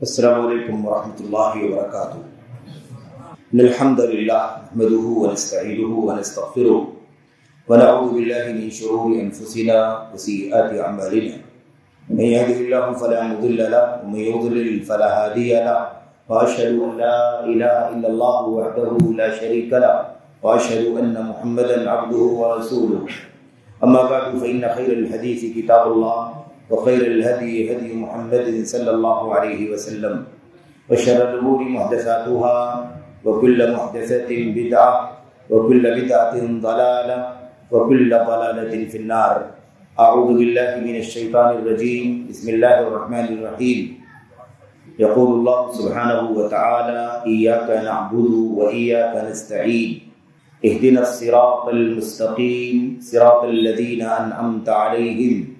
السلام علیکم ورحمۃ اللہ وبرکاتہ۔ ان الحمد للہ نحمده ونستعینه ونستغفره ونعوذ باللہ من شرور انفسنا وسیئات اعمالنا، من يهده الله فلا مضل له ومن يضلل فلا هادي له، واشهد ان لا اله الا الله وحده لا شريك له، واشهد ان محمدا عبده ورسوله۔ اما بعد فان خير الحديث كتاب الله، وخير الهدي هدي محمد صلى الله عليه وسلم، وشر الأمور محدثاتها، وكل محدثة بدعة، وكل بدعة ضلالة، وكل ضلالة في النار۔ أعوذ بالله من الشيطان الرجيم، بسم الله الرحمن الرحيم۔ يقول الله سبحانه وتعالى: إياك نعبد وإياك نستعين، اهدنا الصراط المستقيم، صراط الذين أنعمت عليهم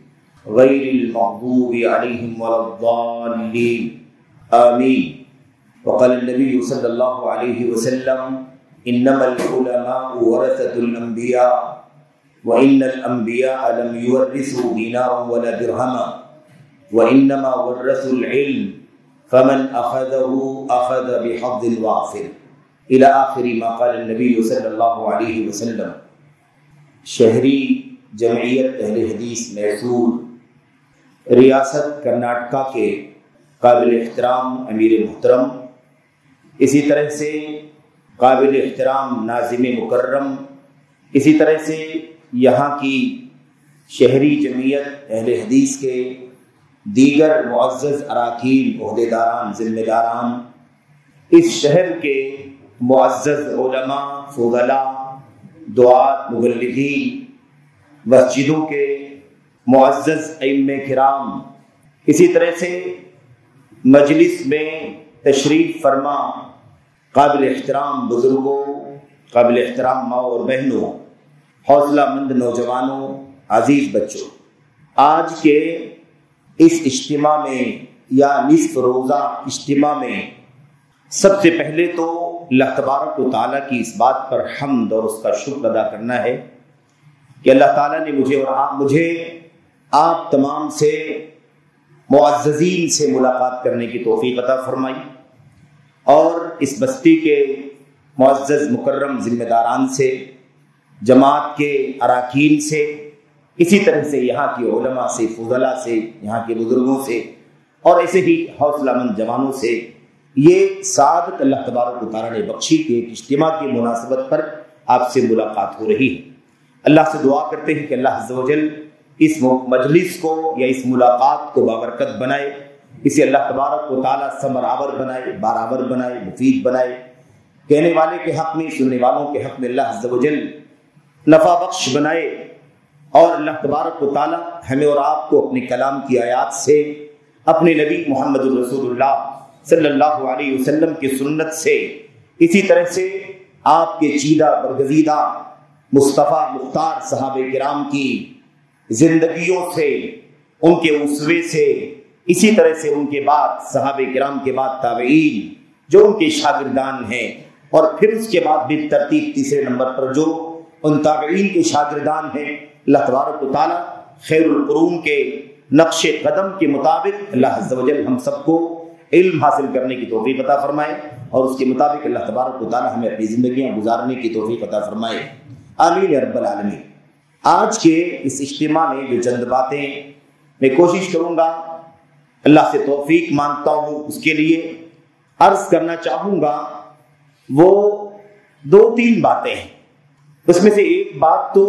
غیر المغضوب علیہم ولا الضالین، آمین۔ وقال النبی صلی اللہ علیہ وسلم: انما العلماء ورثة الانبیاء، وان الانبیاء لم يورثوا دینارا ولا درہما، وانما ورثوا العلم، فمن اخذه اخذ بحظ وافر، الى آخر ما قال النبی صلی اللہ علیہ وسلم۔ شہری جمعیت اہل حدیث میسور ریاست کرناٹکا کے قابل احترام امیر محترم، اسی طرح سے قابل احترام ناظم مکرم، اسی طرح سے یہاں کی شہری جمعیت اہل حدیث کے دیگر معزز اراکین، عہدیداران، ذمہ داران، اس شہر کے معزز علماء، فضلاء، دعات، مبلغین، مسجدوں کے معزز ائمہ کرام، اسی طرح سے مجلس میں تشریف فرما قابل احترام بزرگوں، قابل احترام ماں اور بہنوں، حوصلہ مند نوجوانوں، عزیز بچوں، آج کے اس اجتماع میں یا نصف روزہ اجتماع میں سب سے پہلے تو اللہ تبارک و تعالیٰ کی اس بات پر حمد اور اس کا شکر ادا کرنا ہے کہ اللہ تعالیٰ نے مجھے آپ تمام سے معززین سے ملاقات کرنے کی توفیق عطا فرمائی، اور اس بستی کے معزز مکرم ذمہ داران سے، جماعت کے اراکین سے، اسی طرح سے یہاں کے علماء سے، فضلاء سے، یہاں کے بزرگوں سے، اور ایسے ہی حوصلہ مند جوانوں سے یہ سعادت اللہ تبارک و تعالیٰ نے بخشی کہ ایک اجتماع کی مناسبت پر آپ سے ملاقات ہو رہی ہے۔ اللہ سے دعا کرتے ہیں کہ اللہ عز و جل اس مجلس کو یا اس ملاقات کو بابرکت بنائے، اسے اللہ تبارک و تعالیٰ ثمر آور بنائے، بارآور بنائے، مفید بنائے، کہنے والے کے حق میں، سننے والوں کے حق میں اللہ عز و جل نفع بخش بنائے، اور اللہ تبارک و تعالیٰ ہمیں اور آپ کو اپنے کلام کی آیات سے، اپنے نبی محمد الرسول اللہ صلی اللہ علیہ وسلم کی سنت سے، اسی طرح سے آپ کے چیدہ برگزیدہ مصطفیٰ مختار صحابہ کرام کی زندگیوں سے، ان کے اسوے سے، اسی طرح سے ان کے بعد صحابہ کرام کے بعد تابعین جو ان کے شاگردان ہیں، اور پھر اس کے بعد بھی ترتیب تیسرے نمبر پر جو ان تابعین کے شاگردان ہیں، اللہ تبارک و تعالیٰ خیر القرون کے نقش قدم کے مطابق اللہ عز و جل ہم سب کو علم حاصل کرنے کی توفیق عطا فرمائے، اور اس کے مطابق اللہ تبارک و تعالیٰ ہمیں اپنی زندگیاں گزارنے کی توفیق عطا فرمائے، آمین یا رب العالمین۔ آج کے اس اجتماع میں جو چند باتیں میں کوشش کروں گا، اللہ سے توفیق مانگتا ہوں، اس کے لیے عرض کرنا چاہوں گا، وہ دو تین باتیں ہیں۔ اس میں سے ایک بات تو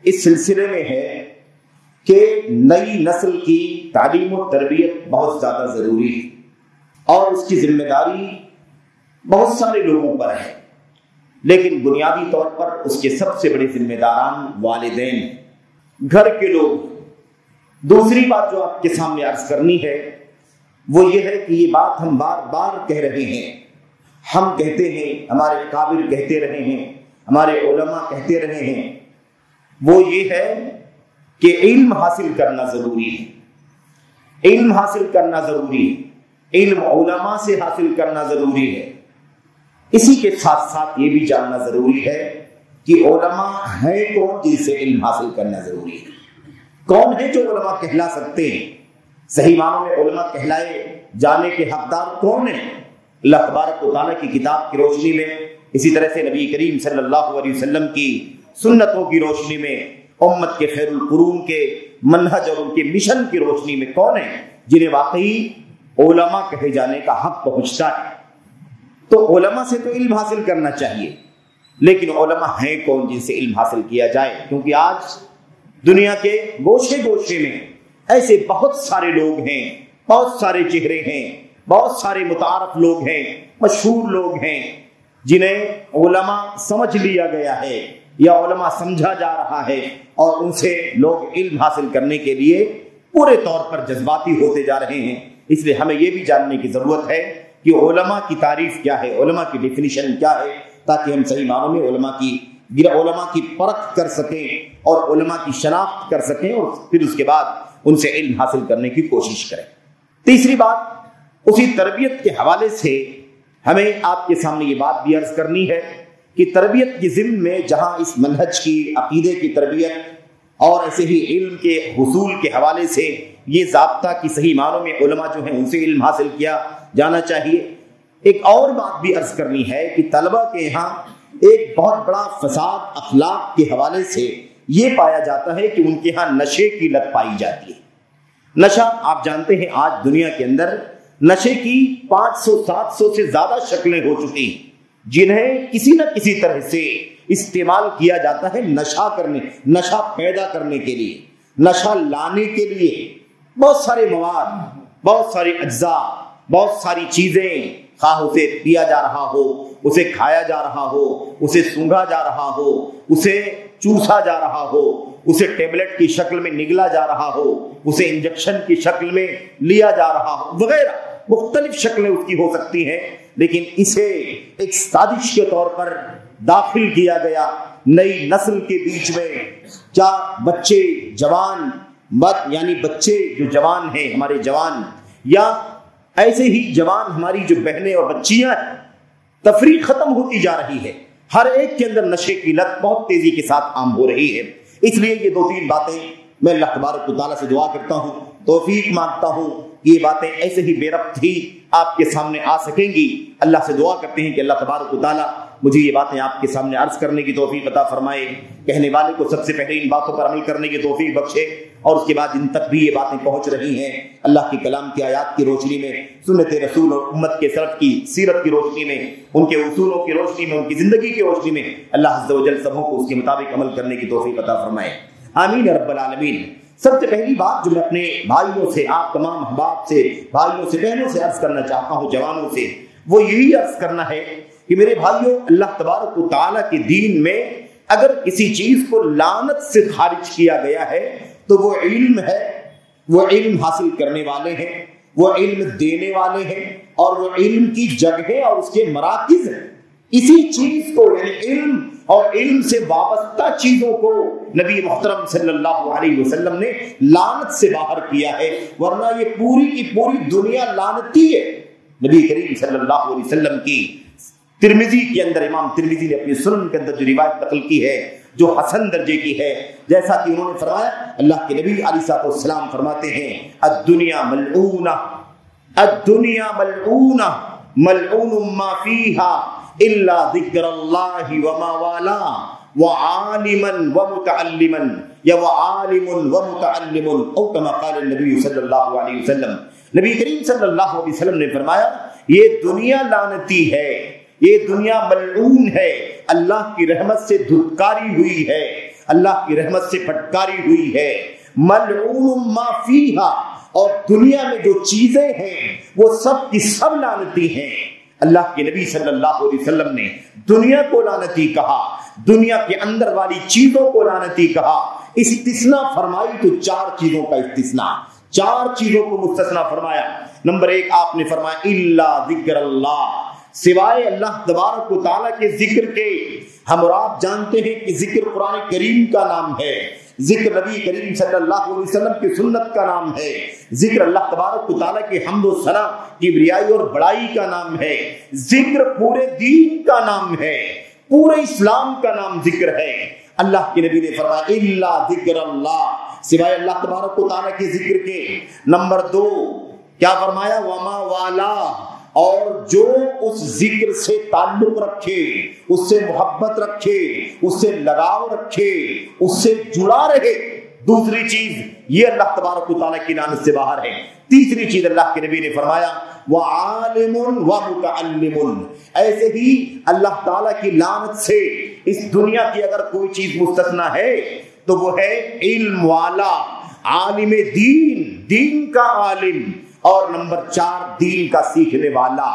اس سلسلے میں ہے کہ نئی نسل کی تعلیم و تربیت بہت زیادہ ضروری ہے، اور اس کی ذمہ داری بہت سارے لوگوں پر ہے، لیکن بنیادی طور پر اس کے سب سے بڑے ذمہ داران والدین، گھر کے لوگ۔ دوسری بات جو آپ کے سامنے عرض کرنی ہے وہ یہ ہے کہ یہ بات ہم بار بار کہہ رہے ہیں، ہم کہتے ہیں، ہمارے قابل کہتے رہے ہیں، ہمارے علماء کہتے رہے ہیں، وہ یہ ہے کہ علم حاصل کرنا ضروری ہے، علم حاصل کرنا ضروری ہے، علم علماء سے حاصل کرنا ضروری ہے۔ اسی کے ساتھ ساتھ یہ بھی جاننا ضروری ہے کہ علماء ہیں کون جن سے علم حاصل کرنا ضروری ہے، کون ہے جو علماء کہلا سکتے ہیں، صحیح معنوں میں علماء کہلائے جانے کے حقدار کون ہیں؟ اللہ تبارک و تعالیٰ کی کتاب کی روشنی میں، اسی طرح سے نبی کریم صلی اللہ علیہ وسلم کی سنتوں کی روشنی میں، امت کے خیر القرون کے منہج اور ان کے مشن کی روشنی میں کون ہیں جنہیں واقعی علماء کہے جانے کا حق پہنچتا ہے؟ تو علماء سے تو علم حاصل کرنا چاہیے، لیکن علماء ہیں کون جن سے علم حاصل کیا جائے؟ کیونکہ آج دنیا کے گوشے گوشے میں ایسے بہت سارے لوگ ہیں، بہت سارے چہرے ہیں، بہت سارے متعارف لوگ ہیں، مشہور لوگ ہیں جنہیں علماء سمجھ لیا گیا ہے یا علماء سمجھا جا رہا ہے، اور ان سے لوگ علم حاصل کرنے کے لیے پورے طور پر جذباتی ہوتے جا رہے ہیں۔ اس لیے ہمیں یہ بھی جاننے کی ضرورت ہے کہ علماء کی تعریف کیا ہے، علماء کی ڈیفینیشن کیا ہے، تاکہ ہم صحیح معنوں میں علماء کی پرکھ کر سکیں اور علماء کی شناخت کر سکیں، اور پھر اس کے بعد ان سے علم حاصل کرنے کی کوشش کریں۔ تیسری بات، اسی تربیت کے حوالے سے ہمیں آپ کے سامنے یہ بات بھی عرض کرنی ہے کہ تربیت کی ضمن میں جہاں اس منہج کی، عقیدے کی تربیت اور ایسے ہی علم کے حصول کے حوالے سے یہ ضابطہ کی صحیح معنوں میں علماء جو ہیں ان سے علم حاصل کیا جانا چاہیے، ایک اور بات بھی عرض کرنی ہے کہ طلبہ کے یہاں ایک بہت بڑا فساد اخلاق کے حوالے سے یہ پایا جاتا ہے کہ ان کے ہاں نشے کی لت پائی جاتی ہے۔ نشہ آپ جانتے ہیں آج دنیا کے اندر نشے کی 500-700 سے زیادہ شکلیں ہو چکی ہیں جنہیں کسی نہ کسی طرح سے استعمال کیا جاتا ہے نشہ پیدا کرنے کے لیے، نشہ لانے کے لیے۔ بہت سارے مواد، بہت سارے اجزاء، بہت ساری چیزیں، خواہ اسے پیا جا رہا ہو، اسے کھایا جا رہا ہو، اسے سونگھا جا رہا ہو، اسے چوسا جا رہا ہو، اسے ٹیبلٹ کی شکل میں نگلا جا رہا ہو، اسے انجیکشن کی شکل میں لیا جا رہا ہو، وغیرہ مختلف شکلیں اس کی ہو سکتی ہیں، لیکن اسے ایک سازش کے طور پر داخل کیا گیا نئی نسل کے بیچ میں۔ کیا بچے جوان یعنی بچے جو جوان ہیں، ہمارے جوان، یا ایسے ہی جوان ہماری جو بہنیں اور بچیاں ہیں، تفریق ختم ہوتی جا رہی ہے، ہر ایک کے اندر نشے کی لت بہت تیزی کے ساتھ عام ہو رہی ہے۔ اس لیے یہ 2-3 باتیں میں اللہ تبارک و تعالیٰ سے دعا کرتا ہوں، توفیق مانگتا ہوں کہ یہ باتیں ایسے ہی بے ربط ہی آپ کے سامنے آ سکیں گی۔ اللہ سے دعا کرتے ہیں کہ اللہ تبارک و تعالیٰ مجھے یہ باتیں آپ کے سامنے عرض کرنے کی توفیق عطا فرمائے، کہنے والے کو سب سے پہلے ان باتوں پر عمل کرنے کی توفیق بخشے، اور اس کے بعد جن تک بھی یہ باتیں پہنچ رہی ہیں اللہ کے کلام کی آیات کی روشنی میں، سنت رسول اور امت کے سلف کی سیرت کی روشنی میں، ان کے اصولوں کی روشنی میں، ان کی زندگی کی روشنی میں اللہ عز و جل سبوں کو اس کے مطابق عمل کرنے کی توفیق عطا فرمائے، آمین یا رب العالمین۔ سب سے پہلی بات جو میں اپنے بھائیوں سے، آپ تمام احباب سے، بھائیوں سے، بہنوں سے عرض کرنا چاہتا ہوں، جوانوں سے، وہ یہی عرض کرنا ہے کہ میرے بھائیوں، اللہ تبارک و تعالیٰ کے دین میں اگر کسی چیز کو لعنت سے خارج کیا گیا ہے تو وہ علم ہے، وہ علم حاصل کرنے والے ہیں، وہ علم دینے والے ہیں، اور وہ علم کی جگہیں اور اس کے مراکز ہیں۔ اسی چیز کو یعنی علم اور علم سے وابستہ چیزوں کو نبی محترم صلی اللہ علیہ وسلم نے لعنت سے باہر کیا ہے، ورنہ یہ پوری کی پوری دنیا لعنتی ہے۔ نبی کریم صلی اللہ علیہ وسلم کی ترمذی کے اندر، امام ترمذی نے اپنی سنن کے اندر جو روایت نقل کی ہے جو حسن درجے کی ہے، جیسا کہ انہوں نے فرمایا، اللہ کے نبی علیہ السلام فرماتے ہیں، الدنیا ملعونہ، الدنیا ملعونہ، ملعون ما فیہا الا ذکر اللہ وما والا وعالما ومتعلما یا وعالم ومتعلم، او کما قال النبی صلی اللہ علیہ وسلم۔ نبی کریم صلی اللہ علیہ وسلم نے فرمایا، یہ دنیا لعنتی ہے، یہ دنیا ملعون ہے، اللہ کی رحمت سے دھتکاری ہوئی ہے، اللہ کی رحمت سے پھٹکاری ہوئی ہے، ملعون ما فیہا، اور دنیا میں جو چیزیں ہیں وہ سب کی سب لعنتی ہیں۔ اللہ کے نبی صلی اللہ علیہ وسلم نے دنیا کو لعنتی کہا، دنیا کے اندر والی چیزوں کو لعنتی کہا، استثناء فرمائی تو 4 چیزوں کا استثناء، 4 چیزوں کو مستثنیٰ فرمایا۔ نمبر 1 آپ نے فرمایا الا ذکر اللہ، سوائے اللہ تبارک و تعالیٰ کے ذکر کے۔ ہم اور آپ جانتے ہیں کہ ذکر قرآن کریم کا نام ہے، ذکر نبی کریم صلی اللہ علیہ وسلم کی سنت کا نام ہے، ذکر اللہ تبارک و تعالیٰ کے حمد و ثنا، کبریائی اور بڑائی کا نام ہے، ذکر پورے دین کا نام ہے، پورے اسلام کا نام ذکر ہے۔ اللہ کے نبی نے فرمایا الا ذکر اللہ، سوائے اللہ تبارک و تعالیٰ کے ذکر کے۔ نمبر 2 کیا فرمایا؟ وما والا، اور جو اس ذکر سے تعلق رکھے، اس سے محبت رکھے، اس سے لگاؤ رکھے، اس سے جڑا رہے۔ دوسری چیز یہ اللہ تبارک و تعالیٰ کی لعنت سے باہر ہے۔ تیسری چیز اللہ کے نبی نے فرمایا وعالم ومتعلم، ایسے ہی اللہ تعالیٰ کی لعنت سے اس دنیا کی اگر کوئی چیز مستثنا ہے تو وہ ہے علم والا، عالم دین، دین کا عالم، اور نمبر 4 دین کا سیکھنے والا،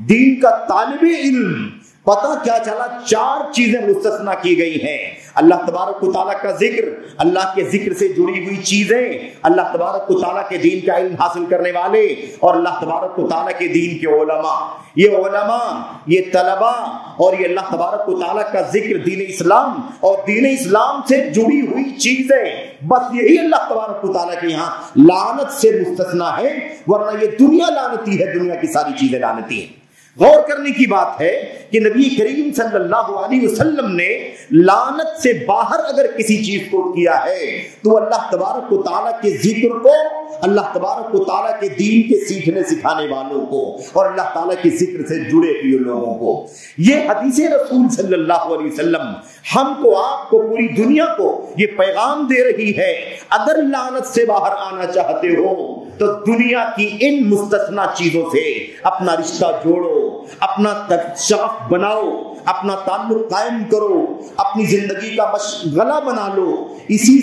دین کا طالب علم۔ پتہ کیا چلا؟ 4 چیزیں مستثنا کی گئی ہیں۔ اللہ تبارک و تعالیٰ کا ذکر، اللہ کے ذکر سے جڑی ہوئی چیزیں، اللہ تبارک و تعالیٰ کے دین کا علم حاصل کرنے والے، اور اللہ تبارک و تعالیٰ کے دین کے علماء۔ یہ علماء، یہ طلباء، اور یہ اللہ تبارک و تعالیٰ کا ذکر، دین اسلام اور دین اسلام سے جڑی ہوئی چیزیں، بس یہی اللہ تبارک و تعالیٰ کے یہاں لعنت سے مستثنا ہے، ورنہ یہ دنیا لعنتی ہے، دنیا کی ساری چیزیں لعنتی ہیں۔ غور کرنے کی بات ہے کہ نبی کریم صلی اللہ علیہ وسلم نے لعنت سے باہر اگر کسی چیز کو کیا ہے تو اللہ تبارک و تعالیٰ کے ذکر کو، اللہ تبارک و تعالیٰ کے دین کے سیکھنے سکھانے والوں کو، اور اللہ تعالیٰ کے ذکر سے جڑے ہوئے لوگوں کو۔ یہ حدیث رسول صلی اللہ علیہ وسلم ہم کو، آپ کو، پوری دنیا کو یہ پیغام دے رہی ہے، اگر لعنت سے باہر آنا چاہتے ہو تو دنیا کی ان مستثنا چیزوں سے اپنا رشتہ جوڑو، اپنا شغف بناؤ، اپنا تعلق قائم کرو، اپنی زندگی کا مشغلہ بنا لو، اسی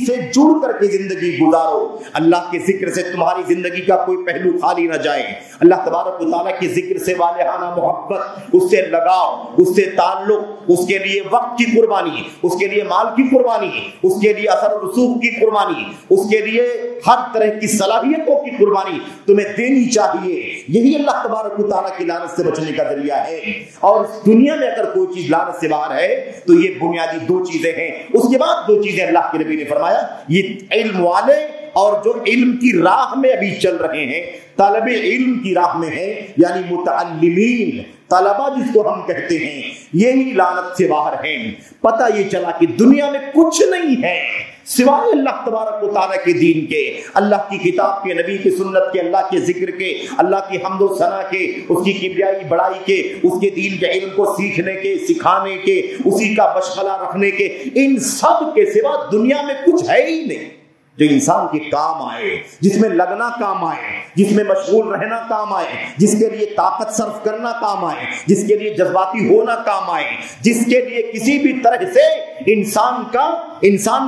سے جڑ کر کے زندگی گزارو۔ اللہ کے ذکر سے تمہاری زندگی کا کوئی پہلو خالی نہ جائے۔ اللہ تبارک و تعالیٰ کے ذکر سے والہانہ محبت، اس سے لگاؤ، اس سے تعلق، اس کے لیے وقت کی قربانی، اس کے لیے مال کی قربانی، اس کے لیے اثر و رسوخ کی قربانی، اس کے لیے ہر طرح کی صلاحیتوں کی قربانی تمہیں دینی چاہیے۔ یہی اللہ تبارک و تعالیٰ کی لعنت سے بچنے کا ذریعہ ہے۔ اور دنیا میں اگر کوئی چیز لعنت سے باہر ہے تو یہ بنیادی 2 چیزیں ہیں۔ اس کے بعد 2 چیزیں اللہ کے نبی نے فرمایا، یہ علم والے اور جو علم کی راہ میں ابھی چل رہے ہیں، طالب علم کی راہ میں ہیں، یعنی متعلمین، طلبا جس کو ہم کہتے ہیں، یہی لعنت سے باہر ہیں۔ پتہ یہ چلا کہ دنیا میں کچھ نہیں ہے سوائے اللہ تبارک و تعالیٰ کے دین کے، اللہ کی کتاب کے، نبی کی سنت کے، اللہ کے ذکر کے، اللہ کی حمد و ثنا کے، اس کی کبریائی بڑائی کے، اس کے دین کے علم کو سیکھنے کے، سکھانے کے، اسی کا مشغلہ رکھنے کے، ان سب کے سوا دنیا میں کچھ ہے ہی نہیں جو انسان کے کام آئے، جس میں لگنا کام آئے، جس میں مشغول رہنا کام آئے، جس کے لیے طاقت صرف کرنا کام آئے، جس کے لیے جذباتی ہونا کام آئے، جس کے لیے کسی بھی طرح سے انسان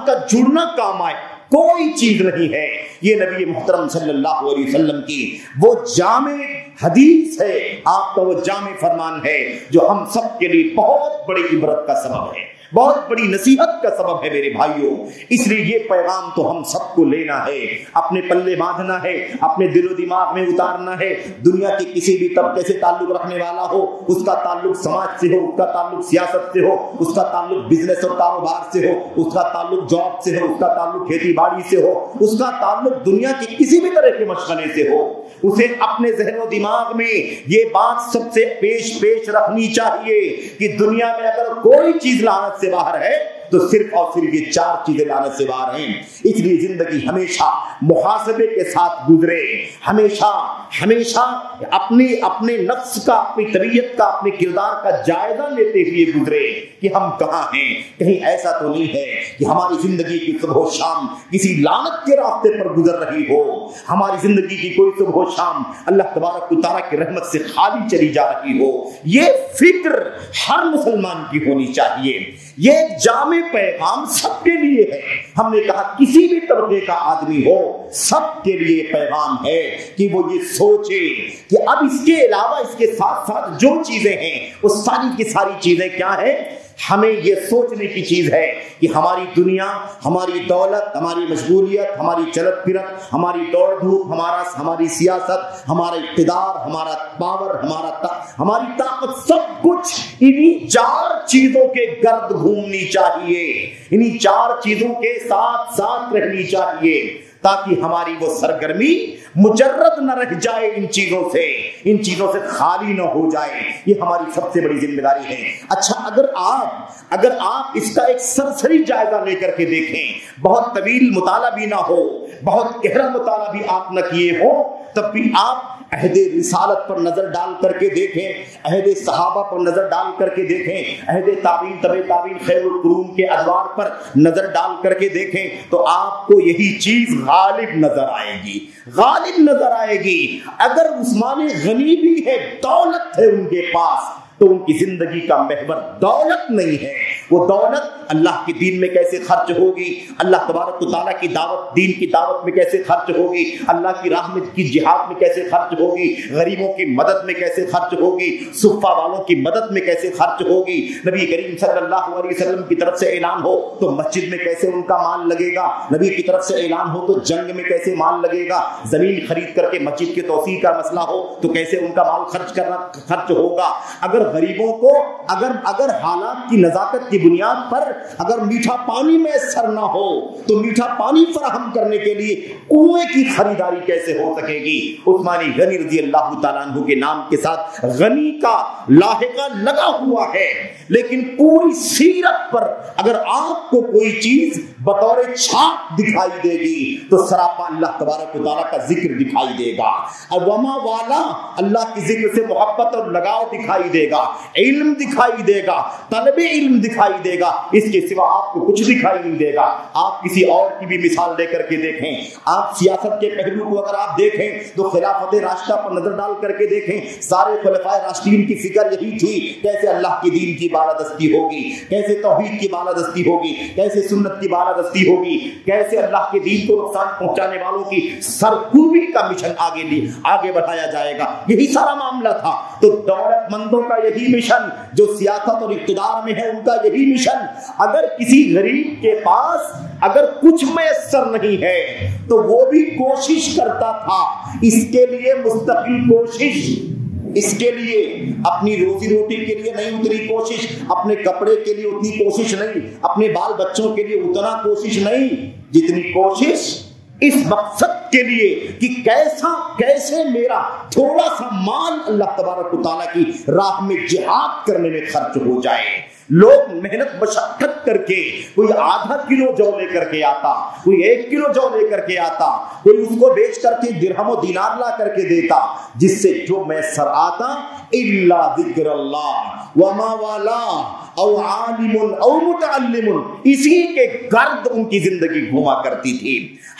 کا جڑنا کام آئے، کوئی چیز نہیں ہے۔ یہ نبی محترم صلی اللہ علیہ وسلم کی وہ جامع حدیث ہے، آپ کا وہ جامع فرمان ہے جو ہم سب کے لیے بہت بڑی عبرت کا سبب ہے، بہت بڑی نصیحت کا سبب ہے میرے بھائیوں۔ اس لیے یہ پیغام تو ہم سب کو لینا ہے، اپنے پلے باندھنا ہے، اپنے دل و دماغ میں اتارنا ہے۔ دنیا کے کسی بھی طبقے سے تعلق رکھنے والا ہو، اس کا تعلق سماج سے ہو، اس کا تعلق سیاست سے ہو، اس کا تعلق بزنس اور کاروبار سے ہو، اس کا تعلق جاب سے ہو، اس کا تعلق کھیتی باڑی سے ہو، اس کا تعلق دنیا کے کسی بھی طرح کے مشغلے سے ہو، اسے اپنے ذہن و دماغ میں یہ بات سب سے پیش رکھنی چاہیے کہ دنیا میں اگر کوئی چیز لعنت سے باہر ہے تو صرف اور صرف یہ 4 چیزیں لعنت سے باہر ہیں۔ اس لیے زندگی ہمیشہ محاسبے کے ساتھ گزرے، ہمیشہ اپنے نفس کا، اپنی طبیعت کا، اپنے کردار کا جائزہ لیتے ہوئے گزرے کہ ہم کہاں ہیں۔ کہیں ایسا تو نہیں ہے کہ ہماری زندگی کی صبح و شام کسی لعنت کے راستے پر گزر رہی ہو، ہماری زندگی کی کوئی صبح و شام اللہ تبارک و تعالیٰ کی رحمت سے خالی چلی جا رہی ہو۔ یہ فکر ہر مسلمان کی ہونی چاہیے۔ یہ جامع پیغام سب کے لیے ہے۔ ہم نے کہا کسی بھی طبقے کا آدمی ہو، سب کے لیے پیغام ہے کہ وہ یہ سوچے کہ اب اس کے علاوہ، اس کے ساتھ ساتھ جو چیزیں ہیں وہ ساری کی ساری چیزیں کیا ہیں؟ ہمیں یہ سوچنے کی چیز ہے کہ ہماری دنیا، ہماری دولت، ہماری مشغولیت، ہماری چلت پھرت، ہماری دوڑ دھوپ، ہماری سیاست، ہمارا اقتدار، ہمارا پاور، ہماری طاقت، سب کچھ انہی 4 چیزوں کے گرد گھومنی چاہیے، انہی 4 چیزوں کے ساتھ ساتھ رہنی چاہیے، تاکہ ہماری وہ سرگرمی مجرد نہ رہ جائے، ان چیزوں سے خالی نہ ہو جائے۔ یہ ہماری سب سے بڑی ذمہ داری ہے۔ اچھا، اگر آپ اس کا ایک سرسری جائزہ لے کر کے دیکھیں، بہت طویل مطالعہ بھی نہ ہو، بہت گہرا مطالعہ بھی آپ نہ کیے ہو، تب بھی آپ عہد رسالت پر نظر ڈال کر کے دیکھیں، عہد صحابہ پر نظر ڈال کر کے دیکھیں، عہد تابعین تبع تابعین خیر القرون کے ادوار پر نظر ڈال کر کے دیکھیں، تو آپ کو یہی چیز غالب نظر آئے گی، غالب نظر آئے گی۔ اگر عثمان غنی بھی ہے، دولت ہے ان کے پاس، تو ان کی زندگی کا محور دولت نہیں ہے، وہ دولت اللہ کے دین میں کیسے خرچ ہوگی، اللہ تبارک و تعالیٰ کی دعوت، دین کی دعوت میں کیسے خرچ ہوگی، اللہ کی راہ میں کی جہاد میں کیسے خرچ ہوگی، غریبوں کی مدد میں کیسے خرچ ہوگی، صفہ والوں کی مدد میں کیسے خرچ ہوگی، نبی کریم صلی اللہ علیہ وسلم کی طرف سے اعلان ہو تو مسجد میں کیسے ان کا مال لگے گا، نبی کی طرف سے اعلان ہو تو جنگ میں کیسے مال لگے گا، زمین خرید کر کے مسجد کے توسیع کا مسئلہ ہو تو کیسے ان کا مال خرچ ہوگا۔ اگر غریبوں کو اگر حالات کی نزاکت کی بنیاد پر اگر میٹھا پانی میسر نہ ہو تو میٹھا پانی فراہم کرنے کے لیے کنویں کی خریداری کیسے ہو سکے گی۔ عثمان غنی رضی اللہ تعالیٰ عنہ کے نام کے ساتھ غنی کا لاحقہ لگا ہوا ہے، لیکن پوری سیرت پر اگر آپ کو کوئی چیز بطور چھاپ دکھائی دے گی تو سراپا اللہ تبارک و تعالیٰ کا ذکر دکھائی دے گا، وما والا اللہ کی ذکر سے محبت اور لگاؤ دکھائی دے گا، علم دکھائی دے گا، طلب علم دکھائی دے گا، اس کے سوا آپ کو کچھ دکھائی نہیں دے گا۔ آپ کسی اور کی بھی مثال لے کر کے دیکھیں، آپ سیاست کے پہلو کو اگر آپ دیکھیں تو خلافت راشدہ پر نظر ڈال کر کے دیکھیں، سارے خلفائے راشدین کی فکر یہی تھی، کیسے اللہ کی دین کی بالادستی ہوگی، کیسے توحید کی بالادستی ہوگی، کیسے سنت کی بالادستی ہوگی، کیسے اللہ کے دین کو نقصان پہنچانے والوں کی سرکوبی کا مشن آگے بڑھایا جائے گا، یہی سارا معاملہ تھا۔ تو دولت مندوں کا یہی مشن، جو سیاست اور اقتدار میں ہے ان کا یہی مشن۔ اگر کسی غریب کے پاس اگر کچھ میسر نہیں ہے تو وہ بھی کوشش کرتا تھا، اس کے لیے مستقل کوشش، اس کے لیے اپنی روزی روٹی کے لیے نہیں اتنی کوشش، اپنے کپڑے کے لیے اتنی کوشش نہیں، اپنے بال بچوں کے لیے اتنا کوشش نہیں، جتنی کوشش اس مقصد کے لیے کہ کیسے میرا تھوڑا سا مال اللہ تبارک و تعالیٰ کی راہ میں جہاد کرنے میں خرچ ہو جائے۔ لوگ محنت مشقت کر کے، کوئی آدھا کلو جو لے کر کے آتا، کوئی 1 کلو جو لے کر کے آتا، کوئی اس کو بیچ کر کے درہم و دینار لا کر کے دیتا، جس سے جو میسر آتا الا ذکر اللہ وما والا او عالم او متعلم، اسی کے گرد ان کی زندگی گھوما کرتی تھی۔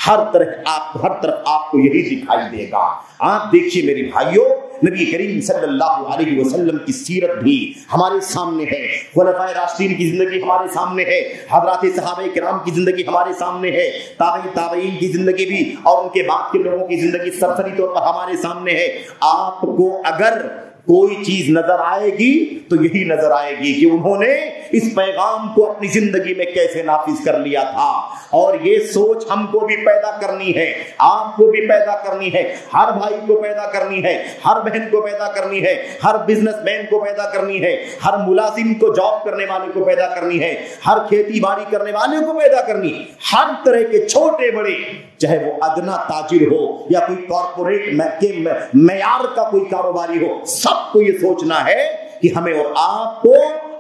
ہر طرف آپ کو یہی دکھائی دے گا۔ آپ دیکھیے میرے بھائیوں، نبی کریم صلی اللہ علیہ وسلم کی سیرت بھی ہمارے سامنے ہے، خلفائے راشدین کی زندگی ہمارے سامنے ہے، حضرات صحابہ کرام کی زندگی ہمارے سامنے ہے، تابعین کی زندگی بھی اور ان کے بعد کے لوگوں کی زندگی سرسری طور پر ہمارے سامنے ہے۔ آپ کو اگر کوئی چیز نظر آئے گی تو یہی نظر آئے گی کہ انہوں نے اس پیغام کو اپنی زندگی میں کیسے نافذ کر لیا تھا۔ اور یہ سوچ ہم کو بھی پیدا کرنی ہے، آپ کو بھی پیدا کرنی ہے، ہر بھائی کو پیدا کرنی ہے، ہر بہن کو پیدا کرنی ہے، ہر بزنس مین کو پیدا کرنی ہے، ہر ملازم کو، جاب کرنے والے کو پیدا کرنی ہے، ہر کھیتی باڑی کرنے والے کو پیدا کرنی، ہر طرح کے چھوٹے بڑے، چاہے وہ ادنا تاجر ہو یا کوئی کارپوریٹ معیار کا کوئی کاروباری ہو، سب کو یہ سوچنا ہے کہ ہمیں اور آپ کو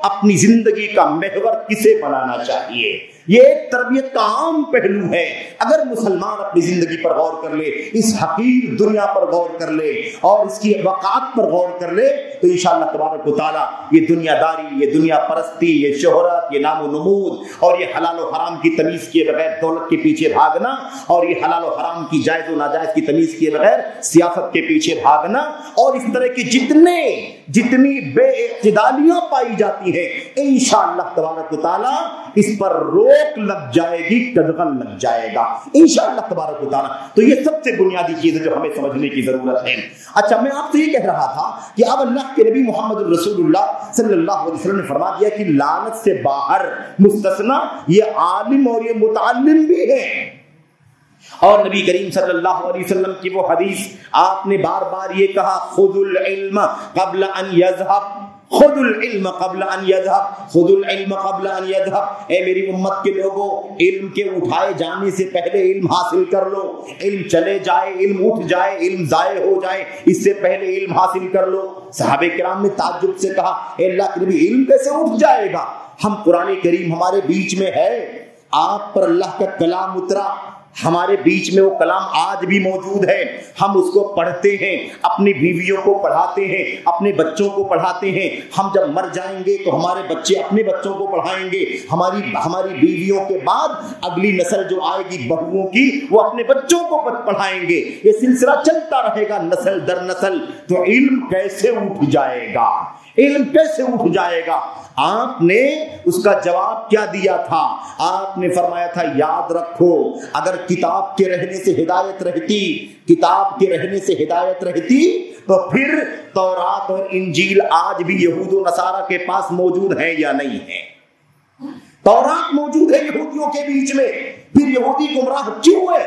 اپنی زندگی کا محور کسے بنانا چاہیے۔ یہ ایک تربیت کا عام پہلو ہے۔ اگر مسلمان اپنی زندگی پر غور کر لے، اس حقیر دنیا پر غور کر لے اور اس کی وقات پر غور کر لے تو انشاءاللہ تبارک و تعالیٰ یہ دنیا داری، یہ دنیا پرستی، یہ شہرت، یہ نام و نمود اور یہ حلال و حرام کی تمیز کیے بغیر دولت کے پیچھے بھاگنا اور یہ حلال و حرام کی جائز و ناجائز کی تمیز کیے بغیر سیاست کے پیچھے بھاگنا اور اس طرح کی جتنی بے اعتدالیاں پائی جاتی ہیں، انشاءاللہ تبارک و تعالیٰ اس پر روک لگ جائے گی، قدغن لگ جائے گا انشاءاللہ تبارک و تعالیٰ۔ تو یہ سب سے بنیادی چیز ہے جو ہمیں سمجھنے کی ضرورت ہے۔ اچھا، میں آپ سے یہ کہہ رہا تھا کہ اب اللہ کے نبی محمد رسول اللہ صلی اللہ علیہ وسلم نے فرما دیا کہ لعنت سے باہر مستثنا یہ عالم اور یہ متعلم بھی ہے۔ اور نبی کریم صلی اللہ علیہ وسلم کی وہ حدیث، آپ نے بار بار یہ کہا، خذ العلم قبل ان یذهب، خذ العلم قبل ان یذهب، خذ العلم قبل ان یذهب۔ اے میری امت کے لوگوں، علم کے اٹھائے جانے سے پہلے علم حاصل کر لو۔ علم چلے جائے، علم اٹھ جائے، علم ضائع ہو جائے، اس سے پہلے علم حاصل کر لو۔ صحابہ کرام نے تعجب سے کہا، اے اللہ کے نبی، علم کیسے اٹھ جائے گا؟ ہم قرآن کریم ہمارے بیچ میں ہے، آپ پر اللہ کا کلام اترا، ہمارے بیچ میں وہ کلام آج بھی موجود ہے، ہم اس کو پڑھتے ہیں، اپنی بیویوں کو پڑھاتے ہیں، اپنے بچوں کو پڑھاتے ہیں۔ ہم جب مر جائیں گے تو ہمارے بچے اپنے بچوں کو پڑھائیں گے، ہماری بیویوں کے بعد اگلی نسل جو آئے گی بہوؤں کی، وہ اپنے بچوں کو پڑھائیں گے۔ یہ سلسلہ چلتا رہے گا نسل در نسل۔ تو علم کیسے اٹھ جائے گا؟ علم کیسے اٹھ جائے گا؟ آپ نے اس کا جواب کیا دیا تھا؟ آپ نے فرمایا تھا یاد رکھو، اگر کتاب کے رہنے سے ہدایت رہتی، کتاب کے رہنے سے ہدایت رہتی تو پھر تورات اور انجیل آج بھی یہود و نصارہ کے پاس موجود ہیں یا نہیں ہے؟ تورات موجود ہے یہودیوں کے بیچ میں، پھر یہودی گمراہ کیوں ہے؟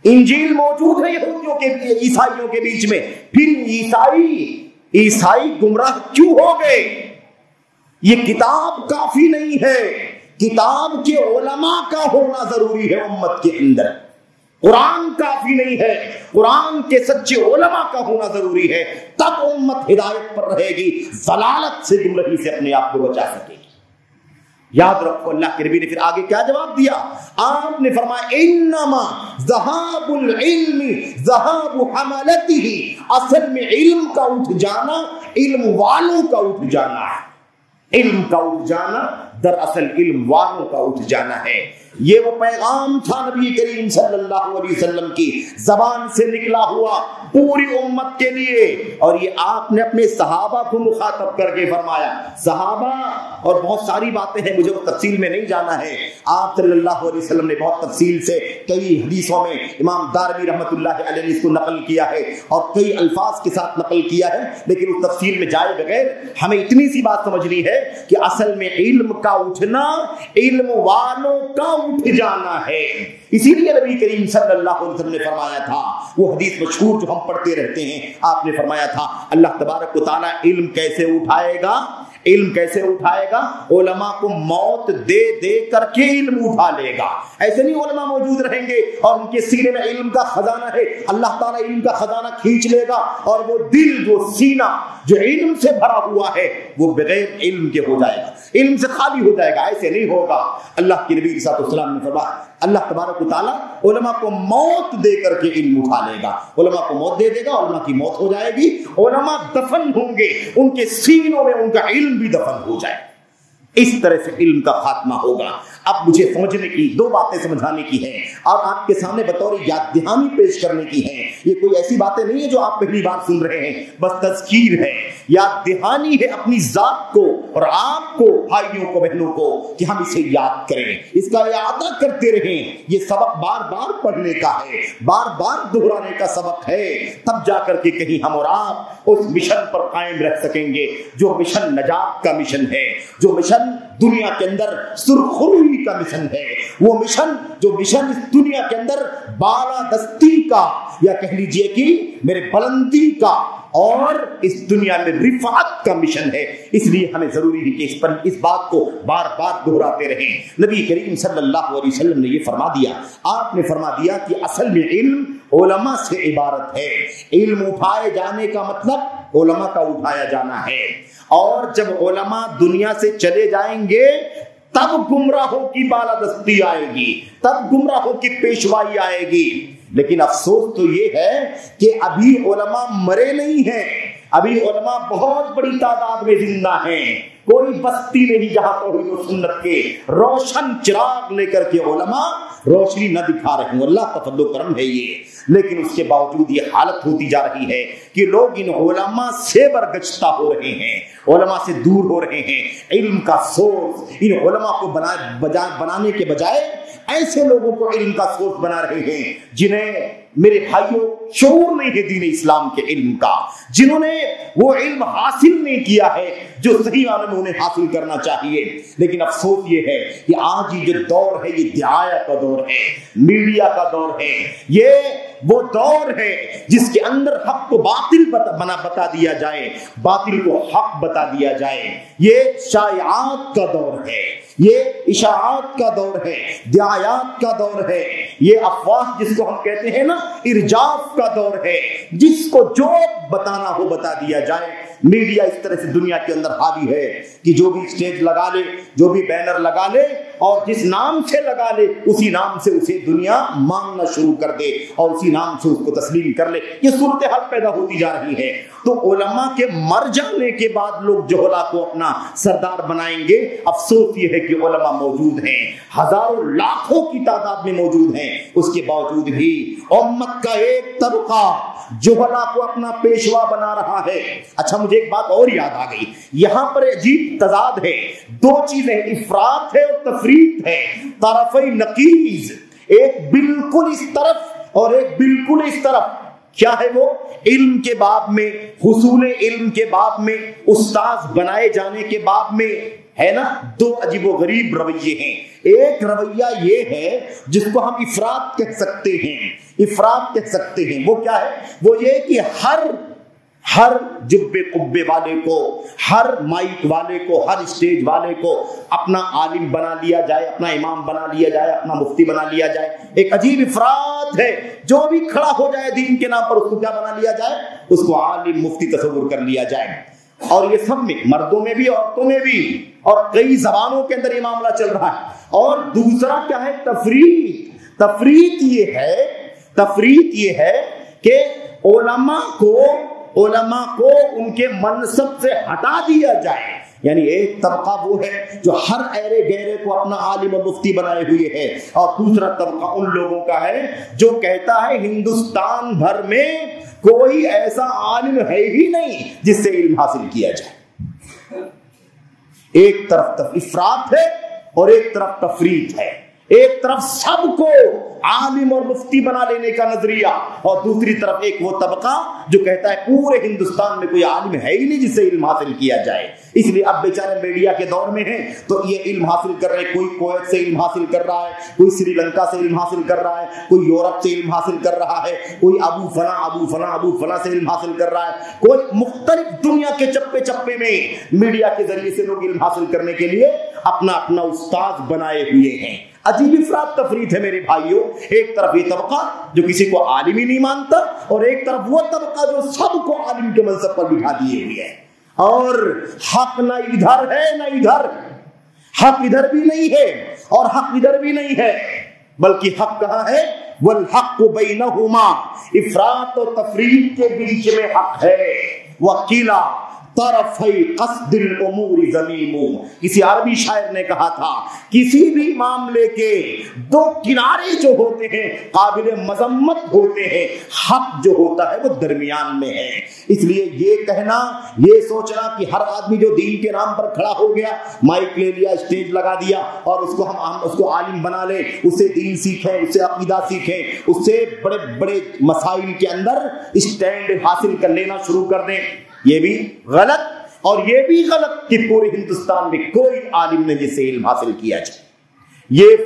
انجیل موجود ہے یہودیوں کے عیسائیوں کے بیچ میں، پھر عیسائی گمراہ کیوں ہو گئے؟ یہ کتاب کافی نہیں ہے، کتاب کے علماء کا ہونا ضروری ہے امت کے اندر۔ قرآن کافی نہیں ہے، قرآن کے سچے علماء کا ہونا ضروری ہے، تب امت ہدایت پر رہے گی، ضلالت سے گمراہی سے اپنے آپ کو بچا سکے گی۔ یاد رکھو اللہ کے نبی نے پھر آگے کیا جواب دیا؟ آپ نے فرمایا انما ذہاب العلم ذہاب حملتہ، اصل میں علم کا اٹھ جانا علم والوں کا اٹھ جانا ہے۔ علم کا اٹھ جانا دراصل علم والوں کا اٹھ جانا ہے۔ یہ وہ پیغام تھا نبی کریم صلی اللہ علیہ وسلم کی زبان سے نکلا ہوا پوری امت کے لیے، اور یہ آپ نے اپنے صحابہ کو مخاطب کر کے فرمایا۔ صحابہ اور بہت ساری باتیں ہیں، مجھے وہ تفصیل میں نہیں جانا ہے۔ آپ صلی اللہ علیہ وسلم نے بہت تفصیل سے کئی حدیثوں میں امام دارمی رحمۃ اللہ علیہ نے اس کو نقل کیا ہے اور کئی الفاظ کے ساتھ نقل کیا ہے، لیکن اس تفصیل میں جائے بغیر ہمیں اتنی سی بات سمجھنی ہے کہ اصل میں علم کا اٹھنا علم والوں کا اٹھ جانا ہے۔ اسی لیے نبی کریم صلی اللہ علیہ وسلم نے فرمایا تھا، وہ حدیث مشہور جو ہم پڑھتے رہتے ہیں، آپ نے فرمایا تھا اللہ تبارک و تعالیٰ علم کیسے اٹھائے گا؟ علم کیسے اٹھائے گا؟ علماء کو موت دے دے کر کے علم اٹھا لے گا۔ ایسے نہیں علماء موجود رہیں گے اور ان کے سینے میں علم کا خزانہ ہے، اللہ تعالیٰ علم کا خزانہ کھینچ لے گا اور وہ دل جو سینہ جو علم سے بھرا ہوا ہے وہ بغیر علم کے ہو جائے گا، علم سے خالی ہو جائے گا۔ ایسے نہیں ہوگا۔ اللہ کے نبی صلی اللہ علیہ وسلم نے فرمایا اللہ تبارک و تعالیٰ علماء کو موت دے کر کے علم اٹھا لے گا، علماء کو موت دے دے گا، علماء کی موت ہو جائے گی، علماء دفن ہوں گے، ان کے سینوں میں ان کا علم بھی دفن ہو جائے گا۔ اس طرح سے علم کا خاتمہ ہوگا۔ اب مجھے سمجھنے کی دو باتیں سمجھانے کی ہیں اور آپ کے سامنے بطور یاد دہانی پیش کرنے کی ہیں۔ یہ کوئی ایسی باتیں نہیں ہے جو آپ پہلی بار سن رہے ہیں، بس تذکیر ہے، یاد دہانی ہے اپنی ذات کو اور آپ کو، بھائیوں کو، بہنوں کو، کہ ہم اسے یاد کریں، اس کا اعادہ کرتے رہیں۔ یہ سبق بار بار پڑھنے کا ہے، بار بار دہرانے کا سبق ہے، تب جا کر کے کہیں ہم اور آپ اس مشن پر قائم رہ سکیں گے جو مشن نجات کا مشن ہے، جو مشن دنیا کے اندر سرخروئی کا مشن ہے، وہ مشن جو مشن اس دنیا کے اندر بالادستی کا یا کہہ لیجئے کہ میرے بلندی کا اور اس دنیا میں رفعت کا مشن ہے۔ اس لیے ہمیں ضروری ہے کہ اس بات کو بار بار دہراتے رہیں۔ نبی کریم صلی اللہ علیہ وسلم نے یہ فرما دیا، آپ نے فرما دیا کہ اصل میں علم علماء سے عبارت ہے۔ علم اٹھائے جانے کا مطلب علماء کا اٹھایا جانا ہے، اور جب علماء دنیا سے چلے جائیں گے تب گمراہوں کی بالادستی آئے گی، تب گمراہوں کی پیشوائی آئے گی۔ لیکن افسوس تو یہ ہے کہ ابھی علماء مرے نہیں ہیں، ابھی علماء بہت بڑی تعداد میں زندہ ہیں۔ کوئی بستی نہیں جہاں توحید و سنت کے روشن چراغ لے کر کے علماء روشنی نہ دکھا رہے ہیں۔ اللہ کا فضل و کرم ہے یہ، لیکن اس کے باوجود یہ حالت ہوتی جا رہی ہے کہ لوگ ان علماء سے برگشتہ ہو رہے ہیں، علماء سے دور ہو رہے ہیں۔ علم کا سورس ان علماء کو بنانے کے بجائے ایسے لوگوں کو علم کا سورس بنا رہے ہیں جنہیں میرے بھائیوں شعور نہیں ہے دین اسلام کے علم کا، جنہوں نے وہ علم حاصل نہیں کیا ہے جو صحیح معنی میں انہیں حاصل کرنا چاہیے۔ لیکن افسوس یہ ہے کہ آج یہ جو دور ہے یہ دعایا کا دور ہے، میڈیا کا دور ہے، یہ وہ دور ہے جس کے اندر حق کو باطل بتا دیا جائے، باطل کو حق بتا دیا جائے۔ یہ شائعات کا دور ہے، یہ اشاعات کا دور ہے، دعایات کا دور ہے، یہ افواہ جس کو ہم کہتے ہیں نا ارجاف کا دور ہے، جس کو جو بتانا ہو بتا دیا جائے۔ میڈیا اس طرح سے دنیا کے اندر حاوی ہے کہ جو بھی اسٹیج لگا لے، جو بھی بینر لگا لے، اور جس نام سے لگا لے اسی نام سے اسے دنیا مانگنا شروع کر دے اور اسی نام سے اس کو تسلیم کر لے. یہ صورتحال پیدا ہوتی جا رہی ہے. تو علماء کے مر جانے کے بعد لوگ جہلا کو اپنا سردار بنائیں گے. افسوس یہ ہے کہ علماء موجود ہیں, ہزاروں لاکھوں کی تعداد میں موجود ہیں, اس کے باوجود بھی امت کا ایک طبقہ جہلا کو اپنا پیشوا بنا رہا ہے. اچھا مجھے ایک بات اور یاد آ گئی, یہاں پر عجیب تضاد ہے. دو چیزیں, افراط ہے اور تفریط ہے, طرفی نقیض, ایک بالکل اس طرف اور ایک بالکل اس طرف. کیا ہے وہ؟ علم کے باب میں, حصول علم کے باب میں, استاذ بنائے جانے کے باب میں, ہے نا, دو عجیب و غریب رویے ہیں. ایک رویہ یہ ہے جس کو ہم افراط کہہ سکتے ہیں, افراط کہہ سکتے ہیں. وہ کیا ہے؟ وہ یہ کہ ہر جبے قبے والے کو, ہر مائک والے کو, ہر اسٹیج والے کو اپنا عالم بنا لیا جائے, اپنا امام بنا لیا جائے, اپنا مفتی بنا لیا جائے. ایک عجیب افراط ہے. جو بھی کھڑا ہو جائے دین کے نام پر اس کو کیا بنا لیا جائے؟ اس کو عالم مفتی تصور کر لیا جائے. اور یہ سب میں, مردوں میں بھی عورتوں میں بھی, اور کئی زبانوں کے اندر یہ معاملہ چل رہا ہے. اور دوسرا کیا ہے؟ تفریط. تفریط یہ ہے کہ علماء کو ان کے منصب سے ہٹا دیا جائے. یعنی ایک طبقہ وہ ہے جو ہر ایرے گہرے کو اپنا عالم و مفتی بنائے ہوئے ہے, اور دوسرا طبقہ ان لوگوں کا ہے جو کہتا ہے ہندوستان بھر میں کوئی ایسا عالم ہے ہی نہیں جس سے علم حاصل کیا جائے. ایک طرف افراط ہے اور ایک طرف تفریط ہے. ایک طرف سب کو عالم اور مفتی بنا لینے کا نظریہ, اور دوسری طرف ایک وہ طبقہ جو کہتا ہے پورے ہندوستان میں کوئی عالم ہے ہی نہیں جس سے علم حاصل کیا جائے. اس لیے اب بیچارے میڈیا کے دور میں ہیں تو یہ علم حاصل کر رہے ہیں. کوئی کویت سے علم حاصل کر رہا ہے, کوئی سری لنکا سے علم حاصل کر رہا ہے, کوئی یورپ سے علم حاصل کر رہا ہے, کوئی ابو فلاں سے علم حاصل کر رہا ہے. کوئی مختلف دنیا کے چپے چپے میں میڈیا کے ذریعے سے لوگ علم حاصل کرنے کے لیے اپنا استاذ بنائے ہوئے ہیں. عجیب افراط تفریط ہے میرے بھائیوں. ایک طرف یہ طبقہ جو کسی کو عالم ہی نہیں مانتا, اور ایک طرف وہ طبقہ جو سب کو عالم کے منصب پر بٹھا دیے ہوئے ہے. اور حق نہ ادھر ہے نہ ادھر, حق ادھر بھی نہیں ہے اور حق ادھر بھی نہیں ہے, بلکہ حق کہاں ہے؟ والحق بینہما, افراط اور تفریط کے بیچ میں حق ہے. وکیلا طرفی قصد الامور ذمیم. کسی عربی شاعر نے کہا تھا کسی بھی معاملے کے دو کنارے جو ہوتے ہیں قابل مذمت ہوتے ہیں, حق جو ہوتا ہے وہ درمیان میں ہے. اس لیے یہ کہنا, یہ سوچنا کہ ہر آدمی جو دین کے نام پر کھڑا ہو گیا, مائک لے لیا, اسٹیج لگا دیا اور اس کو ہم اس کو عالم بنا لیں, اس سے دین سیکھیں, اس سے عقیدہ سیکھیں, اس سے بڑے بڑے مسائل کے اندر اسٹینڈ حاصل کر لینا شروع کر دیں, یہ بھی غلط. اور یہ بھی غلط کہ پورے ہندوستان میں کوئی عالم نے جس سے علم حاصل کیا جائے. یہ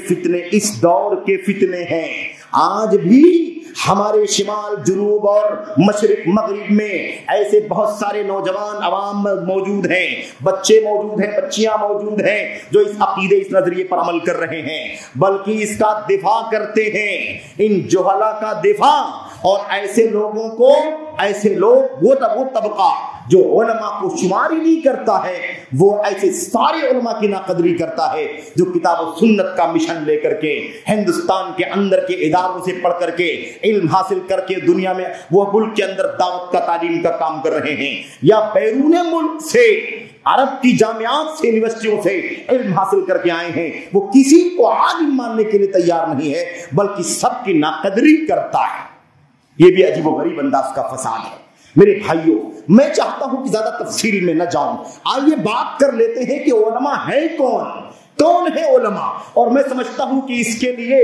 فتنے اس دور کے فتنے ہیں. آج بھی ہمارے شمال, جنوب اور مشرق مغرب میں ایسے بہت سارے نوجوان عوام موجود ہیں, بچے موجود ہیں, بچیاں موجود ہیں جو اس عقیدے, اس نظریے پر عمل کر رہے ہیں, بلکہ اس کا دفاع کرتے ہیں. ان جہلا کا دفاع, اور ایسے لوگوں کو, ایسے لوگ, وہ طبقہ جو علماء کو شمار ہی نہیں کرتا ہے, وہ ایسے سارے علماء کی ناقدری کرتا ہے جو کتاب و سنت کا مشن لے کر کے ہندوستان کے اندر کے اداروں سے پڑھ کر کے علم حاصل کر کے دنیا میں وہ ملک کے اندر دعوت کا, تعلیم کا کام کر رہے ہیں, یا بیرون ملک سے عرب کی جامعات سے, یونیورسٹیوں سے علم حاصل کر کے آئے ہیں. وہ کسی کو عالم ماننے کے لیے تیار نہیں ہے, بلکہ سب کی ناقدری کرتا ہے. یہ بھی عجیب و غریب انداز کا فساد ہے. میرے بھائیوں, میں چاہتا ہوں کہ زیادہ تفصیل میں نہ جاؤں, آئیے بات کر لیتے ہیں کہ علماء ہیں کون ہے علماء. اور میں سمجھتا ہوں کہ اس کے لیے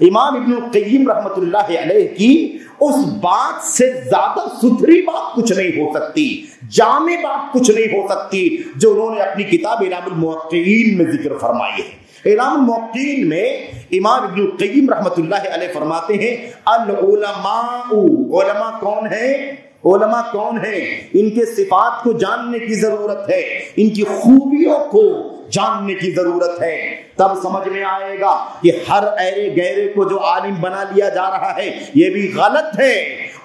امام ابن القیم رحمۃ اللہ علیہ کی اس بات سے زیادہ ستھری بات کچھ نہیں ہو سکتی, جامع بات کچھ نہیں ہو سکتی جو انہوں نے اپنی کتاب اعلام الموقعین میں ذکر فرمائی ہے. اعلام الموقعین میں امام ابن القیم رحمۃ اللہ علیہ فرماتے ہیں العلماء, علماء کون ہیں؟ علماء کون ہیں؟ ان کے صفات کو جاننے کی ضرورت ہے, ان کی خوبیوں کو جاننے کی ضرورت ہے. تب سمجھ میں آئے گا کہ ہر ایرے گہرے کو جو عالم بنا لیا جا رہا ہے یہ بھی غلط ہے,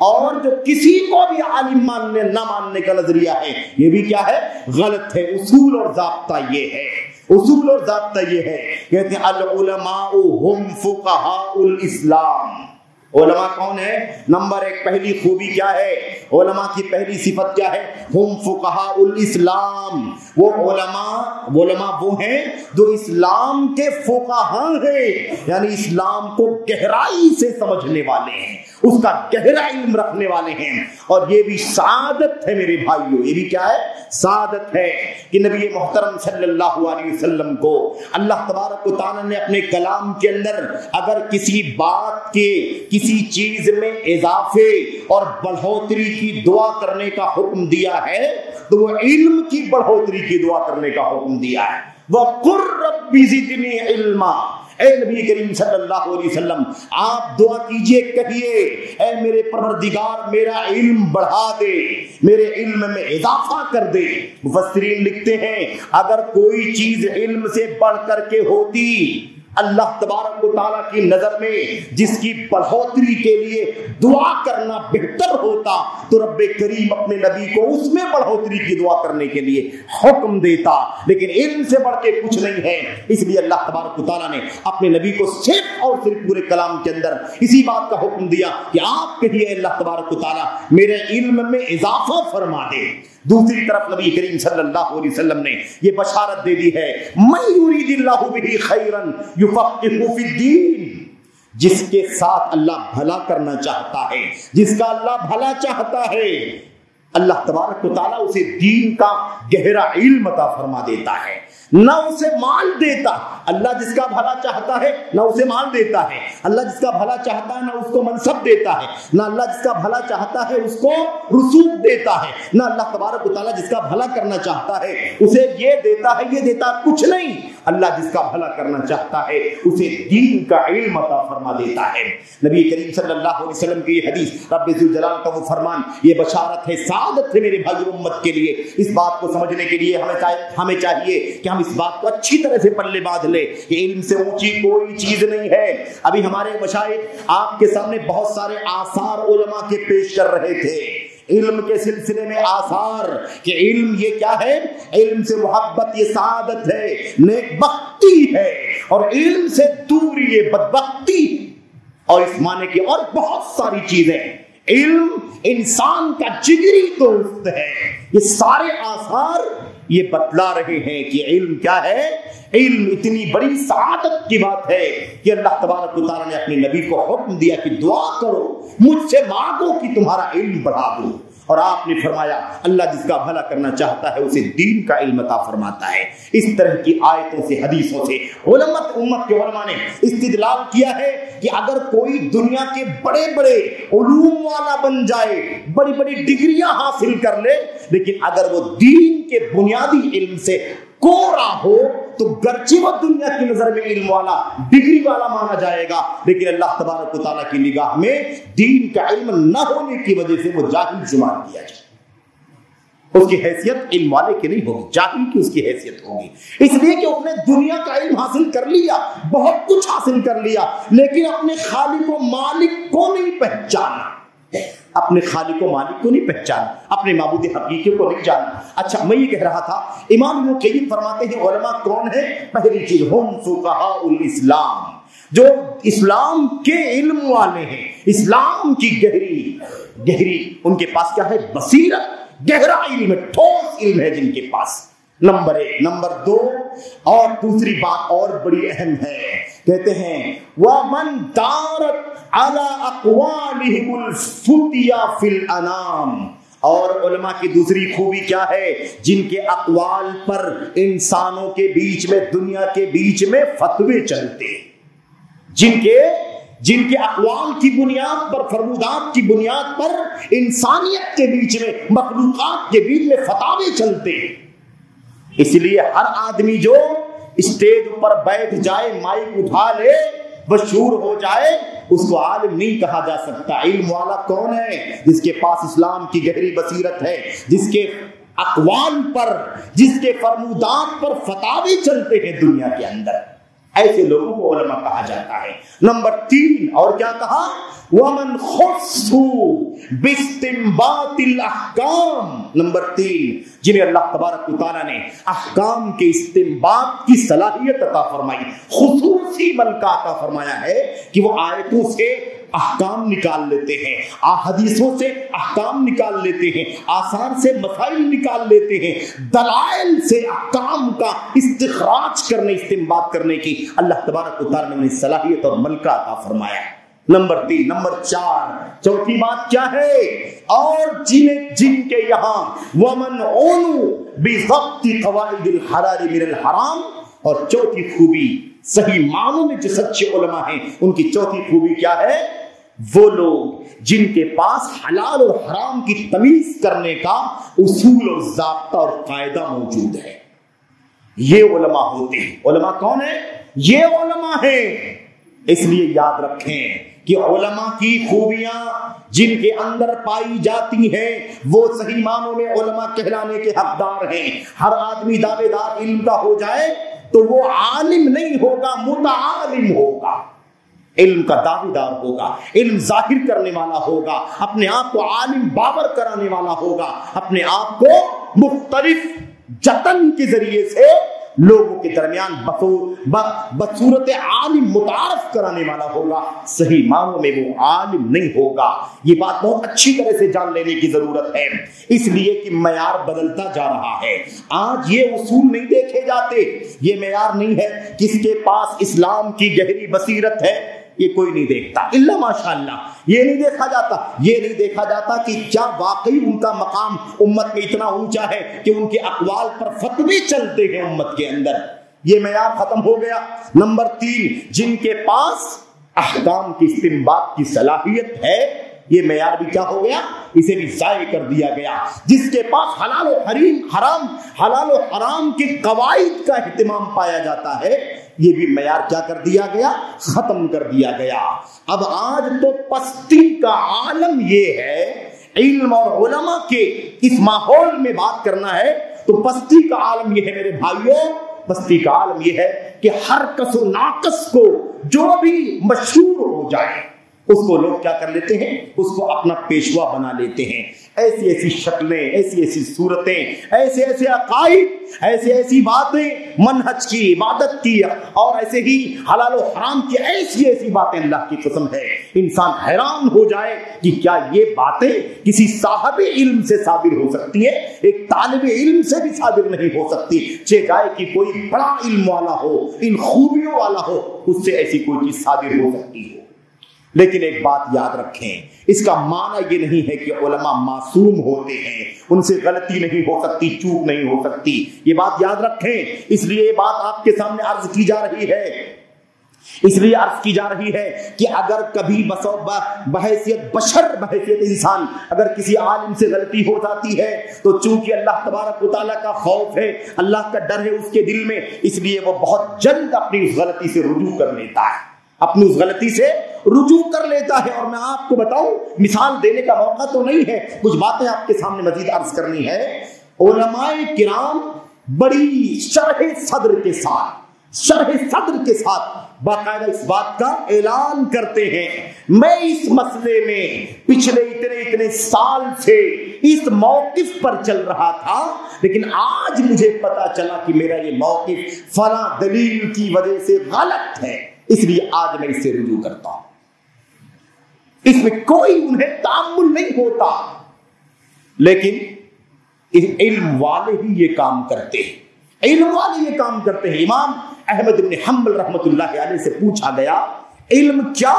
اور جو کسی کو بھی عالم ماننے نہ ماننے کا نظریہ ہے یہ بھی کیا ہے؟ غلط ہے. اصول اور ضابطہ یہ ہے اصول اور ضابطہ یہ ہے، کہتے ہیں العلماء هم فقہاء الاسلام۔ علماء کون ہے؟ نمبر ایک پہلی خوبی کیا ہے؟ علماء کی پہلی صفت کیا ہے؟ ہم فقہاء الاسلام، وہ علماء وہ ہیں جو اسلام کے فقہاء ہیں، یعنی اسلام کو گہرائی سے سمجھنے والے ہیں، اس کا گہرا علم رکھنے والے ہیں۔ اور یہ بھی سعادت ہے میرے بھائیوں، یہ بھی کیا ہے؟ سعادت ہے کہ نبی محترم صلی اللہ علیہ وسلم کو اللہ تبارک و تعالیٰ نے اپنے کلام کے اندر اگر کسی بات کے کسی چیز میں اضافے اور بڑھوتری کی دعا کرنے کا حکم دیا ہے تو وہ علم کی بڑھوتری کی دعا کرنے کا حکم دیا ہے۔ وَقُلْ رَبِّ زِدْنِي عِلْمًا، اے نبی کریم صلی اللہ علیہ وسلم آپ دعا کیجئے، کہیے اے میرے پروردگار میرا علم بڑھا دے، میرے علم میں اضافہ کر دے۔ مفسرین لکھتے ہیں اگر کوئی چیز علم سے بڑھ کر کے ہوتی اللہ تبارک و تعالیٰ کی نظر میں جس کی بڑھوتری کے لیے دعا کرنا بہتر ہوتا تو رب کریم اپنے نبی کو اس میں بڑھوتری کی دعا کرنے کے لیے حکم دیتا، لیکن علم سے بڑھ کے کچھ نہیں ہے، اس لیے اللہ تبارک و تعالیٰ نے اپنے نبی کو صرف اور صرف پورے کلام کے اندر اسی بات کا حکم دیا کہ آپ کہیے اللہ تبارک و تعالیٰ میرے علم میں اضافہ فرما دے۔ دوسری طرف نبی کریم صلی اللہ علیہ وسلم نے یہ بشارت دے دی ہے من یرید اللہ بہ خیرا یفقہہ فی الدین، جس کے ساتھ اللہ بھلا کرنا چاہتا ہے، جس کا اللہ بھلا چاہتا ہے، اللہ تبارک و تعالیٰ اسے دین کا گہرا علم عطا فرما دیتا ہے، نہ اسے مال دیتا۔ اللہ جس کا بھلا چاہتا ہے نہ اسے مال دیتا ہے، اللہ جس کا بھلا چاہتا ہے نہ اس کو منصب دیتا ہے، نہ اللہ جس کا بھلا چاہتا ہے اس کو رسوخ دیتا ہے، نہ اللہ تبارک و تعالیٰ جس کا بھلا کرنا چاہتا ہے اسے یہ دیتا ہے، یہ دیتا کچھ نہیں۔ اللہ جس کا بھلا کرنا چاہتا ہے اسے دین کا علم عطا فرما دیتا ہے۔ نبی کریم صلی اللہ علیہ وسلم کی یہ حدیث رب ذوالجلال کا وہ فرمان، یہ بشارت ہے، سعادت ہے میرے بھائی امت کے لیے۔ اس بات کو سمجھنے کے لیے ہمیں چاہیے کہ ہم اس بات کو اچھی طرح سے پلے باندھ لے کہ علم سے اونچی کوئی چیز نہیں ہے۔ ابھی ہمارے مشائخ آپ کے سامنے بہت سارے آثار علماء کے پیش کر رہے تھے، علم کے سلسلے میں آثار کہ علم یہ کیا ہے؟ علم سے محبت یہ سعادت ہے، نیک بختی ہے، اور علم سے دوری یہ بدبختی، اور اس معنی کی اور بہت ساری چیزیں۔ علم انسان کا جگری دوست ہے۔ یہ سارے آثار یہ بتلا رہے ہیں کہ علم کیا ہے؟ علم اتنی بڑی سعادت کی بات ہے کہ اللہ تبارک و تعالیٰ نے اپنے نبی کو حکم دیا کہ دعا کرو، مجھ سے مانگو کہ تمہارا علم بڑھا دوں، اور آپ نے فرمایا اللہ جس کا بھلا کرنا چاہتا ہے اسے دین کا علم عطا فرماتا ہے۔ اس طرح کی آیتوں سے حدیثوں سے امت کے علماء نے استدلال کیا ہے کہ اگر کوئی دنیا کے بڑے بڑے علوم والا بن جائے، بڑی بڑی ڈگریاں حاصل کر لے، لیکن اگر وہ دین کے بنیادی علم سے کورا ہو تو گرچہ وہ دنیا کی نظر میں علم والا، ڈگری والا مانا جائے گا، لیکن اللہ تبارک و تعالیٰ کی نگاہ میں دین کا علم نہ ہونے کی وجہ سے وہ جاہل شمار کیا جائے، اس کی حیثیت علم والے کی نہیں ہوگی، جاہل کی اس کی حیثیت ہوگی، اس لیے کہ اس نے دنیا کا علم حاصل کر لیا، بہت کچھ حاصل کر لیا، لیکن اپنے خالق و مالک کو نہیں پہچانا، اپنے خالق و مالک کو نہیں پہچانا، اپنے معبود حقیقی کو نہیں جانا۔ اچھا، میں یہ کہہ رہا تھا امام ابن قیم فرماتے ہیں علماء کون ہیں؟ پہلی چیز ہم فقہاء الاسلام، جو اسلام کے علم والے ہیں، اسلام کی گہری ان کے پاس کیا ہے؟ بصیرت، گہرا علم ہے، ٹھوس علم ہے جن کے پاس، نمبر ایک۔ نمبر دو، اور دوسری بات اور بڑی اہم ہے، کہتے ہیں وَمَنْ دَارَتْ عَلَىٰ أَقْوَالِهِمُ الْفُتْيَا فِي الْأَنَامِ، اور علماء کی دوسری خوبی کیا ہے؟ جن کے اقوال پر انسانوں کے بیچ میں، دنیا کے بیچ میں فتوے چلتے، جن کے اقوال کی بنیاد پر، فرمودات کی بنیاد پر انسانیت کے بیچ میں، مخلوقات کے بیچ میں فتاوے چلتے۔ اس لیے ہر آدمی جو اسٹیج پر بیٹھ جائے، مائک اٹھا لے، مشہور ہو جائے، اس کو عالم نہیں کہا جا سکتا۔ علم والا کون ہے؟ جس کے پاس اسلام کی گہری بصیرت ہے، جس کے اقوال پر، جس کے فرمودات پر فتاوی چلتے ہیں دنیا کے اندر۔ ایسے لوگوں کو علماء کہا جاتا ہے۔ نمبر 3 اور کیا کہا؟ وَمَنْ خُصُّوا بِاسْتِنْبَاطِ الْأَحْكَامِ، نمبر 3 جنہیں اللہ تبارک و تعالیٰ نے احکام کے استنباط کی صلاحیت عطا فرمائی، خصوصی ملکہ عطا فرمایا ہے کہ وہ آیتوں سے احکام نکال لیتے ہیں، حدیثوں سے احکام نکال لیتے ہیں، آثار سے مسائل نکال لیتے ہیں، دلائل سے احکام کا استخراج کرنے، استنباط کرنے کی اللہ تبارک و تعالیٰ نے انہیں صلاحیت اور ملکہ عطا فرمایا ہے۔ نمبر 3 نمبر 4 چوتھی بات کیا ہے؟ اور جن کے یہاں ومن اونو بضبط قواعد الحلال من الحرام، اور چوتھی خوبی صحیح معنوں میں جو سچے علماء ہیں ان کی چوتھی خوبی کیا ہے؟ وہ لوگ جن کے پاس حلال اور حرام کی تمیز کرنے کا اصول اور ضابطہ اور قاعدہ موجود ہے، یہ علماء ہوتے ہیں۔ علماء کون ہیں؟ یہ علماء ہیں۔ اس لیے یاد رکھیں کہ علماء کی خوبیاں جن کے اندر پائی جاتی ہیں وہ صحیح معنوں میں علماء کہلانے کے حقدار ہیں۔ ہر آدمی دعوے دار علم کا ہو جائے تو وہ عالم نہیں ہوگا، متعالم ہوگا، علم کا دعوے دار ہوگا، علم ظاہر کرنے والا ہوگا، اپنے آپ کو عالم باور کرانے والا ہوگا، اپنے آپ کو مختلف جتن کے ذریعے سے لوگوں کے درمیان بصورت عالم متعارف کرانے والا ہوگا۔ صحیح معنوں میں وہ عالم نہیں ہوگا۔ یہ بات بہت اچھی طرح سے جان لینے کی ضرورت ہے، اس لیے کہ معیار بدلتا جا رہا ہے۔ آج یہ اصول نہیں دیکھے جاتے، یہ معیار نہیں ہے کس کے پاس اسلام کی گہری بصیرت ہے، یہ کوئی نہیں دیکھتا الا ماشاءاللہ۔ یہ نہیں دیکھا جاتا، یہ نہیں دیکھا جاتا کہ کیا واقعی ان کا مقام امت میں اتنا اونچا ہے کہ ان کے اقوال پر فتوے چلتے ہیں امت کے اندر۔ یہ معیار ختم ہو گیا۔ نمبر 3 جن کے پاس احکام کی استنباط کی صلاحیت ہے، یہ معیار بھی کیا ہو گیا؟ اسے بھی ضائع کر دیا گیا۔ جس کے پاس حلال و حرام کے قواعد کا اہتمام پایا جاتا ہے، یہ بھی معیار کیا کر دیا گیا؟ ختم کر دیا گیا۔ اب آج تو پستی کا عالم یہ ہے، علم اور علماء کے اس ماحول میں بات کرنا ہے تو پستی کا عالم یہ ہے میرے بھائیوں، پستی کا عالم یہ ہے کہ ہر کس و ناقص کو جو بھی مشہور ہو جائے اس کو لوگ کیا کر لیتے ہیں؟ اس کو اپنا پیشوا بنا لیتے ہیں۔ ایسی ایسی شکلیں، ایسی ایسی صورتیں، ایسے ایسے عقائد، ایسی باتیں، منہج کی، عبادت کی اور ایسے ہی حلال و حرام کی ایسی باتیں، اللہ کی قسم ہے انسان حیران ہو جائے کہ کیا یہ باتیں کسی صاحب علم سے صادر ہو سکتی ہیں؟ ایک طالب علم سے بھی صادر نہیں ہو سکتی، چاہے کہ کوئی بڑا علم والا ہو، ان خوبیوں والا ہو، اس سے ایسی کوئی چیز صادر ہو سکتی ہو۔ لیکن ایک بات یاد رکھیں، اس کا معنی یہ نہیں ہے کہ علماء معصوم ہوتے ہیں، ان سے غلطی نہیں ہو سکتی، چوک نہیں ہو سکتی، یہ بات یاد رکھیں۔ اس لیے یہ بات آپ کے سامنے عرض کی جا رہی ہے کہ اگر کبھی بحیثیت بشر، بحیثیت انسان، اگر کسی عالم سے غلطی ہو جاتی ہے تو چونکہ اللہ تبارک و تعالیٰ کا خوف ہے، اللہ کا ڈر ہے اس کے دل میں، اس لیے وہ بہت جلد اپنی اس غلطی سے رجوع کر لیتا ہے، اپنی اس غلطی سے رجوع کر لیتا ہے۔ اور میں آپ کو بتاؤں، مثال دینے کا موقع تو نہیں ہے، کچھ باتیں آپ کے سامنے مزید عرض کرنی ہے۔ علماء کرام بڑی شرح صدر کے ساتھ باقاعدہ اس بات کا اعلان کرتے ہیں، میں اس مسئلے میں پچھلے اتنے سال سے اس موقف پر چل رہا تھا، لیکن آج مجھے پتا چلا کہ میرا یہ موقف فلاں دلیل کی وجہ سے غلط ہے، اس لیے آج میں اس سے رجوع کرتا ہوں۔ اس میں کوئی انہیں تعامل نہیں ہوتا، لیکن علم والے ہی یہ کام کرتے ہیں۔ امام احمد بن حنبل رحمۃ اللہ علیہ سے پوچھا گیا علم کیا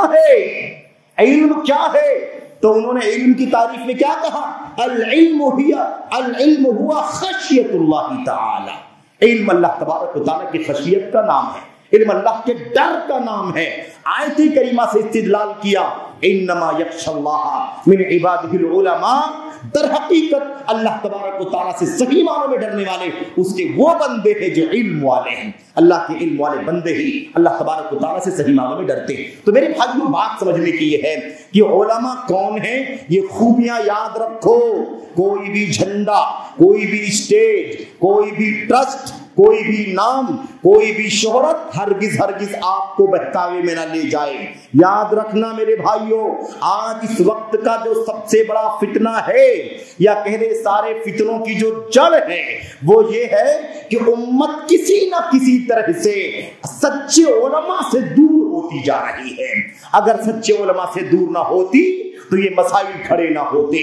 ہے؟ تو انہوں نے علم کی تعریف میں کیا کہا؟ العلم ہوا خشیت اللہ تعالی، علم اللہ تبارک و تعالیٰ کی خشیت کا نام ہے، علم اللہ کے ڈر کا نام ہے۔ آیت کریمہ سے استدلال کیا، انما یخشی اللہ من عبادہ العلماء، در حقیقت اللہ تبارک و تعالیٰ سے صحیح معنوں میں ڈرنے والے اس کے وہ بندے ہیں جو علم والے ہیں، اللہ کے علم والے بندے ہی اللہ تبارک و تعالیٰ سے صحیح معنوں میں ڈرتے ہیں۔ تو میرے بھائیوں، بات سمجھنے کی یہ ہے کہ علماء کون ہیں، یہ خوبیاں یاد رکھو۔ کوئی بھی جھنڈا، کوئی بھی اسٹیج، کوئی بھی ٹرسٹ، کوئی بھی نام، کوئی بھی شہرت ہرگز ہرگز آپ کو بہکاوے میں نہ لے جائے۔ یاد رکھنا میرے بھائیوں، آج اس وقت کا جو سب سے بڑا فتنہ ہے، یا کہہ دے سارے فتنوں کی جو جڑ ہے، وہ یہ ہے کہ امت کسی نہ کسی طرح سے سچے علماء سے دور ہوتی جا رہی ہے۔ اگر سچے علماء سے دور نہ ہوتی تو یہ مسائل کھڑے نہ ہوتے۔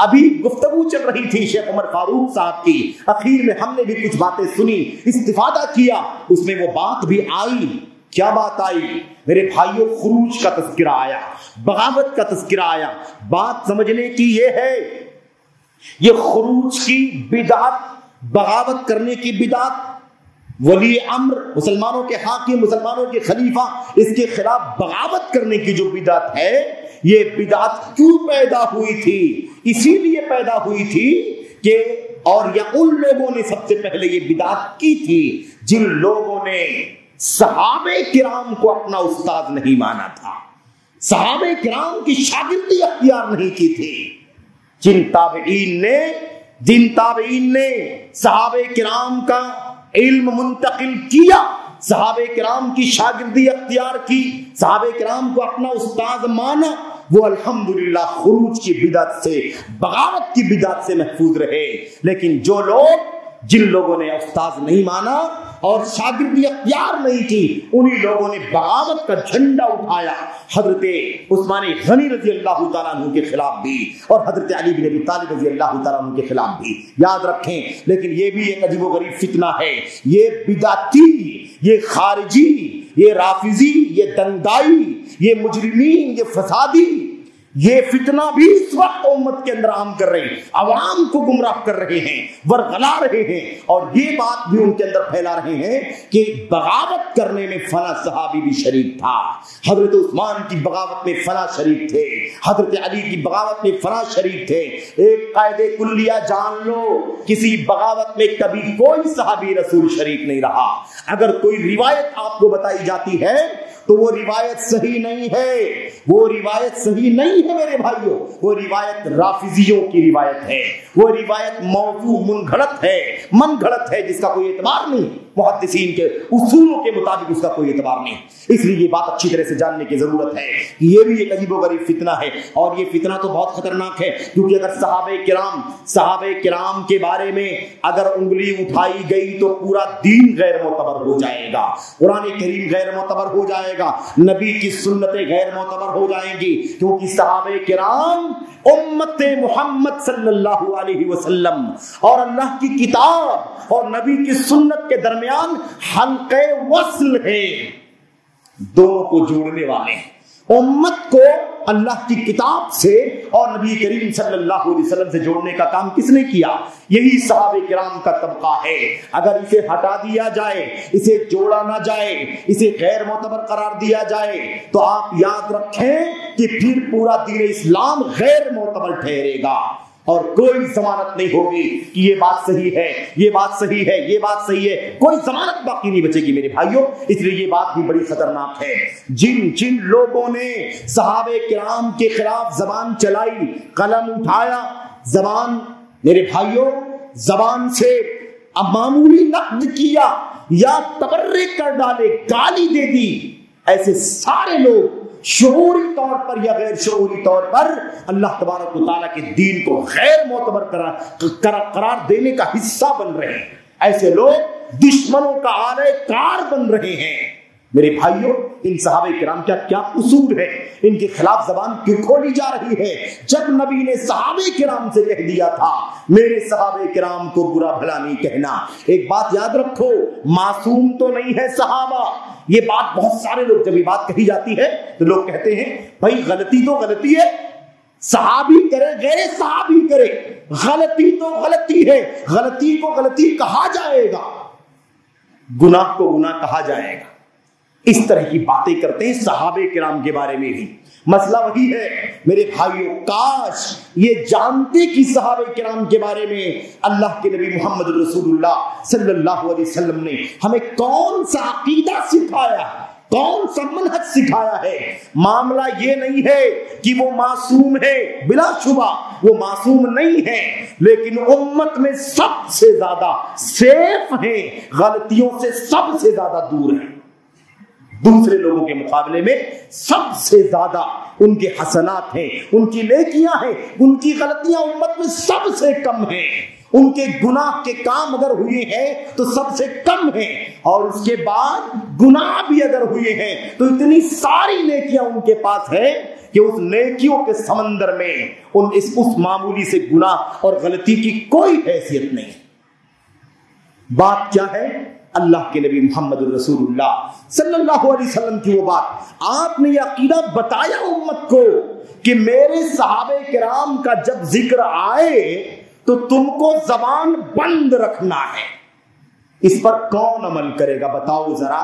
ابھی گفتگو چل رہی تھی شیخ عمر فاروق صاحب کی، اخیر میں ہم نے بھی کچھ باتیں سنی، استفادہ کیا، اس میں وہ بات بھی آئی۔ کیا بات آئی میرے بھائیوں؟ خروج کا تذکرہ آیا، بغاوت کا تذکرہ آیا۔ بات سمجھنے کی یہ ہے، یہ خروج کی بدعت، بغاوت کرنے کی بدعت، ولی امر مسلمانوں کے حاکم، مسلمانوں کے خلیفہ، اس کے خلاف بغاوت کرنے کی جو بدعت ہے، یہ بدعت کیوں پیدا ہوئی تھی؟ اسی لیے پیدا ہوئی تھی کہ اور یا ان لوگوں نے سب سے پہلے یہ بدعت کی تھی جن لوگوں نے صحابہ کرام کو اپنا استاد نہیں مانا تھا، صحابہ کرام کی شاگردی اختیار نہیں کی تھی۔ جن تابعین نے صحابہ کرام کا علم منتقل کیا، صحابہ کرام کی شاگردی اختیار کی، صحابہ کرام کو اپنا استاد مانا، وہ الحمدللہ خروج کی بدعت سے، بغاوت کی بدعت سے محفوظ رہے۔ لیکن جن لوگوں نے استاد نہیں مانا اور شاگردی اختیار نہیں کی، انہی لوگوں نے بغاوت کا جھنڈا اٹھایا، حضرت عثمان غنی رضی اللہ تعالیٰ عنہ کے خلاف بھی اور حضرت علی بن ابی طالب رضی اللہ تعالیٰ عنہ کے خلاف بھی۔ یاد رکھیں، لیکن یہ بھی ایک عجیب و غریب فتنہ ہے، یہ بدعتی، یہ خارجی، یہ رافضی، یہ دنگائی، یہ مجرمین، یہ فسادی، یہ فتنہ بھی اس وقت امت کے اندر عام کر رہے ہیں، عوام کو گمراہ کر رہے ہیں، ورغلا رہے ہیں، اور یہ بات بھی ان کے اندر پھیلا رہے ہیں کہ بغاوت کرنے میں فلاں صحابی بھی شریک تھا، حضرت عثمان کی بغاوت میں فلاں شریک تھے، حضرت علی کی بغاوت میں فلاں شریک تھے۔ ایک قاعدہ کلیہ جان لو، کسی بغاوت میں کبھی کوئی صحابی رسول شریک نہیں رہا۔ اگر کوئی روایت آپ کو بتائی جاتی ہے تو وہ روایت صحیح نہیں ہے، وہ روایت صحیح نہیں ہے میرے بھائیوں، وہ روایت رافضیوں کی روایت ہے، وہ روایت موضوع من گھڑت ہے جس کا کوئی اعتبار نہیں، محدثین کے اصولوں کے مطابق اس کا کوئی اعتبار نہیں۔ اس لیے یہ بات اچھی طرح سے جاننے کی ضرورت ہے کہ یہ بھی ایک عجیب و غریب فتنہ ہے، اور یہ فتنہ تو بہت خطرناک ہے، کیونکہ اگر صحابہ کرام کے بارے میں اگر انگلی اٹھائی گئی تو پورا دین غیر معتبر ہو جائے گا، قرآن کریم غیر معتبر ہو جائے گا، نبی کی سنتیں غیر معتبر ہو جائیں گی، کیونکہ صحابہ کرام امت محمد صلی اللہ علیہ وسلم اور اللہ کی کتاب اور نبی کی سنت کے درمیان حلقے وصل ہے، دونوں کو جوڑنے والے ہیں۔ امت کو اللہ کی کتاب سے اور نبی کریم صلی اللہ علیہ وسلم سے جوڑنے کا کام کس نے کیا؟ یہی صحابہ کرام کا طبقہ ہے۔ اگر اسے ہٹا دیا جائے، اسے جوڑا نہ جائے، اسے غیر معتبر قرار دیا جائے، تو آپ یاد رکھیں کہ پھر پورا دین اسلام غیر معتبر ٹھہرے گا، اور کوئی ضمانت نہیں ہوگی کہ یہ بات صحیح ہے، یہ بات صحیح ہے، یہ بات صحیح ہے، کوئی ضمانت باقی نہیں بچے گی میرے بھائیوں۔ اس لیے یہ بات بھی بڑی خطرناک ہے۔ جن لوگوں نے صحابہ کرام کے خلاف زبان چلائی، قلم اٹھایا، زبان میرے بھائیوں، زبان سے معمولی نقد کیا یا تبرک کر ڈالے، گالی دے دی، ایسے سارے لوگ شعوری طور پر یا غیر شعوری طور پر اللہ تبارک و تعالیٰ کے دین کو غیر معتبر قرار دینے کا حصہ بن رہے ہیں۔ ایسے لوگ دشمنوں کا آلہ کار بن رہے ہیں۔ میرے بھائیوں، ان صحابہ کرام کا کیا قصور ہے؟ ان کے خلاف زبان کیوں کھولی جا رہی ہے؟ جب نبی نے صحابہ کرام سے کہہ دیا تھا میرے صحابہ کرام کو برا بھلا نہیں کہنا۔ ایک بات یاد رکھو، معصوم تو نہیں ہے صحابہ۔ یہ بات بہت سارے لوگ، جب یہ بات کہی جاتی ہے تو لوگ کہتے ہیں بھائی غلطی تو غلطی ہے، صحابی کرے غیر صحابی کرے، غلطی تو غلطی ہے، غلطی کو غلطی کہا جائے گا، گناہ کو گناہ کہا جائے گا۔ اس طرح کی باتیں کرتے ہیں صحابہ کرام کے بارے میں بھی۔ مسئلہ وہی ہے میرے بھائیوں، کاش یہ جانتے کہ صحابہ کرام کے بارے میں اللہ کے نبی محمد رسول اللہ صلی اللہ علیہ وسلم نے ہمیں کون سا عقیدہ سکھایا، کون سا منہج سکھایا ہے؟ معاملہ یہ نہیں ہے کہ وہ معصوم ہے، بلا شبہ وہ معصوم نہیں ہے، لیکن امت میں سب سے زیادہ سیف ہیں، غلطیوں سے سب سے زیادہ دور ہیں، دوسرے لوگوں کے مقابلے میں سب سے زیادہ ان کے حسنات ہیں، ان کی نیکیاں ہیں، ان کی غلطیاں امت میں سب سے کم ہیں، ان کے گناہ کے کام اگر ہوئے ہیں تو سب سے کم ہیں، اور اس کے بعد گناہ بھی اگر ہوئے ہیں تو اتنی ساری نیکیاں ان کے پاس ہیں کہ اس نیکیوں کے سمندر میں اس معمولی سے گناہ اور غلطی کی کوئی حیثیت نہیں۔ بات کیا ہے؟ اللہ کے نبی محمد رسول اللہ صلی اللہ علیہ وسلم کی وہ بات، آپ نے یہ عقیدہ بتایا امت کو کہ میرے صحابہ کرام کا جب ذکر آئے تو تم کو زبان بند رکھنا ہے۔ اس پر کون عمل کرے گا بتاؤ ذرا؟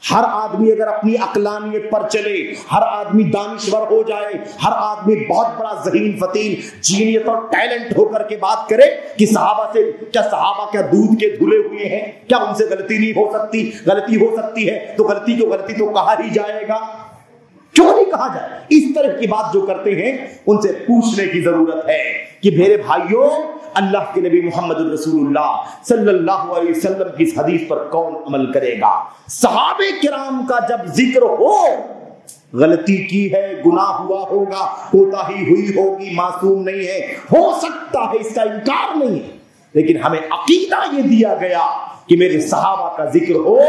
ہر آدمی اگر اپنی عقلانیت پر چلے، ہر آدمی دانشور ہو جائے، ہر آدمی بہت بڑا ذہین فتیل جینیت اور ٹیلنٹ ہو کر کے بات کرے کہ صحابہ سے صحابہ کیا دودھ کے دھلے ہوئے ہیں، کیا ان سے غلطی نہیں ہو سکتی؟ غلطی ہو سکتی ہے تو غلطی تو کہا ہی جائے گا، کیوں نہیں کہا جائے؟ اس طرح کی بات جو کرتے ہیں ان سے پوچھنے کی ضرورت ہے کہ میرے بھائیوں، اللہ کے نبی محمد رسول اللہ صلی اللہ علیہ وسلم کی اس حدیث پر کون عمل کرے گا؟ صحابہ کرام کا جب ذکر ہو، غلطی کی ہے، گناہ ہوا ہوگا، کوتاہی ہوئی ہوگی، معصوم نہیں ہے، ہو سکتا ہے، اس کا انکار نہیں ہے، لیکن ہمیں عقیدہ یہ دیا گیا کہ میرے صحابہ کا ذکر ہو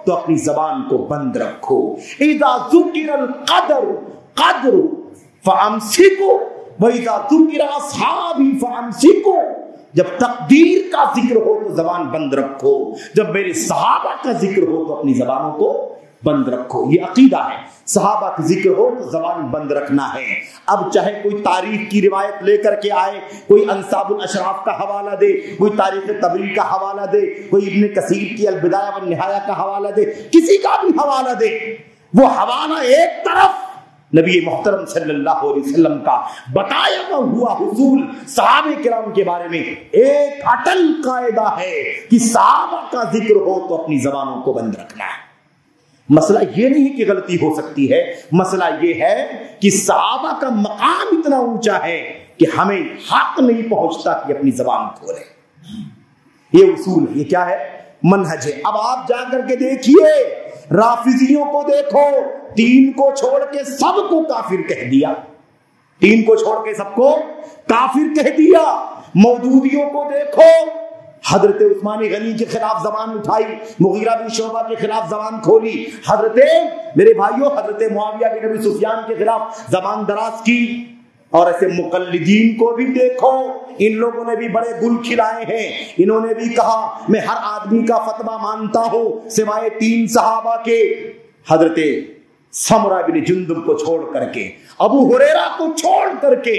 تو اپنی زبان کو بند رکھو۔ اذا ذکر القدر قدر فامسکوا وَإِذَا ذُكِرَ أَصْحَابِي فَأَمْسِكُوا، جب تقدیر کا ذکر ہو تو زبان بند رکھو، جب میرے صحابہ کا ذکر ہو تو اپنی زبانوں کو بند رکھو۔ یہ عقیدہ ہے، صحابہ کا ذکر ہو تو زبان بند رکھنا ہے۔ اب چاہے کوئی تاریخ کی روایت لے کر کے آئے، کوئی انصاب الاشراف کا حوالہ دے، کوئی تاریخ طبری کا حوالہ دے، کوئی ابن کثیر کی البدایہ والنہایہ کا حوالہ دے، کسی کا بھی حوالہ دے، وہ حوالہ ایک طرف نبی محترم صلی اللہ علیہ وسلم کا بتایا ہوا حصول صحابہ کرام کے بارے میں ایک اٹل قاعدہ ہے کہ صحابہ کا ذکر ہو تو اپنی زبانوں کو بند رکھنا ہے۔ مسئلہ یہ نہیں کہ غلطی ہو سکتی ہے، مسئلہ یہ ہے کہ صحابہ کا مقام اتنا اونچا ہے کہ ہمیں حق نہیں پہنچتا کہ اپنی زبان کھولے۔ یہ اصول ہے، یہ کیا ہے؟ منہج ہے۔ اب آپ جا کر کے دیکھیے، رافضیوں کو دیکھو، تین کو چھوڑ کے سب کو کافر کہہ دیا، تین کو چھوڑ کے سب کو کافر کہہ دیا۔ مودودیوں کو دیکھو، حضرت عثمان غنی کے خلاف زبان اٹھائی، مغیرہ بن شعبہ کے خلاف زبان کھولی، میرے بھائیوں حضرت معاویہ بن ابی سفیان کے خلاف زبان دراز کی۔ اور ایسے مقلدین کو بھی دیکھو، ان لوگوں نے بھی بڑے گل کھلائے ہیں، انہوں نے بھی کہا میں ہر آدمی کا فتویٰ مانتا ہوں سوائے تین صحابہ کے، حضرت سمرہ بن جندب کو چھوڑ کر کے، ابو ہریرہ کو چھوڑ کر کے،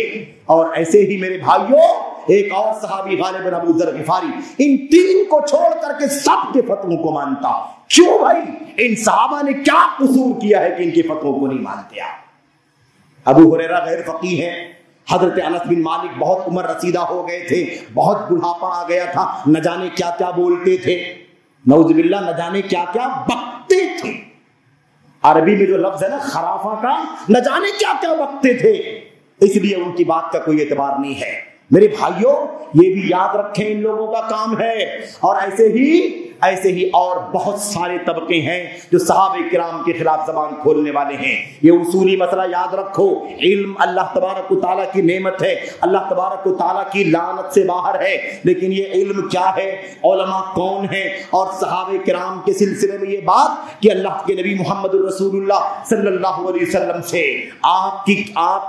اور ایسے ہی میرے بھائیوں ایک اور صحابی غالب بن ابو ذر غفاری، ان تین کو چھوڑ کر کے سب کے فتووں کو مانتا۔ کیوں بھائی؟ ان صحابہ نے کیا قصور کیا ہے کہ ان کے فتووں کو نہیں مانتے آپ؟ ابو ہریرہ غیر فقیہ ہیں، حضرت انس بن مالک بہت عمر رسیدہ ہو گئے تھے، بہت بڑھاپا آ گیا تھا، نہ جانے کیا کیا بولتے تھے، نعوذ باللہ نہ جانے کیا کیا بکتے تھے۔ عربی میں جو لفظ ہے نا خرافہ کا، نہ جانے کیا کیا بکتے تھے، اس لیے ان کی بات کا کوئی اعتبار نہیں ہے۔ میرے بھائیوں یہ بھی یاد رکھیں ان لوگوں کا کام ہے، اور ایسے ہی اور بہت سارے طبقے ہیں جو صحابہ کرام کے خلاف زبان کھولنے والے ہیں۔ یہ اصولی مسئلہ یاد رکھو، علم اللہ تبارک و تعالیٰ کی نعمت ہے، اللہ تبارک و تعالیٰ کی لعنت سے باہر ہے، لیکن یہ علم کیا ہے، علماء کون ہیں، اور صحابہ کرام کے سلسلے میں یہ بات کہ اللہ کے نبی محمد رسول اللہ صلی اللہ علیہ وسلم سے آپ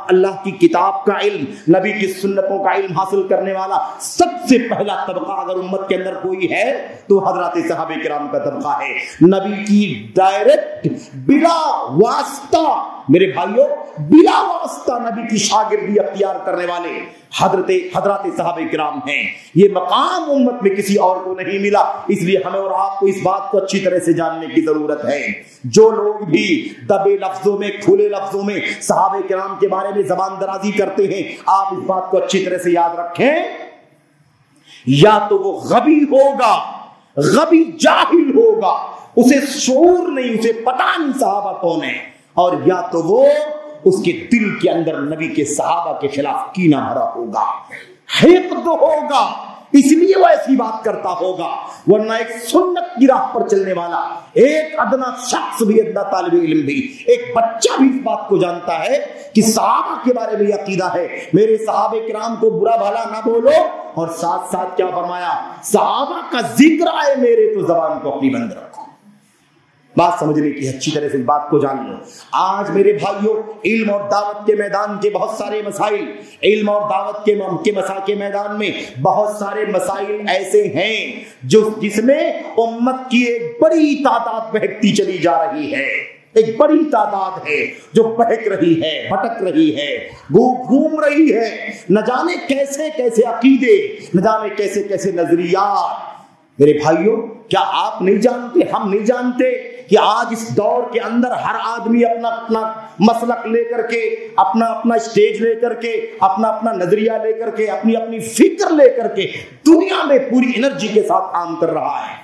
اللہ کی کتاب کا علم، نبی کی سنتوں کا علم حاصل کرنے والا سب سے پہلا طبقہ اگر امت کے اندر کوئی ہے تو حضرات صحابہ کرام کا طبقہ ہے۔ نبی کی ڈائریکٹ بلا واسطہ، میرے بھائیوں بلا واسطہ نبی کی شاگردی اختیار کرنے والے حضرات صحابہ کرام ہیں۔ یہ مقام امت میں کسی اور کو نہیں ملا، اس لیے ہمیں اور آپ کو اس بات کو اچھی طرح سے جاننے کی ضرورت ہے۔ جو لوگ بھی دبے لفظوں میں، کھلے لفظوں میں صحابہ کرام کے بارے میں زبان درازی کرتے ہیں، آپ اس بات کو اچھی طرح سے یاد رکھیں، یا تو وہ غبی ہوگا، غبی جاہل ہوگا، اسے شعور نہیں، اسے پتہ نہیں صحابہ کون ہے، اور یا تو وہ اس کے دل کے اندر نبی کے صحابہ کے خلاف کینہ بھرا ہوگا، حقد ہوگا، اس لیے وہ ایسی بات کرتا ہوگا، ورنہ ایک سنت کی راہ پر چلنے والا ایک ادنا شخص بھی، ادنا طالب علم بھی، ایک بچہ بھی اس بات کو جانتا ہے کہ صحابہ کے بارے میں یہ عقیدہ ہے، میرے صحابہ کرام کو برا بھلا نہ بولو، اور ساتھ ساتھ کیا فرمایا، صحابہ کا ذکر آئے میرے تو زبان کو اپنی بند رکھو۔ بات سمجھنے کی اچھی طرح سے بات کو جان لو۔ آج میرے بھائیوں، علم اور دعوت کے میدان کے بہت سارے مسائل، علم اور دعوت کے میدان میں بہت سارے مسائل ایسے ہیں جس میں امت کی ایک بڑی تعداد بہکتی چلی جا رہی ہے، ایک بڑی تعداد ہے جو بہک رہی ہے، بھٹک رہی ہے، گھوم رہی ہے، نہ جانے کیسے کیسے عقیدے، نہ جانے کیسے کیسے نظریات۔ میرے بھائیوں، کیا آپ نہیں جانتے، ہم نہیں جانتے کہ آج اس دور کے اندر ہر آدمی اپنا اپنا مسلک لے کر کے، اپنا اپنا اسٹیج لے کر کے، اپنا اپنا نظریہ لے کر کے، اپنی اپنی فکر لے کر کے دنیا میں پوری انرجی کے ساتھ کام کر رہا ہے۔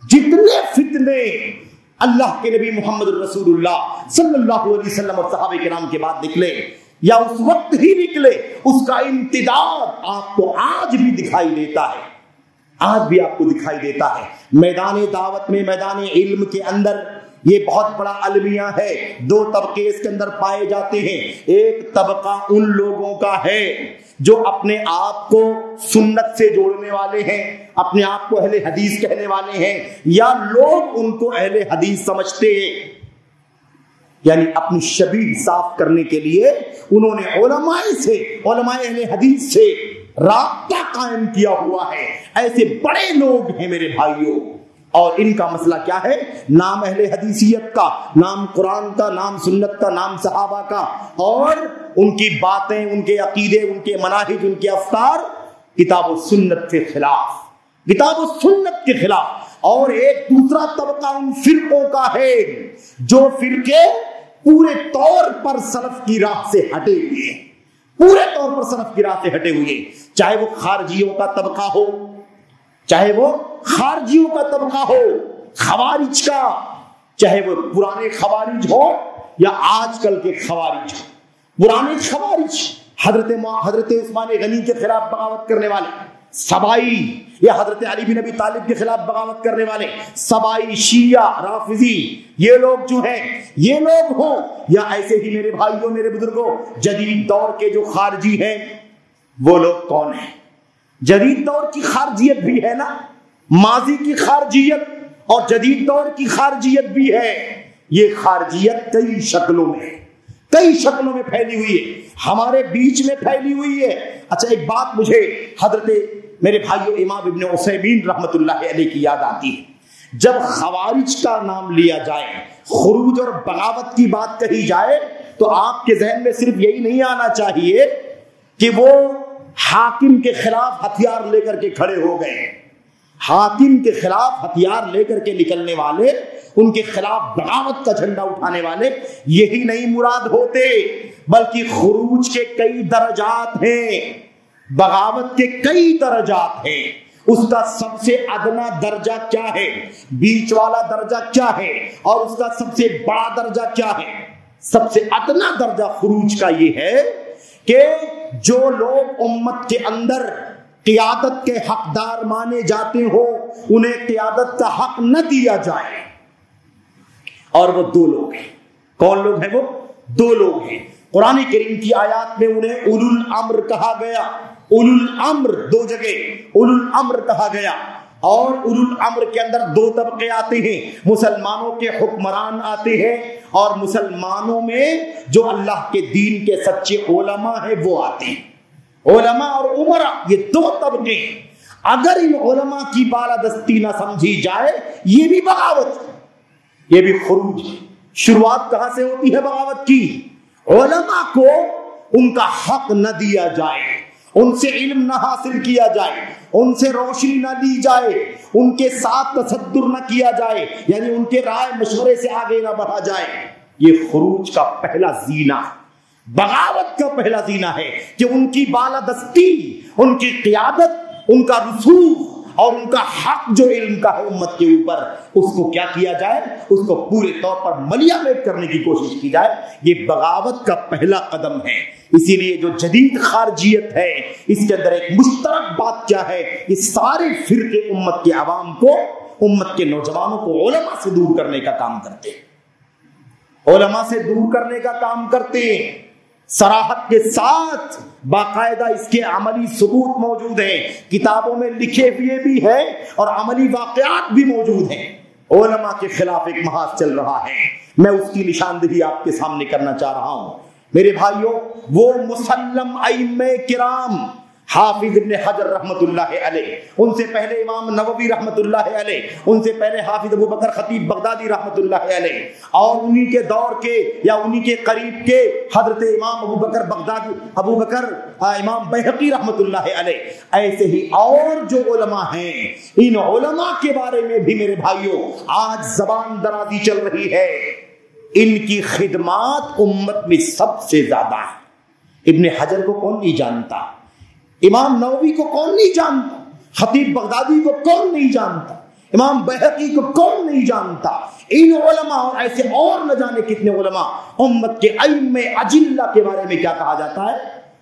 جتنے فتنے اللہ کے نبی محمد رسول اللہ صلی اللہ علیہ وسلم اور صحابہ کرام کے بعد نکلے یا اس وقت ہی نکلے، اس کا امتداد آپ کو آج بھی دکھائی دیتا ہے، آج بھی آپ کو دکھائی دیتا ہے۔ میدان دعوت میں، میدان علم کے اندر یہ بہت بڑا المیہ ہے۔ دو طبقے اس کے اندر پائے جاتے ہیں۔ ایک طبقہ ان لوگوں کا ہے جو اپنے آپ کو سنت سے جوڑنے والے ہیں، اپنے آپ کو اہل حدیث کہنے والے ہیں، یا لوگ ان کو اہل حدیث سمجھتے ہیں، یعنی اپنی شبیہ صاف کرنے کے لیے انہوں نے علماء اہل حدیث سے رابطہ قائم کیا ہوا ہے۔ ایسے بڑے لوگ ہیں میرے بھائیوں، اور ان کا مسئلہ کیا ہے؟ نام اہل حدیثیت کا، نام قرآن کا، نام سنت کا، نام صحابہ کا، اور ان کی باتیں، ان کے عقیدے، ان کے مناہج، ان کے افکار کتاب و سنت کے خلاف، کتاب و سنت کے خلاف۔ اور ایک دوسرا طبقہ ان فرقوں کا ہے جو فرقے پورے طور پر سلف کی راہ سے ہٹے ہوئے ہیں، پورے طور پر سلف کی راہ سے ہٹے ہوئے، چاہے وہ خارجیوں کا طبقہ ہو، چاہے وہ خارجیوں کا طبقہ ہو، خوارج کا، چاہے وہ پرانے خوارج ہو یا آج کل کے خوارج ہو۔ پرانے خوارج حضرت عثمان غنی کے خلاف بغاوت کرنے والے سبائی، یا حضرت علی بن ابی طالب کے خلاف بغاوت کرنے والے سبائی، شیعہ، رافضی، یہ لوگ جو ہیں، یہ لوگ ہوں، یا ایسے ہی میرے بھائیوں، میرے بزرگوں، جدید دور کے جو خارجی ہیں، وہ لوگ کون ہیں؟ جدید دور کی خارجیت بھی ہے نا، ماضی کی خارجیت اور جدید دور کی خارجیت بھی ہے۔ یہ خارجیت کئی شکلوں میں پھیلی ہوئی ہے، ہمارے بیچ میں پھیلی ہوئی ہے۔ اچھا، ایک بات مجھے حضرت میرے بھائیو امام ابن عثیمین رحمت اللہ علیہ کی یاد آتی ہے۔ جب خوارج کا نام لیا جائے، خروج اور بغاوت کی بات کہی جائے، تو آپ کے ذہن میں صرف یہی نہیں آنا چاہیے کہ وہ حاکم کے خلاف ہتھیار لے کر کے کھڑے ہو گئے، حاکم کے خلاف ہتھیار لے کر کے نکلنے والے، ان کے خلاف بغاوت کا جھنڈا اٹھانے والے، یہی نہیں مراد ہوتے، بلکہ خروج کے کئی درجات ہیں، بغاوت کے کئی درجات ہیں۔ اس کا سب سے ادنا درجہ کیا ہے، بیچ والا درجہ کیا ہے، اور اس کا سب سے بڑا درجہ کیا ہے؟ سب سے ادنا درجہ خروج کا یہ ہے کہ جو لوگ امت کے اندر قیادت کے حقدار مانے جاتے ہو، انہیں قیادت کا حق نہ دیا جائے۔ اور وہ دو لوگ ہیں۔ کون لوگ ہیں وہ؟ دو لوگ ہیں۔ قرآن کریم کی آیات میں انہیں اولو الامر کہا گیا، اولو الامر، دو جگہ اولو الامر کہا گیا۔ اور اولو الامر کے اندر دو طبقے آتے ہیں، مسلمانوں کے حکمران آتے ہیں، اور مسلمانوں میں جو اللہ کے دین کے سچے علماء ہیں وہ آتے ہیں۔ علماء اور عمرا، یہ دو طبقے ہیں۔ اگر ان علماء کی بالادستی نہ سمجھی جائے، یہ بھی بغاوت، یہ بھی خروج۔ شروعات کہاں سے ہوتی ہے بغاوت کی؟ علماء کو ان کا حق نہ دیا جائے، ان سے علم نہ حاصل کیا جائے، ان سے روشنی نہ لی جائے، ان کے ساتھ تصدر نہ کیا جائے، یعنی ان کے رائے مشورے سے آگے نہ بڑھا جائے۔ یہ خروج کا پہلا زینہ ہے، بغاوت کا پہلا زینہ ہے کہ ان کی بالادستی، ان کی قیادت، ان کا رسوخ اور ان کا حق جو علم کا ہے امت کے اوپر، اس کو کیا کیا جائے، اس کو پورے طور پر ملیا میٹ کرنے کی کوشش کی جائے، یہ بغاوت کا پہلا قدم ہے۔ اسی لیے جو جدید خارجیت ہے اس کے اندر ایک مشترک بات کیا ہے، یہ سارے فرقے امت کے عوام کو، امت کے نوجوانوں کو علماء سے دور کرنے کا کام کرتے ہیں، علماء سے دور کرنے کا کام کرتے ہیں، صراحت کے ساتھ باقاعدہ اس کے عملی ثبوت موجود ہیں، کتابوں میں لکھے ہوئے بھی ہیں اور عملی واقعات بھی موجود ہیں۔ علماء کے خلاف ایک محاذ چل رہا ہے، میں اس کی نشاندہی آپ کے سامنے کرنا چاہ رہا ہوں۔ میرے بھائیوں، وہ مسلم ائمہ کرام، حافظ ابن حجر رحمت اللہ علیہ، ان سے پہلے امام نووی رحمت اللہ علیہ، ان سے پہلے حافظ ابو بکر خطیب بغدادی رحمت اللہ علیہ، اور انہی کے دور کے یا انہی کے قریب کے حضرت امام ابو بکر امام بیہقی رحمت اللہ علیہ، ایسے ہی اور جو علماء ہیں، ان علماء کے بارے میں بھی میرے بھائیوں آج زبان درازی چل رہی ہے۔ ان کی خدمات امت میں سب سے زیادہ ہے۔ ابن حجر کو کون نہیں جانتا، امام نووی کو کون نہیں جانتا، خطیب بغدادی کو کون نہیں جانتا، امام بیہقی کو کون نہیں جانتا۔ ان علماء اور ایسے اور نہ جانے کتنے علماء، امت کے ائمہ اجلہ کے بارے میں کیا کہا جاتا ہے،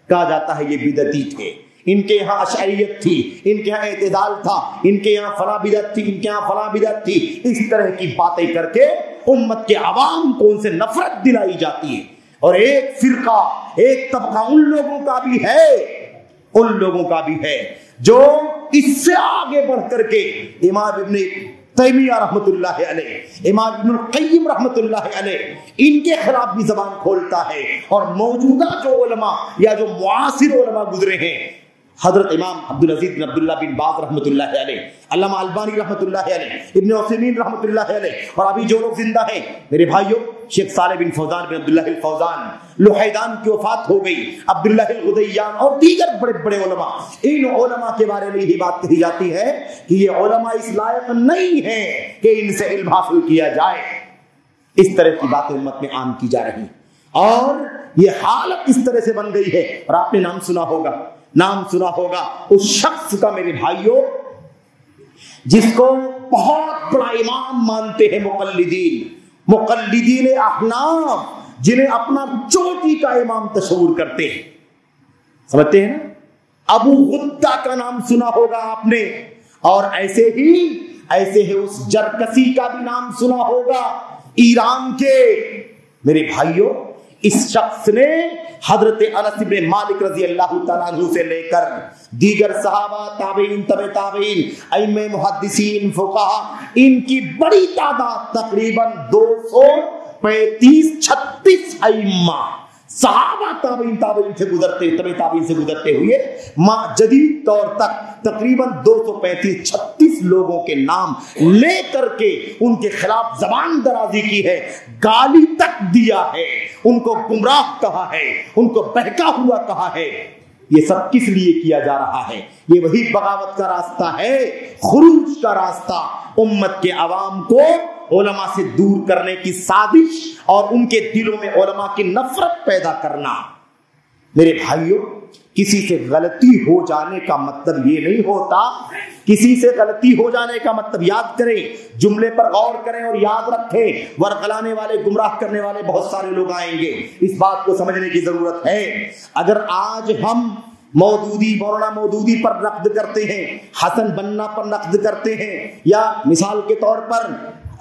کہا جاتا ہے یہ بدعتی تھے، ان کے یہاں اشعریت تھی، ان کے یہاں اعتدال تھا، ان کے یہاں فلاں بدعت تھی، ان کے یہاں فلاں بدعت تھی۔ اس طرح کی باتیں کر کے امت کے عوام کو ان سے نفرت دلائی جاتی ہے۔ اور ایک فرقہ، ایک طبقہ ان لوگوں کا بھی ہے، ان لوگوں کا بھی ہے جو اس سے آگے بڑھ کر کے امام ابن تیمیہ رحمت اللہ علیہ، امام ابن القیم رحمت اللہ علیہ، ان کے خلاف بھی زبان کھولتا ہے۔ اور موجودہ جو علماء یا جو معاصر علماء گزرے ہیں، حضرت امام عبدالعزیز بن عبداللہ بن باز رحمت اللہ علیہ، علامہ البانی رحمت اللہ علیہ، ابن عثیمین رحمت اللہ علیہ، اور ابھی جو لوگ زندہ ہیں میرے بھائیوں، شیخ صالح بن فوزان بن عبداللہ الفوزان، لوحیدان کی وفات ہو گئی، عبداللہ الغدیان اور دیگر بڑے بڑے علماء، ان علماء کے بارے میں یہی بات کہی جاتی ہے کہ یہ علماء اس لائق نہیں ہیں کہ ان سے علم حاصل کیا جائے۔ اس طرح کی باتیں امت میں عام کی جا رہی ہیں، اور یہ حالت اس طرح سے بن گئی ہے۔ اور آپ نے نام سنا ہوگا اس شخص کا میرے بھائیوں جس کو بہت بڑا امام مانتے ہیں مقلدین احناف، جنہیں اپنا چوٹی کا امام تصور کرتے ہیں، سمجھتے ہیں نا؟ ابو غدہ کا نام سنا ہوگا آپ نے، اور ایسے ہی اس جرکسی کا بھی نام سنا ہوگا، ایران کے۔ میرے بھائیوں، اس شخص نے حضرت انس بن مالک رضی اللہ تعالیٰ عنہ سے لے کر دیگر صحابہ، تابعین، تبع تابعین، ائمہ محدثین، فقہا، ان کی بڑی تعداد تقریباً 235-36 ائمہ، صحابہ، تابعین سے گزرتے، تبع تابعین سے گزرتے ہوئے جدید دور تک تقریباً 235-36 لوگوں کے نام لے کر کے ان کے خلاف زبان درازی کی ہے، گالی تک دیا ہے، ان کو گمراہ کہا ہے، ان کو بہکا ہوا کہا ہے۔ یہ سب کس لیے کیا جا رہا ہے؟ یہ وہی بغاوت کا راستہ ہے، خروج کا راستہ، امت کے عوام کو علماء سے دور کرنے کی سازش اور ان کے دلوں میں علماء کی نفرت پیدا کرنا۔ میرے بھائیوں، کسی سے غلطی ہو جانے کا مطلب یہ نہیں ہوتا، کسی سے غلطی ہو جانے کا مطلب، یاد کریں، جملے پر غور کریں اور یاد رکھیں، ورغلانے والے، گمراہ کرنے والے بہت سارے لوگ آئیں گے، اس بات کو سمجھنے کی ضرورت ہے۔ اگر آج ہم مولانا مودودی پر نقد کرتے ہیں، حسن بنا پر نقد کرتے ہیں، یا مثال کے طور پر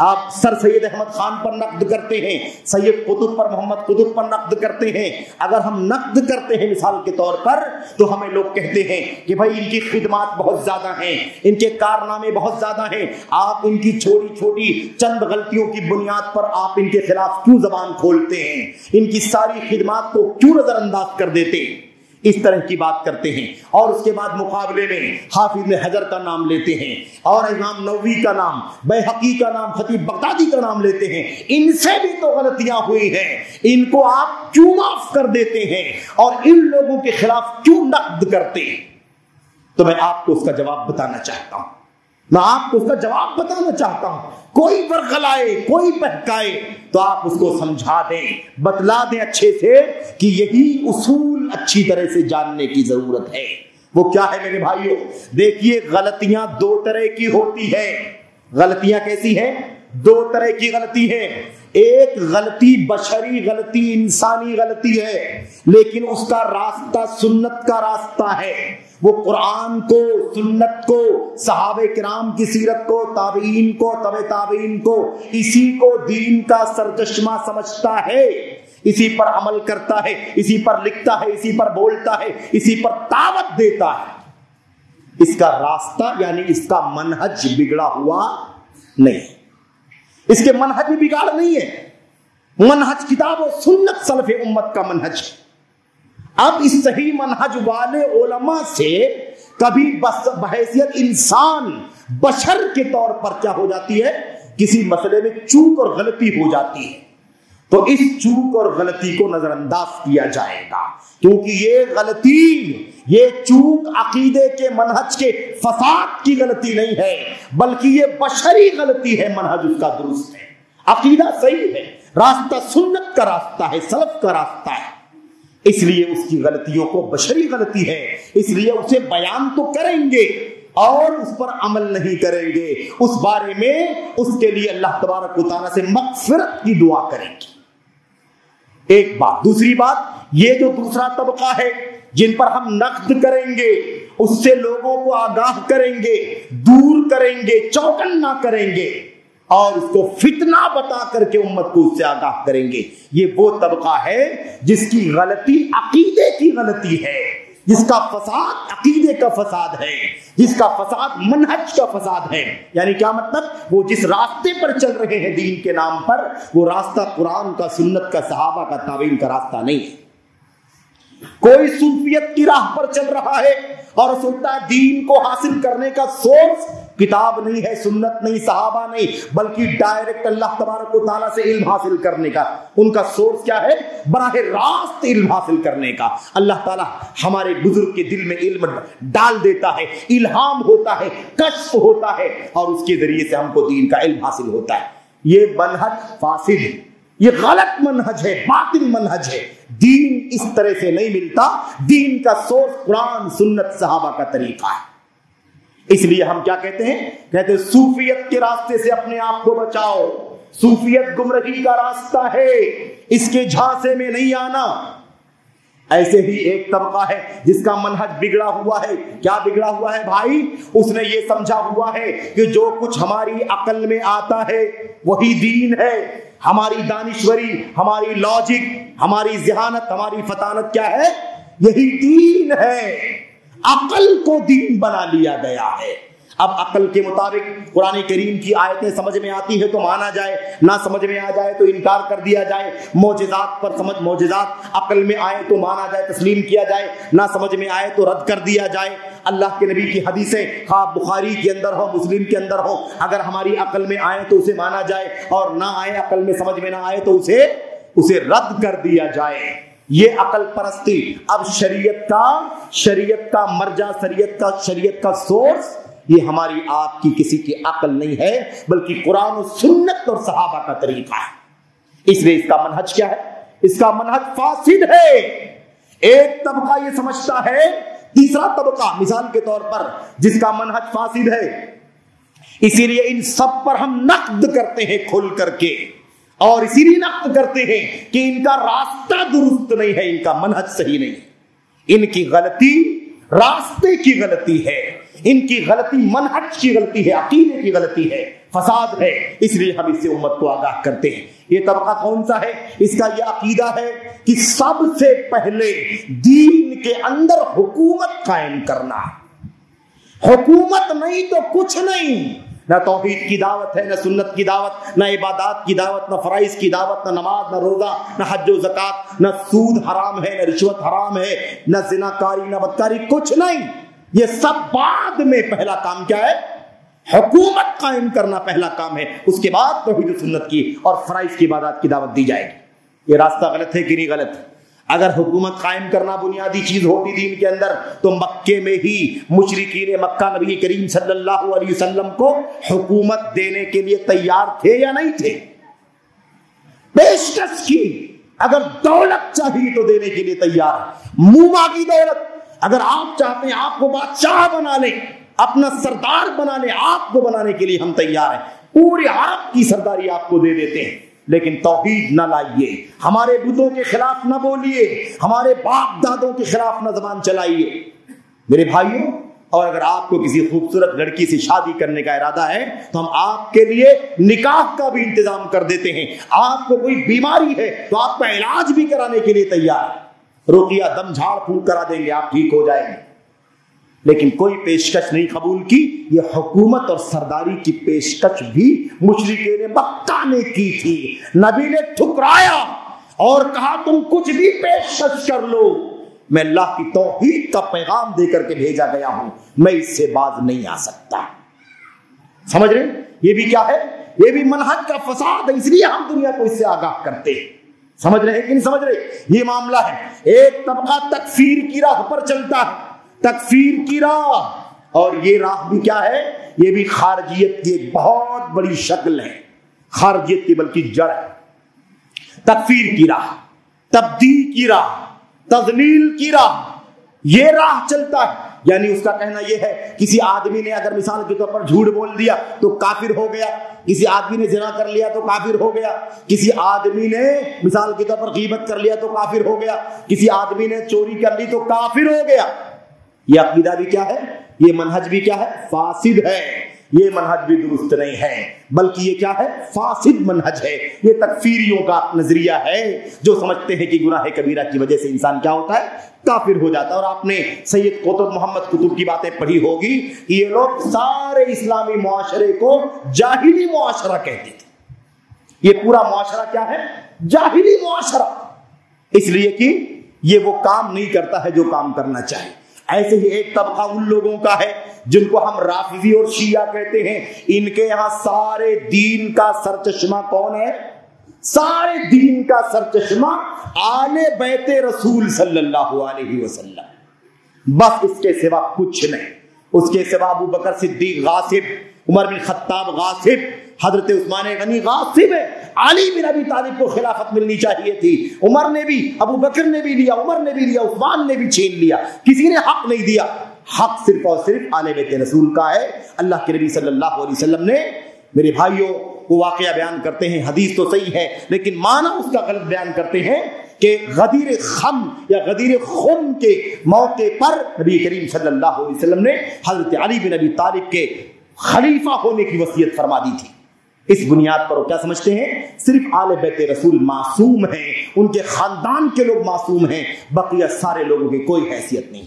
آپ سر سید احمد خان پر نقد کرتے ہیں، سید قطب پر، محمد قطب پر نقد کرتے ہیں، اگر ہم نقد کرتے ہیں مثال کے طور پر، تو ہمیں لوگ کہتے ہیں کہ بھائی ان کی خدمات بہت زیادہ ہیں، ان کے کارنامے بہت زیادہ ہیں، آپ ان کی چھوٹی چھوٹی چند غلطیوں کی بنیاد پر آپ ان کے خلاف کیوں زبان کھولتے ہیں، ان کی ساری خدمات کو کیوں نظر انداز کر دیتے ہیں؟ اس طرح کی بات کرتے ہیں، اور اس کے بعد مقابلے میں حافظ ابن حجر کا نام لیتے ہیں، اور امام نووی کا نام، بیہقی کا نام، خطیب بغدادی کا نام لیتے ہیں۔ ان سے بھی تو غلطیاں ہوئی ہیں، ان کو آپ کیوں معاف کر دیتے ہیں اور ان لوگوں کے خلاف کیوں نقد کرتے ہیں؟ تو میں آپ کو اس کا جواب بتانا چاہتا ہوں، کوئی ورغلائے، کوئی بہکائے تو آپ اس کو سمجھا دیں، بتلا دیں اچھے سے کہ یہی اصول اچھی طرح سے جاننے کی ضرورت ہے۔ وہ کیا ہے میرے بھائیوں؟ دیکھیے غلطیاں دو طرح کی ہوتی ہیں. غلطیاں کیسی ہیں؟ دو طرح کی غلطی ہے. ایک غلطی بشری غلطی، انسانی غلطی ہے، لیکن اس کا راستہ سنت کا راستہ ہے. وہ قرآن کو، سنت کو، صحابہ کرام کی سیرت کو، تابعین کو، تبع تابعین کو، اسی کو دین کا سرچشمہ سمجھتا ہے، اسی پر عمل کرتا ہے، اسی پر لکھتا ہے، اسی پر بولتا ہے، اسی پر دعوت دیتا ہے. اس کا راستہ یعنی اس کا منہج بگڑا ہوا نہیں. اس کے منہج میں بگاڑ نہیں ہے. منہج کتاب و سنت سلف امت کا منہج ہے. اب اس صحیح منہج والے علماء سے کبھی بحیثیت انسان بشر کے طور پر کیا ہو جاتی ہے؟ کسی مسئلے میں چوک اور غلطی ہو جاتی ہے، تو اس چوک اور غلطی کو نظر انداز کیا جائے گا، کیونکہ یہ غلطی، یہ چوک عقیدے کے منہج کے فساد کی غلطی نہیں ہے، بلکہ یہ بشری غلطی ہے. منہج اس کا درست ہے، عقیدہ صحیح ہے، راستہ سنت کا راستہ ہے، سلف کا راستہ ہے. اس لیے اس کی غلطیوں کو بشری غلطی ہے، اس لیے اسے بیان تو کریں گے اور اس پر عمل نہیں کریں گے. اس بارے میں اس کے لیے اللہ تبارک و تعالیٰ سے مغفرت کی دعا کریں گے. ایک بات. دوسری بات، یہ جو دوسرا طبقہ ہے جن پر ہم نقد کریں گے، اس سے لوگوں کو آگاہ کریں گے، دور کریں گے، چوکنا کریں گے اور اس کو فتنہ بتا کر کے امت کو اس سے آگاہ کریں گے. یہ وہ طبقہ ہے جس کی غلطی عقیدے کی غلطی ہے، جس کا فساد عقیدے کا فساد ہے، جس کا فساد منہج کا فساد ہے. یعنی کیا مطلب؟ وہ جس راستے پر چل رہے ہیں دین کے نام پر، وہ راستہ قرآن کا، سنت کا، صحابہ کا، تابعین کا راستہ نہیں ہے. کوئی صوفیت کی راہ پر چل رہا ہے اور سنتا دین کو حاصل کرنے کا سورس کتاب نہیں ہے، سنت نہیں، صحابہ نہیں، بلکہ ڈائریکٹ اللہ تبارک و تعالیٰ سے علم حاصل کرنے کا. ان کا سورس کیا ہے؟ براہ راست علم حاصل کرنے کا. اللہ تعالیٰ ہمارے بزرگ کے دل میں علم ڈال دیتا ہے، الہام ہوتا ہے، کشف ہوتا ہے، اور اس کے ذریعے سے ہم کو دین کا علم حاصل ہوتا ہے. یہ منہج فاسد ہے، یہ غلط منہج ہے، باطل منہج ہے. دین اس طرح سے نہیں ملتا. دین کا سورس قرآن، سنت، صحابہ کا طریقہ ہے. اس لیے ہم کیا کہتے ہیں؟ کہتے ہیں صوفیت کے راستے سے اپنے آپ کو بچاؤ. صوفیت گمراہی کا راستہ ہے، اس کے جھانسے میں نہیں آنا. ایسے ہی ایک طبقہ ہے جس کا منہج بگڑا ہوا ہے. کیا بگڑا ہوا ہے بھائی؟ اس نے یہ سمجھا ہوا ہے کہ جو کچھ ہماری عقل میں آتا ہے وہی دین ہے. ہماری دانشوری، ہماری لاجک، ہماری ذہانت، ہماری فطانت کیا ہے؟ یہی دین ہے. عقل کو دین بنا لیا گیا ہے. اب عقل کے مطابق قرآن کریم کی آیتیں سمجھ میں آتی ہے تو مانا جائے، نہ سمجھ میں آ جائے تو انکار کر دیا جائے. معجزات پر معجزات عقل میں آئے تو مانا جائے، تسلیم کیا جائے، نہ سمجھ میں آئے تو رد کر دیا جائے. اللہ کے نبی کی حدیثیں خواہ بخاری کے اندر ہو، مسلم کے اندر ہو، اگر ہماری عقل میں آئے تو اسے مانا جائے، اور نہ آئے، عقل میں سمجھ میں نہ آئے تو اسے رد کر دیا جائے. یہ عقل پرستی. اب شریعت کا مرجع، شریعت کا سورس یہ ہماری آپ کی کسی کی عقل نہیں ہے، بلکہ قرآن و سنت اور صحابہ کا طریقہ ہے. اس لیے اس کا منہج کیا ہے؟ اس کا منہج فاسد ہے. ایک طبقہ یہ سمجھتا ہے، تیسرا طبقہ مثال کے طور پر جس کا منہج فاسد ہے، اسی لیے ان سب پر ہم نقد کرتے ہیں کھل کر کے، اور اسی لیے نقد کرتے ہیں کہ ان کا راستہ درست نہیں ہے، ان کا منہج صحیح نہیں. ان کی غلطی راستے کی غلطی ہے، ان کی غلطی منہج کی غلطی ہے، عقیدے کی غلطی ہے، فساد ہے. اس لیے ہم اس سے امت کو آگاہ کرتے ہیں. یہ طبقہ کون سا ہے؟ اس کا یہ عقیدہ ہے کہ سب سے پہلے دین کے اندر حکومت قائم کرنا. حکومت نہیں تو کچھ نہیں. نہ توحید کی دعوت ہے، نہ سنت کی دعوت، نہ عبادات کی دعوت، نہ فرائض کی دعوت، نہ نماز، نہ روزہ، نہ حج و زکات، نہ سود حرام ہے، نہ رشوت حرام ہے، نہ زناکاری، نہ بدکاری، کچھ نہیں. یہ سب بعد میں. پہلا کام کیا ہے؟ حکومت قائم کرنا پہلا کام ہے. اس کے بعد توحید و سنت کی اور فرائض کی عبادات کی دعوت دی جائے گی. یہ راستہ غلط ہے کہ نہیں غلط؟ اگر حکومت قائم کرنا بنیادی چیز ہوتی دین کے اندر تو مکے میں ہی مشرکین مکہ نبی کریم صلی اللہ علیہ وسلم کو حکومت دینے کے لیے تیار تھے یا نہیں تھے؟ پیشکش کی. اگر دولت چاہیے تو دینے کے لیے تیار ہے، منہ مانگی دولت. اگر آپ چاہتے ہیں آپ کو بادشاہ بنا لیں، اپنا سردار بنا لیں، آپ کو بنانے کے لیے ہم تیار ہیں، پورے عرب کی سرداری آپ کو دے دیتے ہیں، لیکن توحید نہ لائیے، ہمارے بتوں کے خلاف نہ بولیے، ہمارے باپ دادوں کے خلاف نہ زبان چلائیے۔ میرے بھائیوں، اور اگر آپ کو کسی خوبصورت لڑکی سے شادی کرنے کا ارادہ ہے تو ہم آپ کے لیے نکاح کا بھی انتظام کر دیتے ہیں۔ آپ کو کوئی بیماری ہے تو آپ کا علاج بھی کرانے کے لیے تیار ہے، رقیہ دم جھاڑ پھونک کرا دیں گے، آپ ٹھیک ہو جائیں گے۔ لیکن کوئی پیشکش نہیں قبول کی، یہ حکومت اور سرداری کی پیشکش بھی مشرکین مکہ نے کی تھی۔ نبی نے ٹھکرایا اور کہا تم کچھ بھی پیشکش کر لو، میں اللہ کی توحید کا پیغام دے کر کے بھیجا گیا ہوں، میں اس سے باز نہیں آ سکتا۔ سمجھ رہے ہیں؟ یہ بھی کیا ہے؟ یہ بھی منہج کا فساد ہے، اس لیے ہم دنیا کو اس سے آگاہ کرتے ہیں۔ سمجھ رہے ہیں کہ نہیں سمجھ رہے؟ یہ معاملہ ہے۔ ایک طبقہ تکفیر کی راہ پر چلتا ہے، تکفیر کی راہ، اور یہ راہ بھی کیا ہے؟ یہ بھی خارجیت کی ایک بہت بڑی شکل ہے، خارجیت کی بلکہ جڑ ہے۔ تکفیر کی راہ، تبدیل کی راہ، تضلیل کی راہ، یہ راہ چلتا ہے۔ یعنی اس کا کہنا یہ ہے کسی آدمی نے اگر مثال کے طور پر جھوٹ بول دیا تو کافر ہو گیا، کسی آدمی نے زنا کر لیا تو کافر ہو گیا، کسی آدمی نے مثال کے طور پر غیبت کر لیا تو کافر ہو گیا، کسی آدمی نے چوری کر لی تو کافر ہو گیا۔ یہ عقیدہ بھی کیا ہے؟ یہ منہج بھی کیا ہے؟ فاسد ہے۔ یہ منہج بھی درست نہیں ہے، بلکہ یہ کیا ہے؟ فاسد منہج ہے۔ یہ تکفیریوں کا نظریہ ہے جو سمجھتے ہیں کہ گناہ کبیرہ کی وجہ سے انسان کیا ہوتا ہے؟ کافر ہو جاتا ہے۔ اور آپ نے سید قطب محمد قطب کی باتیں پڑھی ہوگی کہ یہ لوگ سارے اسلامی معاشرے کو جاہلی معاشرہ کہتے تھے۔ یہ پورا معاشرہ کیا ہے؟ جاہلی معاشرہ، اس لیے کہ یہ وہ کام نہیں کرتا ہے جو کام کرنا چاہیے۔ ایسے ہی ایک طبقہ ان لوگوں کا ہے جن کو ہم رافضی اور شیعہ کہتے ہیں، ان کے یہاں سارے دین کا سرچشمہ کون ہے؟ سارے دین کا سرچشمہ آل بیت رسول صلی اللہ علیہ وسلم، بس اس کے سوا کچھ نہیں۔ اس کے سوا ابو بکر صدیق غاصب، عمر بن خطاب غاصب، حضرت عثمان غنی غاصب ہے۔ علی بن ابی طالب کو خلافت ملنی چاہیے تھی، عمر نے بھی، ابو بکر نے بھی لیا، عمر نے بھی لیا، عثمان نے بھی چھین لیا، کسی نے حق نہیں دیا۔ حق صرف اور صرف آل بیت رسول کا ہے۔ اللہ کے نبی صلی اللہ علیہ وسلم نے، میرے بھائیوں، وہ واقعہ بیان کرتے ہیں، حدیث تو صحیح ہے لیکن معنی اس کا غلط بیان کرتے ہیں کہ غدیر خم یا غدیر خم کے موقع پر نبی کریم صلی اللہ علیہ وسلم نے حضرت علی بن ابی طالب کے خلیفہ ہونے کی وصیت فرما دی تھی۔ اس بنیاد پر وہ کیا سمجھتے ہیں؟ صرف آل بیت رسول معصوم ہیں، ان کے خاندان کے لوگ معصوم ہیں، بقیہ سارے لوگوں کی کوئی حیثیت نہیں۔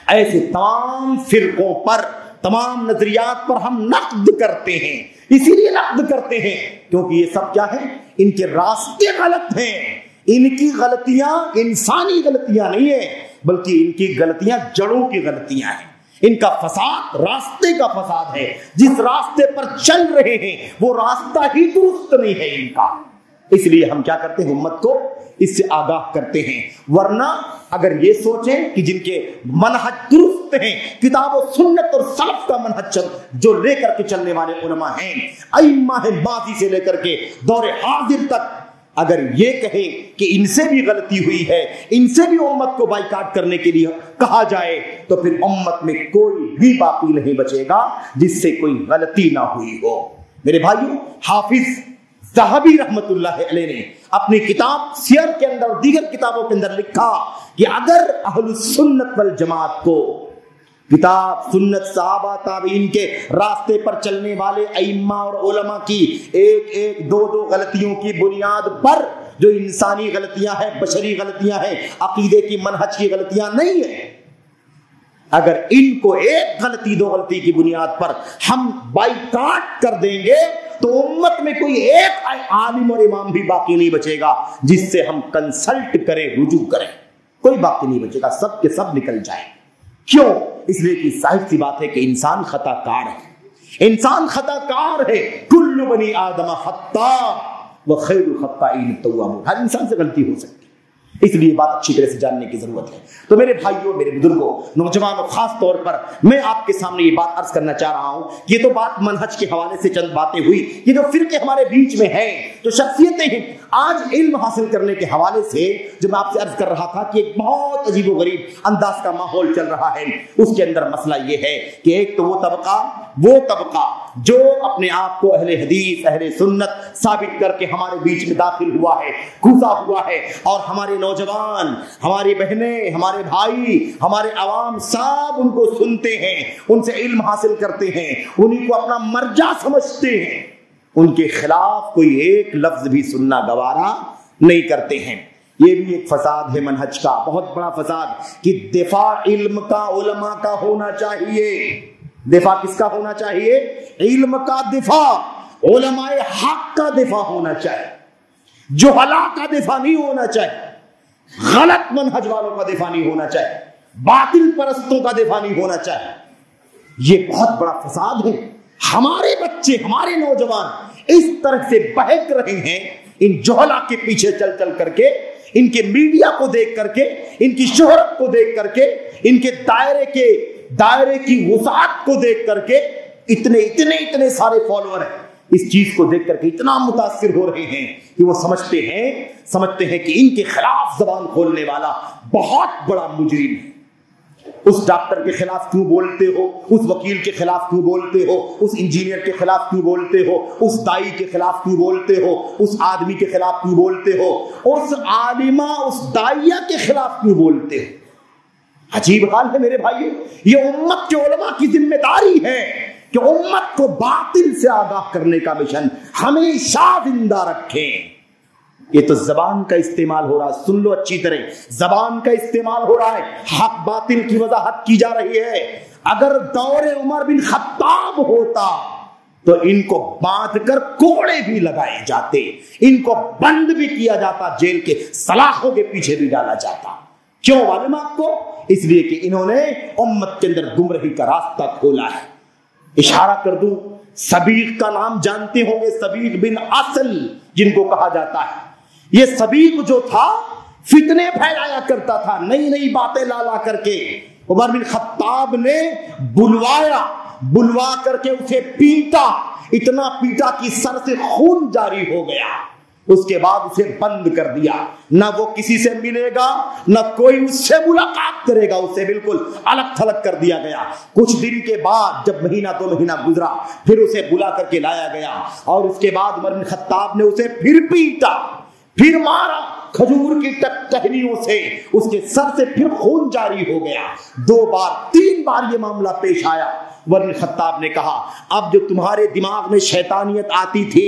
ایسے تمام فرقوں پر، تمام نظریات پر ہم نقد کرتے ہیں، اسی لیے نقد کرتے ہیں کیونکہ یہ سب کیا ہے؟ ان کے راستے غلط ہیں۔ ان کی غلطیاں انسانی غلطیاں نہیں ہیں، بلکہ ان کی غلطیاں جڑوں کی غلطیاں ہیں۔ ان کا فساد راستے کا فساد ہے، جس راستے پر چل رہے ہیں وہ راستہ ہی درست نہیں ہے ان کا۔ اس لیے ہم کیا کرتے ہیں؟ امت کو اس سے آگاہ کرتے ہیں۔ ورنہ اگر یہ سوچیں کہ جن کے منہج درست ہیں، کتاب و سنت اور سلف کا منہج جو لے کر کے چلنے والے علماء ہیں، ائمہ ہیں، ماضی سے لے کر کے دور حاضر تک، اگر یہ کہیں کہ ان سے بھی غلطی ہوئی ہے، ان سے بھی امت کو بائیکاٹ کرنے کے لیے کہا جائے، تو پھر امت میں کوئی بھی باقی نہیں بچے گا جس سے کوئی غلطی نہ ہوئی ہو۔ میرے بھائیوں، حافظ ذہبی رحمت اللہ علیہ نے اپنی کتاب سیر کے اندر اور دیگر کتابوں کے اندر لکھا کہ اگر اہل السنت والجماعت کو کتاب، سنت، صحابہ، تابعین کے راستے پر چلنے والے ائمہ اور علماء کی ایک ایک دو غلطیوں کی بنیاد پر، جو انسانی غلطیاں ہیں، بشری غلطیاں ہیں، عقیدے کی منہج کی غلطیاں نہیں ہیں، اگر ان کو ایک غلطی دو غلطی کی بنیاد پر ہم بائیکاٹ کر دیں گے تو امت میں کوئی ایک عالم اور امام بھی باقی نہیں بچے گا جس سے ہم کنسلٹ کریں، رجوع کریں، کوئی باقی نہیں بچے گا، سب کے سب نکل جائیں۔ کیوں؟ اس لیے کہ ظاہر سی بات ہے کہ انسان خطا کار ہے، انسان خطا کار ہے، کل بنی آدم خطاء وخیر الخطائین التوابون، ہر انسان سے غلطی ہو سکتی ہے۔ اس لیے بات اچھی طرح سے جاننے کی ضرورت ہے۔ تو میرے بھائیوں، میرے بزرگوں، نوجوانوں، خاص طور پر میں آپ کے سامنے یہ بات عرض کرنا چاہ رہا ہوں، یہ تو بات منہج کے حوالے سے چند باتیں ہوئی، یہ جو فرقے ہمارے بیچ میں ہیں، جو شخصیتیں ہیں، آج علم حاصل کرنے کے حوالے سے جو میں آپ سے عرض کر رہا تھا کہ ایک بہت عجیب و غریب انداز کا ماحول چل رہا ہے، اس کے اندر مسئلہ یہ ہے کہ ایک تو وہ طبقہ جو اپنے آپ کو اہل حدیث، اہل سنت ثابت کر کے ہمارے بیچ میں داخل ہوا ہے، گھسا ہوا ہے، اور ہمارے نوجوان، ہماری بہنیں، ہمارے بھائی، ہمارے عوام سب ان کو سنتے ہیں، ان سے علم حاصل کرتے ہیں، انہیں کو اپنا مرجع سمجھتے ہیں، ان کے خلاف کوئی ایک لفظ بھی سننا گوارا نہیں کرتے ہیں۔ یہ بھی ایک فساد ہے منہج کا، بہت بڑا فساد، کہ دفاع علم کا علماء کا ہونا چاہیے۔ دفاع کس کا ہونا چاہیے؟ علم کا دفاع، علماء حق کا دفاع ہونا چاہیے، جہلاء کا دفاع نہیں ہونا چاہیے، غلط منہج والوں کا دفاع نہیں ہونا چاہیے، باطل پرستوں کا دفاع نہیں ہونا چاہیے۔ یہ بہت بڑا فساد ہے۔ ہمارے بچے، ہمارے نوجوان اس طرح سے بہک رہے ہیں ان جہلاء کے پیچھے چل چل کر کے، ان کے میڈیا کو دیکھ کر کے، ان کی شہرت کو دیکھ کر کے، ان کے دائرے کی وسعت کو دیکھ کر کے، اتنے سارے فالوور ہیں، اس چیز کو دیکھ کر کے اتنا متاثر ہو رہے ہیں کہ وہ سمجھتے ہیں کہ ان کے خلاف زبان کھولنے والا بہت بڑا مجرم ہے۔ اس ڈاکٹر کے خلاف کیوں بولتے ہو؟ اس وکیل کے خلاف کیوں بولتے ہو؟ اس انجینئر کے خلاف کیوں بولتے ہو؟ اس دائی کے خلاف کیوں بولتے ہو؟ اس آدمی کے خلاف کیوں بولتے ہو؟ اس عالمہ، اس دائیہ کے خلاف کیوں بولتے ہو؟ عجیب حال ہے میرے بھائیو۔ یہ امت کے علماء کی ذمہ داری ہے کہ امت کو باطل سے آگاہ کرنے کا مشن ہمیشہ زندہ رکھیں۔ یہ تو زبان کا استعمال ہو رہا ہے، سن لو اچھی طرح، زبان کا استعمال ہو رہا ہے، حق باطل کی وضاحت کی جا رہی ہے۔ اگر دور عمر بن خطاب ہوتا تو ان کو باندھ کر کوڑے بھی لگائے جاتے، ان کو بند بھی کیا جاتا، جیل کے سلاخوں کے پیچھے بھی ڈالا جاتا۔ کیوں معلوم آپ کو؟ اس لیے کہ انہوں نے امت کے اندر گمراہی کا راستہ کھولا ہے۔ اشارہ کر دوں، سبیق کا نام جانتے ہوں گے، سبیق بن اصل جن کو کہا جاتا ہے۔ یہ سبیق جو تھا فتنے پھیلایا کرتا تھا، نئی نئی باتیں لا کر کے عمر بن خطاب نے بلوا کر کے اسے پیٹا، اتنا پیٹا کہ سر سے خون جاری ہو گیا۔ اس کے بعد اسے بند کر دیا، نہ وہ کسی سے ملے گا، نہ کوئی اس سے ملاقات کرے گا، اسے بالکل الگ تھلگ کر دیا گیا۔ کچھ دن کے بعد جب مہینہ 2 مہینہ گزرا، پھر اسے بلا کر کے لایا گیا، اور اس کے بعد عمر بن خطاب نے اسے پھر پیٹا، پھر مارا، کھجور کی ٹہنیوں سے اس کے سر سے پھر خون جاری ہو گیا۔ 2 بار 3 بار یہ معاملہ پیش آیا۔ عمر بن خطاب نے کہا، اب جو تمہارے دماغ میں شیطانیت آتی تھی،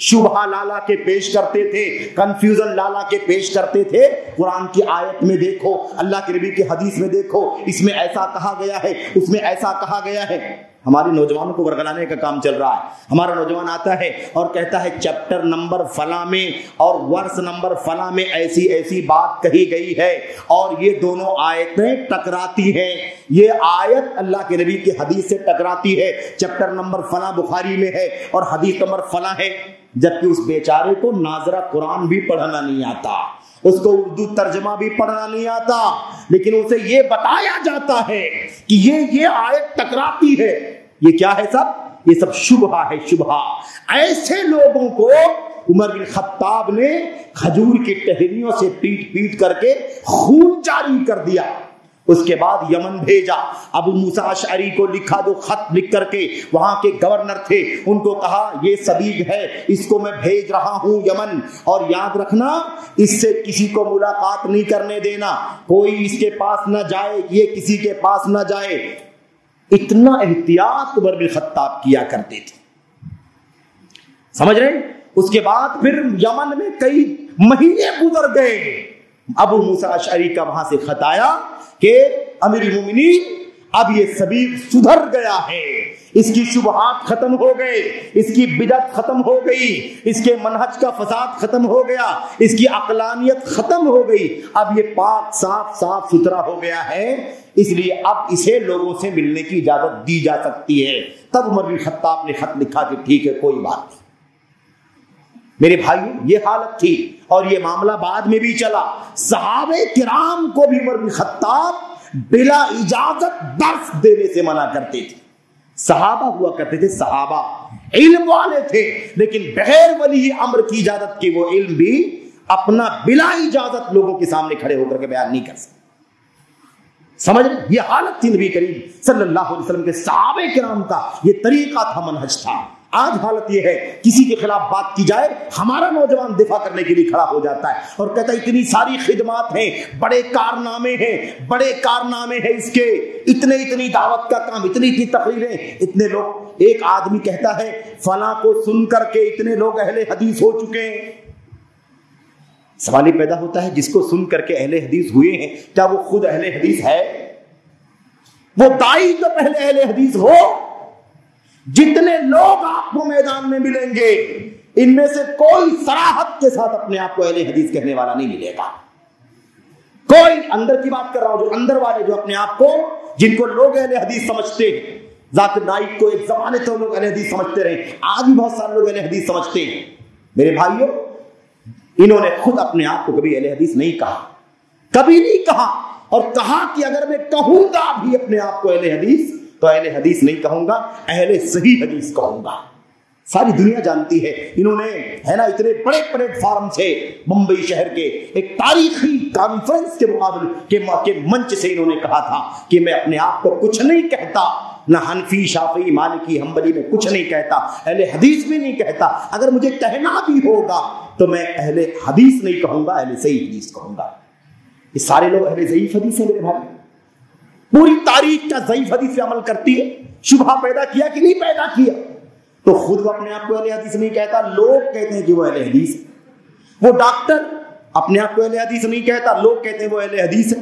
شبہ لالا کے پیش کرتے تھے، کنفیوژن لالا کے پیش کرتے تھے، قرآن کی آیت میں دیکھو، اللہ کے نبی کی حدیث میں دیکھو، اس میں ایسا کہا گیا ہے، اس میں ایسا کہا گیا ہے۔ ہمارے نوجوانوں کو ورگلانے کا کام چل رہا ہے۔ ہمارا نوجوان آتا ہے اور کہتا ہے چیپٹر نمبر فلاں میں اور ورس نمبر فلاں میں ایسی بات کہی گئی ہے، اور یہ دونوں آیتیں ٹکراتی ہیں، یہ آیت اللہ کے نبی کی حدیث سے ٹکراتی ہے، چیپٹر نمبر فلاں بخاری میں ہے اور حدیث نمبر فلاں ہے، جبکہ اس بیچارے کو ناظرہ قرآن بھی پڑھنا نہیں آتا، اس کو اردو ترجمہ بھی پڑھنا نہیں آتا، لیکن اسے یہ بتایا جاتا ہے کہ یہ آیت ٹکراتی ہے۔ یہ کیا ہے سب؟ یہ سب شبہہ ہے، شبہہ۔ ایسے لوگوں کو عمر بن خطاب نے کھجور کی ٹہنیوں سے پیٹ کر کے خون جاری کر دیا۔ اس کے بعد یمن بھیجا، ابو موسیٰ اشعری کو لکھا، جو خط لکھ کر کے وہاں کے گورنر تھے، ان کو کہا یہ سبیق ہے، اس کو میں بھیج رہا ہوں یمن، اور یاد رکھنا اس سے کسی کو ملاقات نہیں کرنے دینا، کوئی اس کے پاس نہ جائے، یہ کسی کے پاس نہ جائے۔ اتنا احتیاط عمر بن خطاب کیا کرتے تھے، سمجھ رہے ہیں؟ اس کے بعد پھر یمن میں کئی مہینے گزر گئے، ابو موسیٰ اشعری کا وہاں سے خط آیا کہ امیر المومنین اب یہ سبیق سدھر گیا ہے، اس کی شبہات ختم ہو گئے، اس کی بدعت ختم ہو گئی، اس کے منہج کا فساد ختم ہو گیا، اس کی عقلانیت ختم ہو گئی، اب یہ پاک صاف ستھرا ہو گیا ہے، اس لیے اب اسے لوگوں سے ملنے کی اجازت دی جا سکتی ہے۔ تب عمر بن خطاب نے خط لکھا کہ ٹھیک ہے، کوئی بات نہیں۔ میرے بھائیو، یہ حالت تھی۔ اور یہ معاملہ بعد میں بھی چلا. صحابہ کرام کو بھی عمر بن خطاب بلا اجازت درس دینے سے منع کرتے تھے. صحابہ ہوا کرتے تھے، صحابہ علم والے تھے، لیکن بغیر ولی امر کی اجازت کے وہ علم بھی اپنا بلا اجازت لوگوں کے سامنے کھڑے ہو کر کے بیان نہیں کر سکتے. سمجھ رہے؟ یہ حالت تھی نبی کریم صلی اللہ علیہ وسلم کے، صحابہ کرام کا یہ طریقہ تھا، منہج تھا. آج حالت یہ ہے کسی کے خلاف بات کی جائے ہمارا نوجوان دفاع کرنے کے لیے کھڑا ہو جاتا ہے اور کہتا ہے اتنی ساری خدمات ہیں، بڑے کارنامے ہیں، بڑے کارنامے ہیں اس کے، اتنی دعوت کا کام، اتنی تقریریں، اتنے لوگ. ایک آدمی کہتا ہے فلاں کو سن کر کے اتنے لوگ اہل حدیث ہو چکے ہیں. سوال یہ پیدا ہوتا ہے جس کو سن کر کے اہل حدیث ہوئے ہیں کیا وہ خود اہل حدیث ہے؟ وہ دائی تو پہلے اہل حدیث ہو. جتنے لوگ آپ کو میدان میں ملیں گے ان میں سے کوئی صراحت کے ساتھ اپنے آپ کو اہل حدیث کہنے والا نہیں ملے گا. کوئی، اندر کی بات کر رہا ہوں، جو اندر والے جو اپنے آپ کو، جن کو لوگ اہل حدیث سمجھتے ہیں، ذاکر نائک کو ایک زمانے تو لوگ اہل حدیث سمجھتے رہے، آج بھی بہت سارے لوگ اہل حدیث سمجھتے ہیں. میرے بھائیوں، انہوں نے خود اپنے آپ کو کبھی اہل حدیث نہیں کہا، کبھی نہیں کہا، اور کہا کہ اگر میں کہوں گا بھی اپنے آپ کو اہل حدیث تو اہل حدیث نہیں کہوں گا، اہل صحیح حدیث کہوں گا. ساری دنیا جانتی ہے، انہوں نے ہے نا اتنے بڑے پلیٹ فارم سے بمبئی شہر کے ایک تاریخی کانفرنس کے مقابلے کے منچ سے انہوں نے کہا تھا کہ میں اپنے آپ کو کچھ نہیں کہتا، نہ حنفی، شافعی، مالکی، حنبلی میں کچھ نہیں کہتا، اہل حدیث بھی نہیں کہتا. اگر مجھے کہنا بھی ہوگا تو میں اہل حدیث نہیں کہوں گا، اہل صحیح حدیث کہوں گا. یہ سارے لوگ اہل ضعیف حدیث ہیں میرے بھائی. پوری تاریخ کا ضعیف حدیث پہ عمل کرتی ہے. شبہ پیدا کیا کہ نہیں پیدا کیا؟ تو خود وہ اپنے آپ کو اہل حدیث نہیں کہتا، لوگ کہتے ہیں کہ وہ اہل حدیث ہے. وہ ڈاکٹر اپنے آپ کو اہل حدیث نہیں کہتا، لوگ کہتے ہیں وہ اہل حدیث ہے.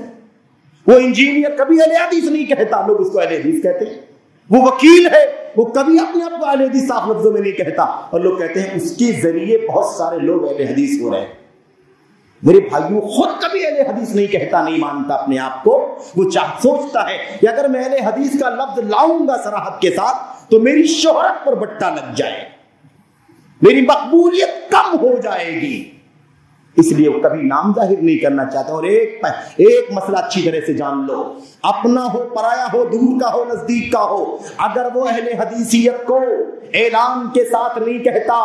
وہ انجینئر کبھی اہل حدیث نہیں کہتا، لوگ اس کو اہل حدیث کہتے ہیں. وہ وکیل ہے، وہ کبھی اپنے آپ کو اہل حدیث صاف لفظوں میں نہیں کہتا، اور لوگ کہتے ہیں اس کے ذریعے بہت سارے لوگ اہل حدیث ہو رہے ہیں. میرے بھائیوں، خود کبھی اہل حدیث نہیں کہتا، نہیں مانتا اپنے آپ کو. وہ سوچتا ہے کہ اگر میں اہل حدیث کا لفظ لاؤں گا صراحت کے ساتھ تو میری شہرت پر بٹا لگ جائے، میری مقبولیت کم ہو جائے گی، اس لیے وہ کبھی نام ظاہر نہیں کرنا چاہتا. اور ایک مسئلہ اچھی طرح سے جان لو، اپنا ہو، پرایا ہو، دور کا ہو، نزدیک کا ہو، اگر وہ اہل حدیثیت کو اعلان کے ساتھ نہیں کہتا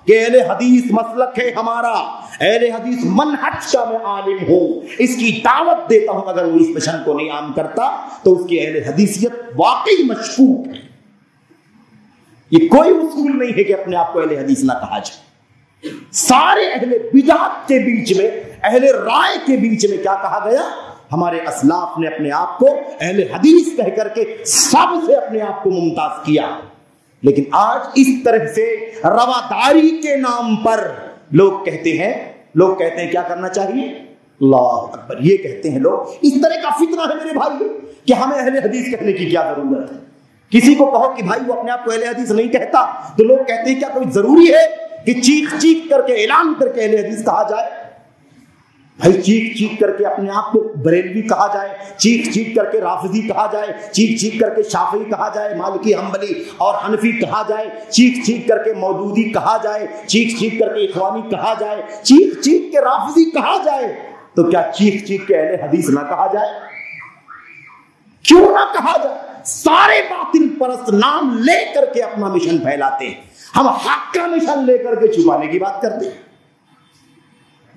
کہ اہل حدیث مسلک ہے ہمارا، اہل حدیث منہج کا میں عالم ہوں، اس کی دعوت دیتا ہوں، اگر وہ اس مشن کو نہیں عام کرتا تو اس کی اہل حدیثیت واقعی مشکوک ہے. یہ کوئی اصول نہیں ہے کہ اپنے آپ کو اہل حدیث نہ کہا جائے. سارے اہل بدعت کے بیچ میں، اہل رائے کے بیچ میں کیا کہا گیا؟ ہمارے اسلاف نے اپنے آپ کو اہل حدیث کہہ کر کے سب سے اپنے آپ کو ممتاز کیا. لیکن آج اس طرح سے رواداری کے نام پر لوگ کہتے ہیں کیا کرنا چاہیے؟ اللہ اکبر، یہ کہتے ہیں لوگ. اس طرح کا فتنہ ہے میرے بھائی کہ ہمیں اہل حدیث کہنے کی کیا ضرورت ہے. کسی کو کہو کہ بھائی وہ اپنے آپ کو اہل حدیث نہیں کہتا تو لوگ کہتے ہیں کیا کوئی ضروری ہے کہ چیخ کر کے اعلان کر کے اہل حدیث کہا جائے؟ بھائی چیخ کر کے اپنے آپ کو بریلوی کہا جائے، چیخ کر کے رافضی کہا جائے، چیخ کر کے شافعی کہا جائے، مالکی، حنبلی اور حنفی کہا جائے، چیخ کر کے مودودی کہا جائے، چیخ کر کے اخوانی کہا جائے، چیخ کے رافضی کہا جائے، تو کیا چیخ کے اہل حدیث نہ کہا جائے؟ کیوں نہ کہا جائے؟ سارے باطل پرست نام لے کر کے اپنا مشن پھیلاتے ہیں، ہم حق کا مشن لے کر کے چھپانے کی بات کرتے ہیں.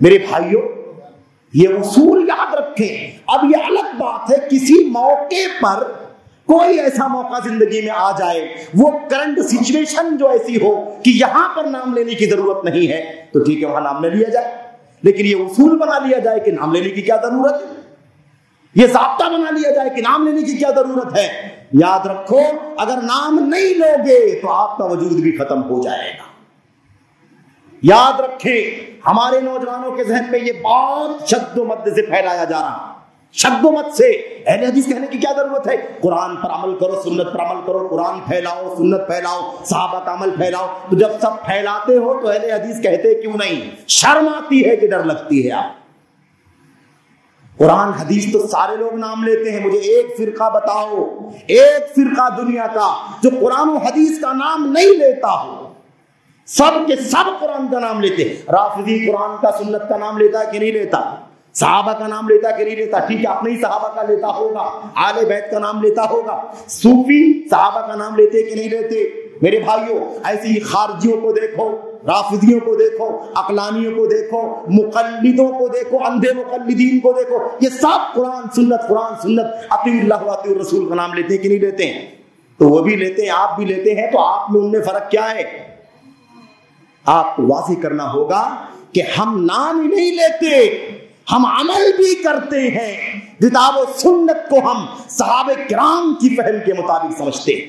میرے بھائیوں، یہ اصول یاد رکھیں. اب یہ الگ بات ہے کسی موقع پر کوئی ایسا موقع زندگی میں آ جائے، وہ کرنٹ سچویشن جو ایسی ہو کہ یہاں پر نام لینے کی ضرورت نہیں ہے تو ٹھیک ہے وہاں نام لے لیا جائے. لیکن یہ اصول بنا لیا جائے کہ نام لینے کی کیا ضرورت ہے، یہ ضابطہ بنا لیا جائے کہ نام لینے کی کیا ضرورت ہے. یاد رکھو، اگر نام نہیں لوگے تو آپ کا وجود بھی ختم ہو جائے گا. یاد رکھیں، ہمارے نوجوانوں کے ذہن میں یہ بہت شد و مد سے پھیلایا جا رہا، شد و مد سے. اہل حدیث کہنے کی کیا ضرورت ہے؟ قرآن پر عمل کرو، سنت پر عمل کرو، قرآن پھیلاؤ، سنت پھیلاؤ، صحابہ کا عمل پھیلاؤ. تو جب سب پھیلاتے ہو تو اہل حدیث کہتے کیوں نہیں؟ شرم آتی ہے کہ ڈر لگتی ہے؟ آپ قرآن حدیث تو سارے لوگ نام لیتے ہیں، مجھے ایک فرقہ بتاؤ، ایک فرقہ دنیا کا جو قرآن و حدیث کا نام نہیں لیتا ہو. سب کے سب قرآن کا نام لیتے. رافضی قرآن کا سنت کا نام لیتا ہے کہ نہیں لیتا؟ صحابہ کا نام لیتا کہ نہیں لیتا؟ ٹھیک ہے، اپنے ہی صحابہ کا لیتا ہوگا، آل بیت کا نام لیتا ہوگا. صوفی صحابہ کا نام لیتے کہ نہیں لیتے؟ میرے بھائیوں، ایسے ہی خارجیوں کو دیکھو، رافضیوں کو دیکھو، عقلانیوں کو دیکھو، مقلدوں کو دیکھو، اندھے مقلدین کو دیکھو، یہ سب قرآن سنت اطیعوا اللہ و اطیعوا الرسول کا نام لیتے ہیں کہ نہیں لیتے ہیں؟ تو وہ بھی لیتے ہیں، آپ بھی لیتے ہیں، تو آپ میں ان میں فرق کیا ہے؟ آپ کو واضح کرنا ہوگا کہ ہم نام ہی نہیں لیتے، ہم عمل بھی کرتے ہیں. کتاب و سنت کو ہم صحابہ کرام کی فہم کے مطابق سمجھتے ہیں،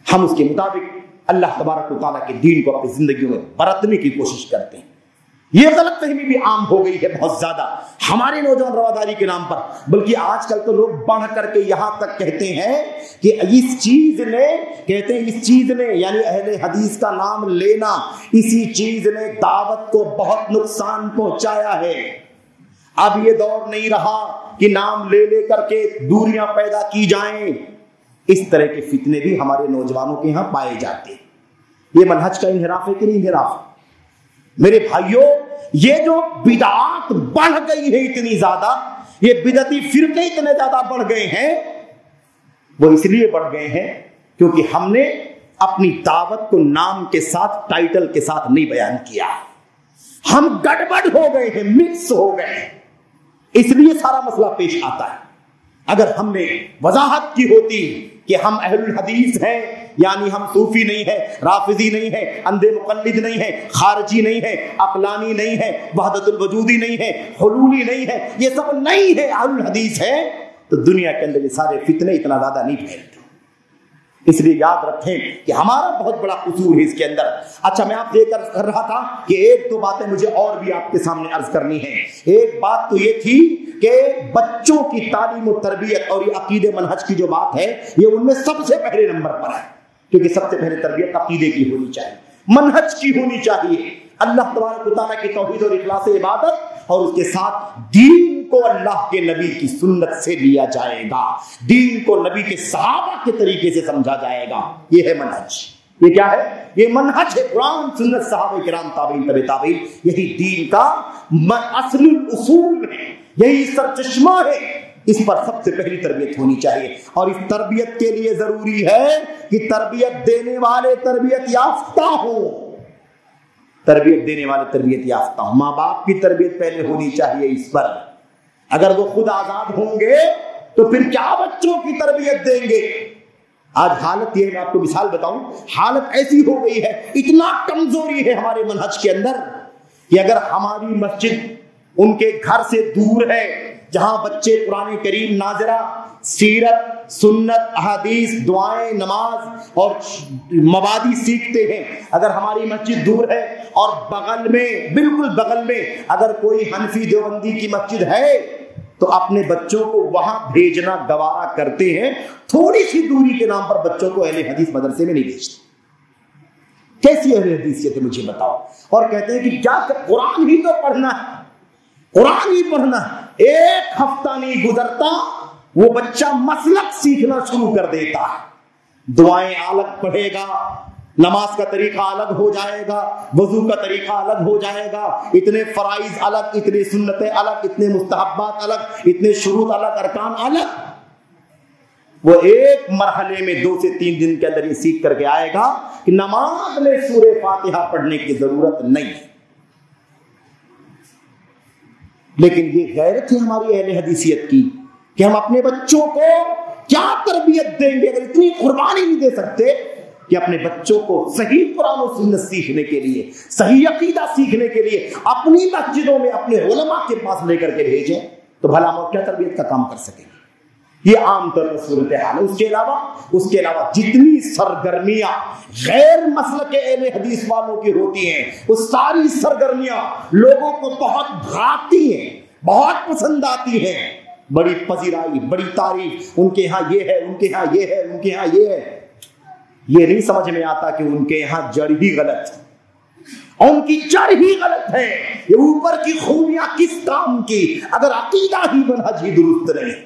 ہم اس کے مطابق اللہ تبارک و تعالیٰ کے دین کو اپنی زندگیوں میں برتنے کی کوشش کرتے ہیں. یہ غلط فہمی بھی عام ہو گئی ہے بہت زیادہ ہمارے نوجوان رواداری کے نام پر، بلکہ آج کل تو لوگ بڑھ کر کے یہاں تک کہتے ہیں کہ اس چیز نے یعنی اہل حدیث کا نام لینا، اسی چیز نے دعوت کو بہت نقصان پہنچایا ہے. اب یہ دور نہیں رہا کہ نام لے لے کر کے دوریاں پیدا کی جائیں. اس طرح کے فتنے بھی ہمارے نوجوانوں کے ہاں پائے جاتے ہیں. یہ منہج کا انحراف ہے کہ نہیں انحراف؟ میرے بھائیوں، یہ جو بدعات بڑھ گئی ہے اتنی زیادہ، یہ بدعتی فرقے اتنے زیادہ بڑھ گئے ہیں، وہ اس لیے بڑھ گئے ہیں کیونکہ ہم نے اپنی دعوت کو نام کے ساتھ، ٹائٹل کے ساتھ نہیں بیان کیا. ہم گڑبڑ ہو گئے ہیں، مکس ہو گئے ہیں، اس لیے سارا مسئلہ پیش آتا ہے. اگر ہم نے وضاحت کی ہوتی کہ ہم اہل الحدیث ہیں، یعنی ہم صوفی نہیں ہیں، رافضی نہیں ہیں، اندھے مقلد نہیں ہیں، خارجی نہیں ہیں، عقلانی نہیں ہیں، وحدت الوجودی نہیں ہیں، حلولی نہیں ہیں، یہ سب نہیں ہے، اہل الحدیث ہیں، تو دنیا کے اندر یہ سارے فتنے اتنا زیادہ نہیں پھیلتے. اس لیے یاد رکھیں کہ ہمارا بہت بڑا قصور ہے اس کے اندر. اچھا، میں آپ دیکھ کر رہا تھا کہ ایک دو باتیں مجھے اور بھی آپ کے سامنے عرض کرنی ہیں. ایک بات تو یہ تھی کہ بچوں کی تعلیم و تربیت اور یہ عقیدے منہج کی جو بات ہے، یہ ان میں سب سے پہلے نمبر پر ہے، کیونکہ سب سے پہلے تربیت عقیدے کی ہونی چاہیے، منہج کی ہونی چاہیے. اللہ تبارک و تعالیٰ کی توحید اور اخلاص عبادت، اور اس کے ساتھ دین کو اللہ کے نبی کی سنت سے لیا جائے گا، دین کو نبی کے صحابہ کے طریقے سے سمجھا جائے گا. یہ ہے منہج. یہ کیا ہے؟ یہ منہج ہے. قرآن، سنت، صحابہ کرام، تابعین، تبع تابعین، یہی دین کا اصل الاصول ہے، یہی سرچشمہ ہے. اس پر سب سے پہلی تربیت ہونی چاہیے، اور اس تربیت کے لیے ضروری ہے کہ تربیت دینے والے تربیت یافتہ ہوں. تربیت دینے والے تربیت یافتہ ہوں. ماں باپ کی تربیت پہلے ہونی چاہیے اس پر. اگر وہ خود آزاد ہوں گے تو پھر کیا بچوں کی تربیت دیں گے؟ آج حالت یہ ہے، میں آپ کو مثال بتاؤں، حالت ایسی ہو گئی ہے، اتنا کمزوری ہے ہمارے منہج کے اندر کہ اگر ہماری مسجد ان کے گھر سے دور ہے، جہاں بچے قرآن کریم، ناظرہ، سیرت، سنت، احادیث، دعائیں، نماز اور مبادی سیکھتے ہیں، اگر ہماری مسجد دور ہے اور بغل میں، بالکل بغل میں اگر کوئی حنفی دیوبندی کی مسجد ہے، تو اپنے بچوں کو وہاں بھیجنا گوارا کرتے ہیں. تھوڑی سی دوری کے نام پر بچوں کو اہل حدیث مدرسے میں نہیں بھیجتے. کیسی اہل حدیثیت ہے مجھے بتاؤ؟ اور کہتے ہیں کہ کیا قرآن ہی تو پڑھنا ہے، قرآن ہی پڑھنا ہے. ایک ہفتہ نہیں گزرتا وہ بچہ مسلک سیکھنا شروع کر دیتا ہے. دعائیں الگ پڑھے گا، نماز کا طریقہ الگ ہو جائے گا، وضو کا طریقہ الگ ہو جائے گا، اتنے فرائض الگ، اتنے سنتیں الگ، اتنے مستحبات الگ، اتنے شروط الگ، ارکان الگ. وہ ایک مرحلے میں 2 سے 3 دن کے اندر یہ سیکھ کر کے آئے گا کہ نماز میں سورہ فاتحہ پڑھنے کی ضرورت نہیں. لیکن یہ غیرت ہے ہماری اہل حدیثیت کی کہ ہم اپنے بچوں کو کیا تربیت دیں گے اگر اتنی قربانی نہیں دے سکتے کہ اپنے بچوں کو صحیح قرآن و سنت سیکھنے کے لیے، صحیح عقیدہ سیکھنے کے لیے اپنی مسجدوں میں اپنے علماء کے پاس لے کر کے بھیجیں، تو بھلا ہم کیا تربیت کا کام کر سکیں گے؟ یہ عام طور پر صورتحال ہے. اس کے علاوہ جتنی سرگرمیاں غیر مسلک اہل حدیث والوں کی ہوتی ہیں، وہ ساری سرگرمیاں لوگوں کو بہت بھاتی ہیں، بہت پسند آتی ہیں. بڑی پذیرائی، بڑی تعریف، ان کے ہاں یہ ہے، ان کے ہاں یہ ہے، ان کے ہاں یہ ہے. یہ نہیں سمجھ میں آتا کہ ان کے یہاں جڑ ہی غلط ہے، ان کی جڑ ہی غلط ہے. یہ اوپر کی خوبیاں کس کام کی اگر عقیدہ ہی منہج ہی درست نہیں.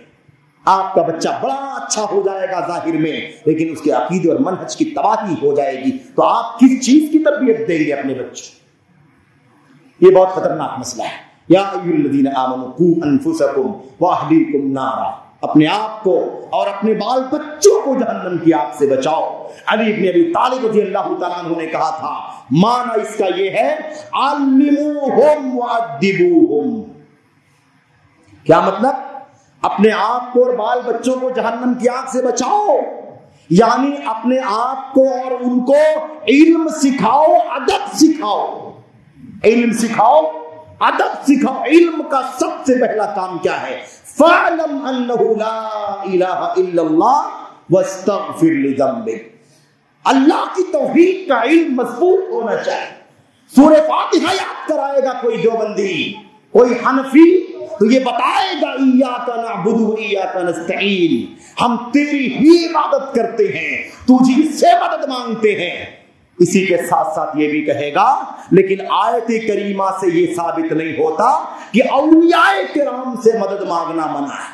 آپ کا بچہ بڑا اچھا ہو جائے گا ظاہر میں، لیکن اس کے عقیدے اور منہج کی تباہی ہو جائے گی، تو آپ کس چیز کی تربیت دیں گے اپنے بچوں؟ یہ بہت خطرناک مسئلہ ہے۔ یا ایھا الذین آمنوا قوا انفسکم واہلیکم نارا، اپنے آپ کو اور اپنے بال بچوں کو جہنم کی آگ سے بچاؤ۔ علی بن ابی طالب رضی اللہ تعالیٰ عنہ نے کہا تھا، معنی اس کا یہ ہے علموہم وادبوہم۔ کیا مطلب؟ اپنے آپ کو اور بال بچوں کو جہنم کی آگ سے بچاؤ، یعنی اپنے آپ کو اور ان کو علم سکھاؤ، ادب سکھاؤ، علم سکھاؤ، ادب سکھاؤ۔ علم کا سب سے پہلا کام کیا ہے؟ فَاعْلَمْ أَنَّهُ لَا إِلَهَ إِلَّا اللَّهُ وَاسْتَغْفِرْ لِذَنبِكَ۔ اللہ کی توحید کا علم مضبوط ہونا چاہیے۔ سورہ فاتحہ یاد کرائے گا کوئی دیوبندی، کوئی حنفی، تو یہ بتائے گا ایاک نعبد و ایاک نستعین، ہم تیری ہی عبادت کرتے ہیں، تجھی سے مدد مانگتے ہیں۔ اسی کے ساتھ ساتھ یہ بھی کہے گا لیکن آیت کریمہ سے یہ ثابت نہیں ہوتا کہ اولیاء کرام سے مدد مانگنا منع ہے۔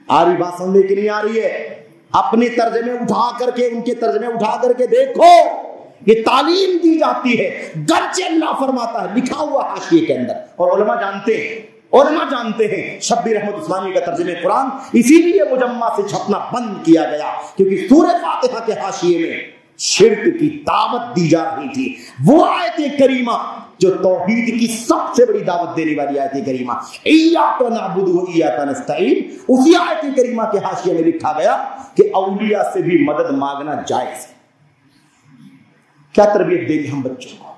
آ رہی بات سمجھنے کی نہیں آ رہی ہے؟ اپنے ترجمے اٹھا کر کے، ان کے ترجمے اٹھا کر کے دیکھو، یہ تعلیم دی جاتی ہے، گرچہ اللہ فرماتا ہے، لکھا ہوا حاشیے کے اندر، اور علماء جانتے ہیں شبیر احمد عثمانی کا ترجمہ قرآن اسی لیے مجمع سے چھپنا بند کیا گیا، کیونکہ سورہ فاتحہ کے حاشیے میں شرک کی دعوت دی جا رہی تھی۔ وہ آیت کریمہ جو توحید کی سب سے بڑی دعوت دینے والی آیت کریمہ ایاک نعبد و ایاک نستعین، اسی آیت کریمہ کے حاشیے میں لکھا گیا کہ اولیاء سے بھی مدد مانگنا جائز ہے۔ کیا تربیت دیں گے ہم بچوں کو؟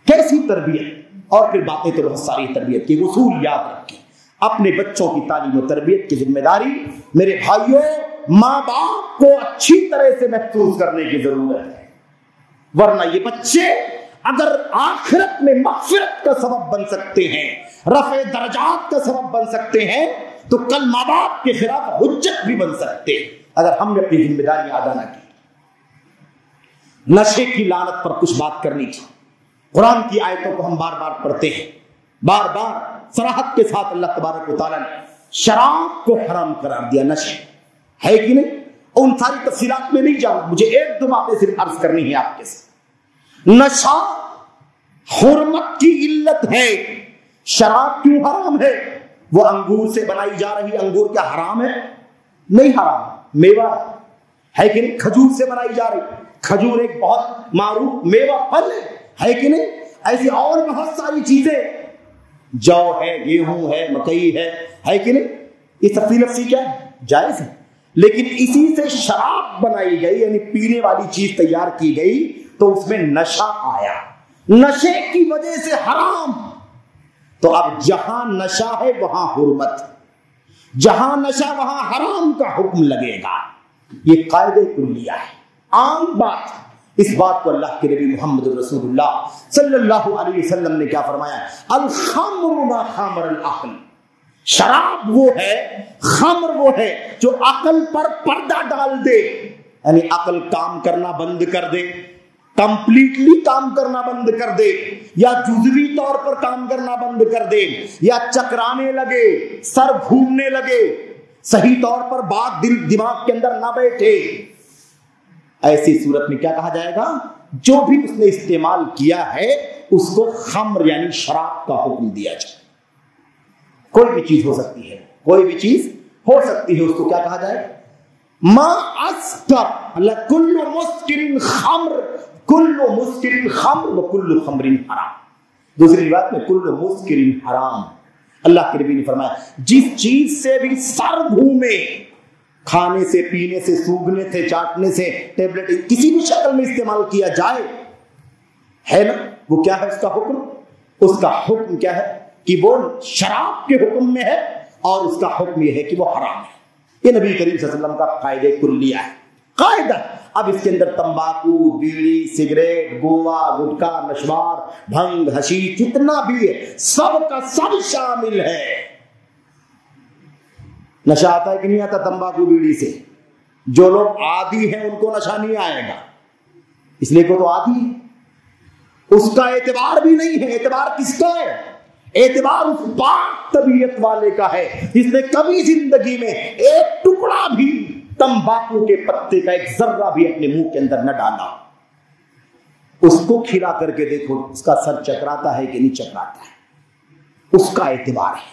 کیسی تربیت؟ اور پھر باتیں تو بہت ساری تربیت کی، اصول یاد رکھیں۔ اپنے بچوں کی تعلیم و تربیت کی ذمہ داری میرے بھائیوں ماں باپ کو اچھی طرح سے محفوظ کرنے کی ضرورت ہے، ورنہ یہ بچے اگر آخرت میں مغفرت کا سبب بن سکتے ہیں، رفع درجات کا سبب بن سکتے ہیں، تو کل ماں باپ کے خلاف حجت بھی بن سکتے ہیں اگر ہم نے اپنی ذمہ داری ادا نہ کی۔ نشے کی لعنت پر کچھ بات کرنی تھی۔ قرآن کی آیتوں کو ہم بار بار پڑھتے ہیں، بار بار صراحت کے ساتھ اللہ تبارک و تعالیٰ نے شراب کو حرام قرار دیا، نشے ہے کہ نہیں؟ ان ساری تفصیلات میں نہیں جاؤں، مجھے ایک دو باتیں صرف عرض کرنی ہے آپ کے ساتھ۔ نشہ حرمت کی علت ہے۔ شراب کیوں حرام ہے؟ وہ انگور سے بنائی جا رہی انگور کیا حرام ہے؟ نہیں حرام، میوہ ہے کہ نہیں؟ کھجور سے بنائی جا رہی کھجور ایک بہت معروف میوہ پھل ہے کہ نہیں؟ ایسی اور بہت ساری چیزیں، جو ہے، گیہوں ہے، مکئی ہے کہ نہیں؟ یہ سب نفسی کیا ہے؟ جائز ہے۔ لیکن اسی سے شراب بنائی گئی، یعنی پینے والی چیز تیار کی گئی، تو اس میں نشہ آیا، نشے کی وجہ سے حرام۔ تو اب جہاں نشہ ہے وہاں حرمت، جہاں نشہ وہاں حرام کا حکم لگے گا۔ یہ قاعدہ کلیہ ہے، عام بات۔ اس بات کو اللہ کے نبی محمد رسول اللہ صلی اللہ علیہ وسلم نے کیا فرمایا؟ الخمر ما خامر العقل، شراب وہ ہے، خمر وہ ہے جو عقل پر پردہ ڈال دے، یعنی عقل کام کرنا بند کر دے، کمپلیٹلی کام کرنا بند کر دے، یا جزوی طور پر کام کرنا بند کر دے، یا چکرانے لگے، سر گھومنے لگے، صحیح طور پر بات دماغ کے اندر نہ بیٹھے۔ ایسی صورت میں کیا کہا جائے گا؟ جو بھی اس نے استعمال کیا ہے اس کو خمر یعنی شراب کا حکم دیا جائے۔ کوئی بھی چیز ہو سکتی ہے، کوئی بھی چیز ہو سکتی ہے، اس کو کیا کہا جائے؟ ما اسکر، اللہ کل مسکر خمر، کل مسکر خمر و کل خمر حرام۔ دوسری روایت میں کل مسکر حرام۔ اللہ کے نبی نے فرمایا جس چیز سے بھی سر گھومے، کھانے سے، پینے سے، سوگنے سے، چاٹنے سے، ٹیبلٹ کسی بھی شکل میں استعمال کیا جائے، ہے نا، وہ کیا ہے اس کا حکم؟ اس کا حکم کیا ہے کہ وہ شراب کے حکم میں ہے، اور اس کا حکم یہ ہے کہ وہ حرام ہے۔ یہ نبی کریم صلی اللہ علیہ وسلم کا قاعدہ کلیہ ہے، قاعدہ۔ اب اس کے اندر تمباکو، بیڑی، سگریٹ، گوا، گٹکا، نشوار، بھنگ، حشیش، جتنا بھی ہے سب کا سب شامل ہے۔ نشہ آتا ہے کہ نہیں آتا تمباکو بیڑی سے؟ جو لوگ عادی ہیں ان کو نشہ نہیں آئے گا، اس لیے کہ وہ تو عادی ہے، اس کا اعتبار بھی نہیں ہے۔ اعتبار کس کا ہے؟ اعتبار اس پاک طبیعت والے کا ہے جس نے کبھی زندگی میں ایک ٹکڑا بھی تمباکو کے پتے کا ایک ذرہ بھی اپنے منہ کے اندر نہ ڈالا. اس کو کھلا کر کے دیکھو اس کا سر چکراتا ہے کہ نہیں چکراتا ہے, اس کا اعتبار ہے.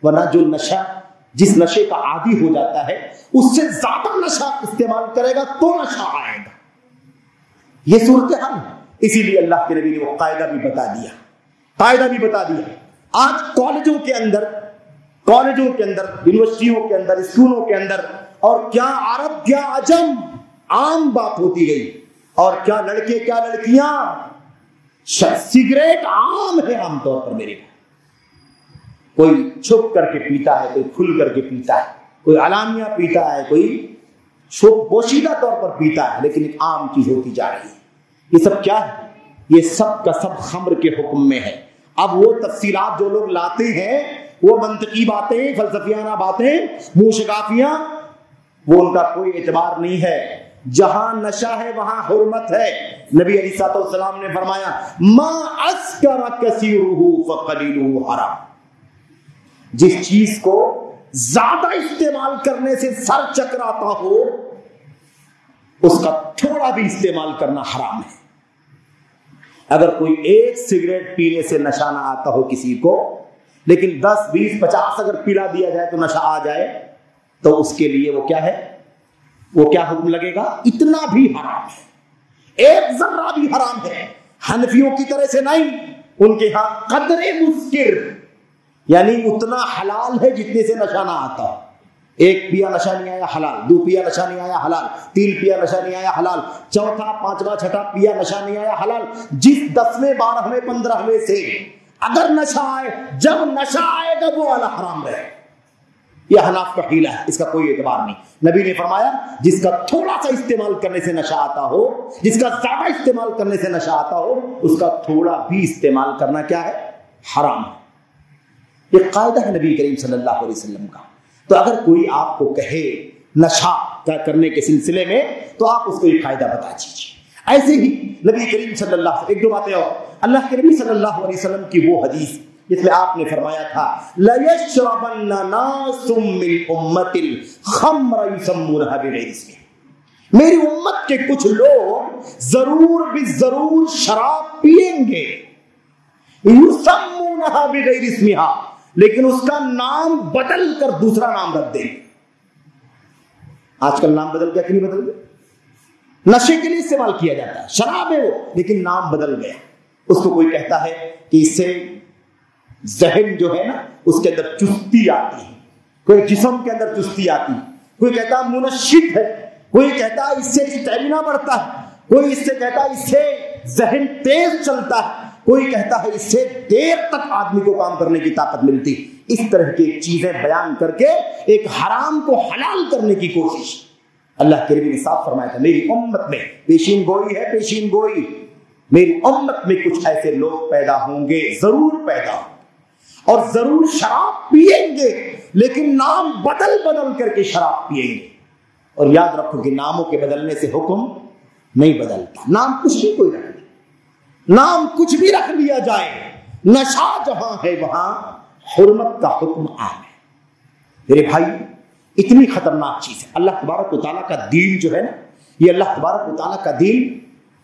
ورنہ جو نشہ, جس نشے کا عادی ہو جاتا ہے, اس سے زیادہ نشہ استعمال کرے گا تو نشہ آئے گا. یہ صورتحال ہے. اسی لیے اللہ کے نبی نے وہ قاعدہ بھی بتا دیا, آج کالجوں کے اندر, یونیورسٹیوں کے اندر, اسکولوں کے اندر, اور کیا عرب کیا عجم عام بات ہوتی گئی, اور کیا لڑکے کیا لڑکیاں, سگریٹ عام ہے عام طور پر. میرے کوئی چھپ کر کے پیتا ہے, کوئی کھل کر کے پیتا ہے, کوئی علانیہ پیتا ہے, کوئی پوشیدہ طور پر پیتا ہے, لیکن ایک عام چیز ہوتی جا رہی ہے. یہ سب کیا ہے؟ یہ سب کا سب خمر کے حکم میں ہے. اب وہ تفصیلات جو لوگ لاتے ہیں, وہ منطقی باتیں, فلسفیانہ باتیں, منہ شگافیاں, وہ ان کا کوئی اعتبار نہیں ہے. جہاں نشہ ہے وہاں حرمت ہے. نبی علیہ الصلوۃ والسلام نے فرمایا ما اسکر کثیرہ فقلیلہ حرام. جس چیز کو زیادہ استعمال کرنے سے سر چکراتا ہو, اس کا تھوڑا بھی استعمال کرنا حرام ہے. اگر کوئی ایک سگریٹ پینے سے نشہ نہ آتا ہو کسی کو, لیکن 10, 20, 50 اگر پلا دیا جائے تو نشہ آ جائے, تو اس کے لیے وہ کیا ہے, وہ کیا حکم لگے گا؟ اتنا بھی حرام ہے, ایک ذرہ بھی حرام ہے. حنفیوں کی طرح سے نہیں, ان کے ہاں قدر مسکر یعنی اتنا حلال ہے جتنے سے نشہ نہ آتا. ایک پیا نشہ نہیں آیا حلال, 2 پیا نشہ نہیں آیا حلال, 3 پیا نشہ نہیں آیا حلال, 4تھا 5واں 6واں پیا نشہ نہیں آیا حلال. جس 10ویں 12ویں 15ویں سے اگر نشہ آئے, جب نشہ آئے گا وہ والا حرام رہے. یہ حناف کا حیلہ ہے, اس کا کوئی اعتبار نہیں. نبی نے فرمایا جس کا تھوڑا سا استعمال کرنے سے نشہ آتا ہو, جس کا زیادہ استعمال کرنے سے نشہ آتا ہو, اس کا تھوڑا بھی استعمال کرنا کیا ہے؟ حرام ہے. یہ قاعدہ ہے نبی کریم صلی اللہ علیہ وسلم کا. تو اگر کوئی آپ کو کہے نشہ کرنے کے سلسلے میں, تو آپ اس کو یہ قاعدہ بتا دیجیے. ایسے ہی نبی کریم صلی اللہ علیہ وسلم, ایک دو باتیں اور, اللہ کے نبی صلی اللہ علیہ وسلم کی وہ حدیث جس میں آپ نے فرمایا تھا لَيَشْرَبَنَّ نَاسٌ مِّنْ أُمَّتِ الْخَمْرَ يُسَمُّونَهَا بِغَيْرِ اسْمِهَا. میری امت کے کچھ لوگ ضرور بالضرور شراب پیئیں گے, يُسَمُّونَهَا بِغَيْرِ اسْمِهَا, لیکن اس کا نام بدل کر دوسرا نام رکھ دیں. آج کل نام بدل گیا کہ نہیں بدل گیا؟ نشے کے لیے استعمال کیا جاتا ہے, شراب ہے وہ, لیکن نام بدل گیا. اس کو کوئی کہتا ہے کہ اس سے ذہن جو ہے نا اس کے اندر چستی آتی ہے, کوئی جسم کے اندر چستی آتی ہے, کوئی کہتا ہے منشط ہے, کوئی کہتا ہے اس سے اسٹیمنا بڑھتا ہے, کوئی اس سے کہتا ہے اس سے ذہن تیز چلتا ہے, کوئی کہتا ہے اس سے دیر تک آدمی کو کام کرنے کی طاقت ملتی. اس طرح کی چیزیں بیان کر کے ایک حرام کو حلال کرنے کی کوشش. اللہ کے نبی نے صاف فرمایا تھا میری امت میں پیشین گوئی ہے, پیشین گوئی, میری امت میں کچھ ایسے لوگ پیدا ہوں گے, ضرور پیدا ہوں, اور ضرور شراب پیئیں گے, لیکن نام بدل بدل کر کے شراب پیئیں گے. اور یاد رکھو کہ ناموں کے بدلنے سے حکم نہیں بدلتا. نام کچھ بھی کوئی رکھ, نام کچھ بھی رکھ لیا جائے, نشہ جہاں ہے وہاں حرمت کا حکم عام ہے. میرے بھائی اتنی خطرناک چیز ہے. اللہ تبارک و تعالیٰ کا دین جو ہے نا, یہ اللہ تبارک و تعالیٰ کا دین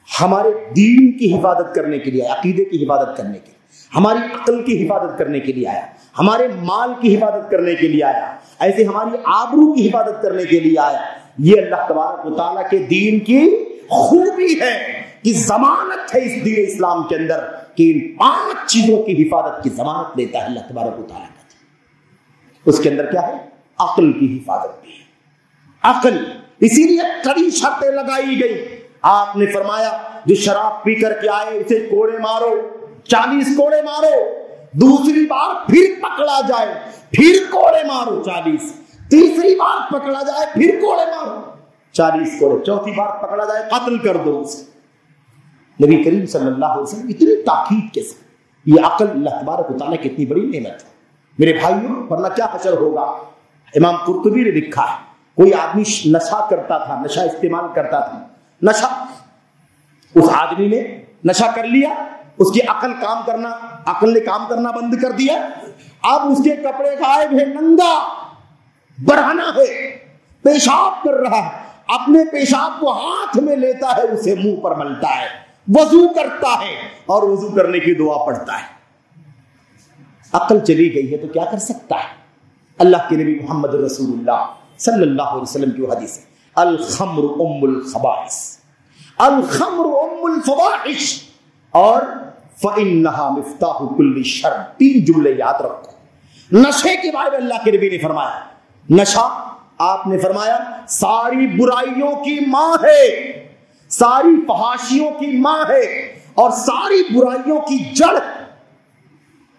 ہمارے دین کی حفاظت کرنے کے لیے, عقیدے کی حفاظت کرنے کے لیے, ہماری عقل کی حفاظت کرنے کے لیے آیا, ہمارے مال کی حفاظت کرنے کے لیے آیا, ایسے ہماری آبرو کی حفاظت کرنے کے لیے آیا. یہ اللہ تبارک و تعالیٰ کے دین کی خوبی ہے کہ ضمانت ہے اس دین اسلام کے اندر کہ ان 5 چیزوں کی حفاظت کی ضمانت دیتا ہے اللہ تبارک و تعالیٰ کا دین. اس کے اندر کیا ہے؟ عقل کی حفاظت بھی ہے. عقل, اسی لیے کڑی شرطیں لگائی گئی. آپ نے فرمایا جو شراب پی کر کے آئے اسے کوڑے مارو, 40 کوڑے مارو, دوسری بار پھر پکڑا جائے پھر کوڑے مارو 40, تیسری بار پکڑا جائے پھر کوڑے مارو 40 کوڑے, چوتھی بار پکڑا جائے قتل کر دو اسے. نبی کریم صلی اللہ علیہ وسلم اتنی تاکید کے ساتھ, یہ عقل اللہ تبارک و تعالیٰ کی اتنی بڑی نعمت ہے میرے بھائیوں, ورنہ کیا حشر ہوگا. امام قرطبی نے لکھا ہے کوئی آدمی نشہ کرتا تھا, نشہ استعمال کرتا تھا, نشہ, اس آدمی نے نشہ کر لیا, اس کی عقل نے کام کرنا بند کر دیا. اب اس کے کپڑے غائب ہے, ننگا بڑھانا ہے, پیشاب کر رہا ہے, اپنے پیشاب کو ہاتھ میں لیتا ہے, اسے منہ پر ملتا ہے, وضو کرتا ہے اور وضو کرنے کی دعا پڑھتا ہے. عقل چلی گئی ہے تو کیا کر سکتا ہے؟ اللہ کے نبی محمد رسول اللہ صلی اللہ علیہ وسلم کی حدیث ہے, الخمر ام الخبائث, الخمر ام الفواحش اور فإنها مفتاح كل شر. 3 جملے یاد رکھو. نشے کے بارے میں اللہ کے نبی نے فرمایا, نشہ آپ نے فرمایا ساری برائیوں کی ماں ہے, ساری فحاشیوں کی ماں ہے اور ساری برائیوں کی جڑ.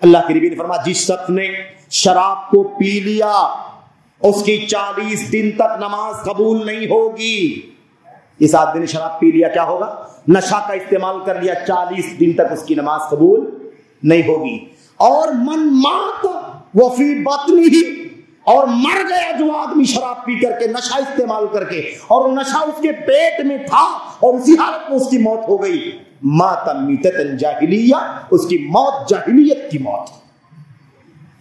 اللہ کے نبی نے فرمایا جس شخص نے شراب کو پی لیا اس کی 40 دن تک نماز قبول نہیں ہوگی. اس آدمی نے شراب پی لیا, کیا ہوگا؟ نشہ کا استعمال کر لیا, 40 دن تک اس کی نماز قبول نہیں ہوگی. اور من مات وفی بطنہ ہی, اور مر گیا جو آدمی شراب پی کر کے, نشہ استعمال کر کے, اور نشہ اس کے پیٹ میں تھا اور اسی حالت میں اس کی موت ہو گئی, مات میتۃ جاہلیہ, اس کی موت جاہلیت کی موت.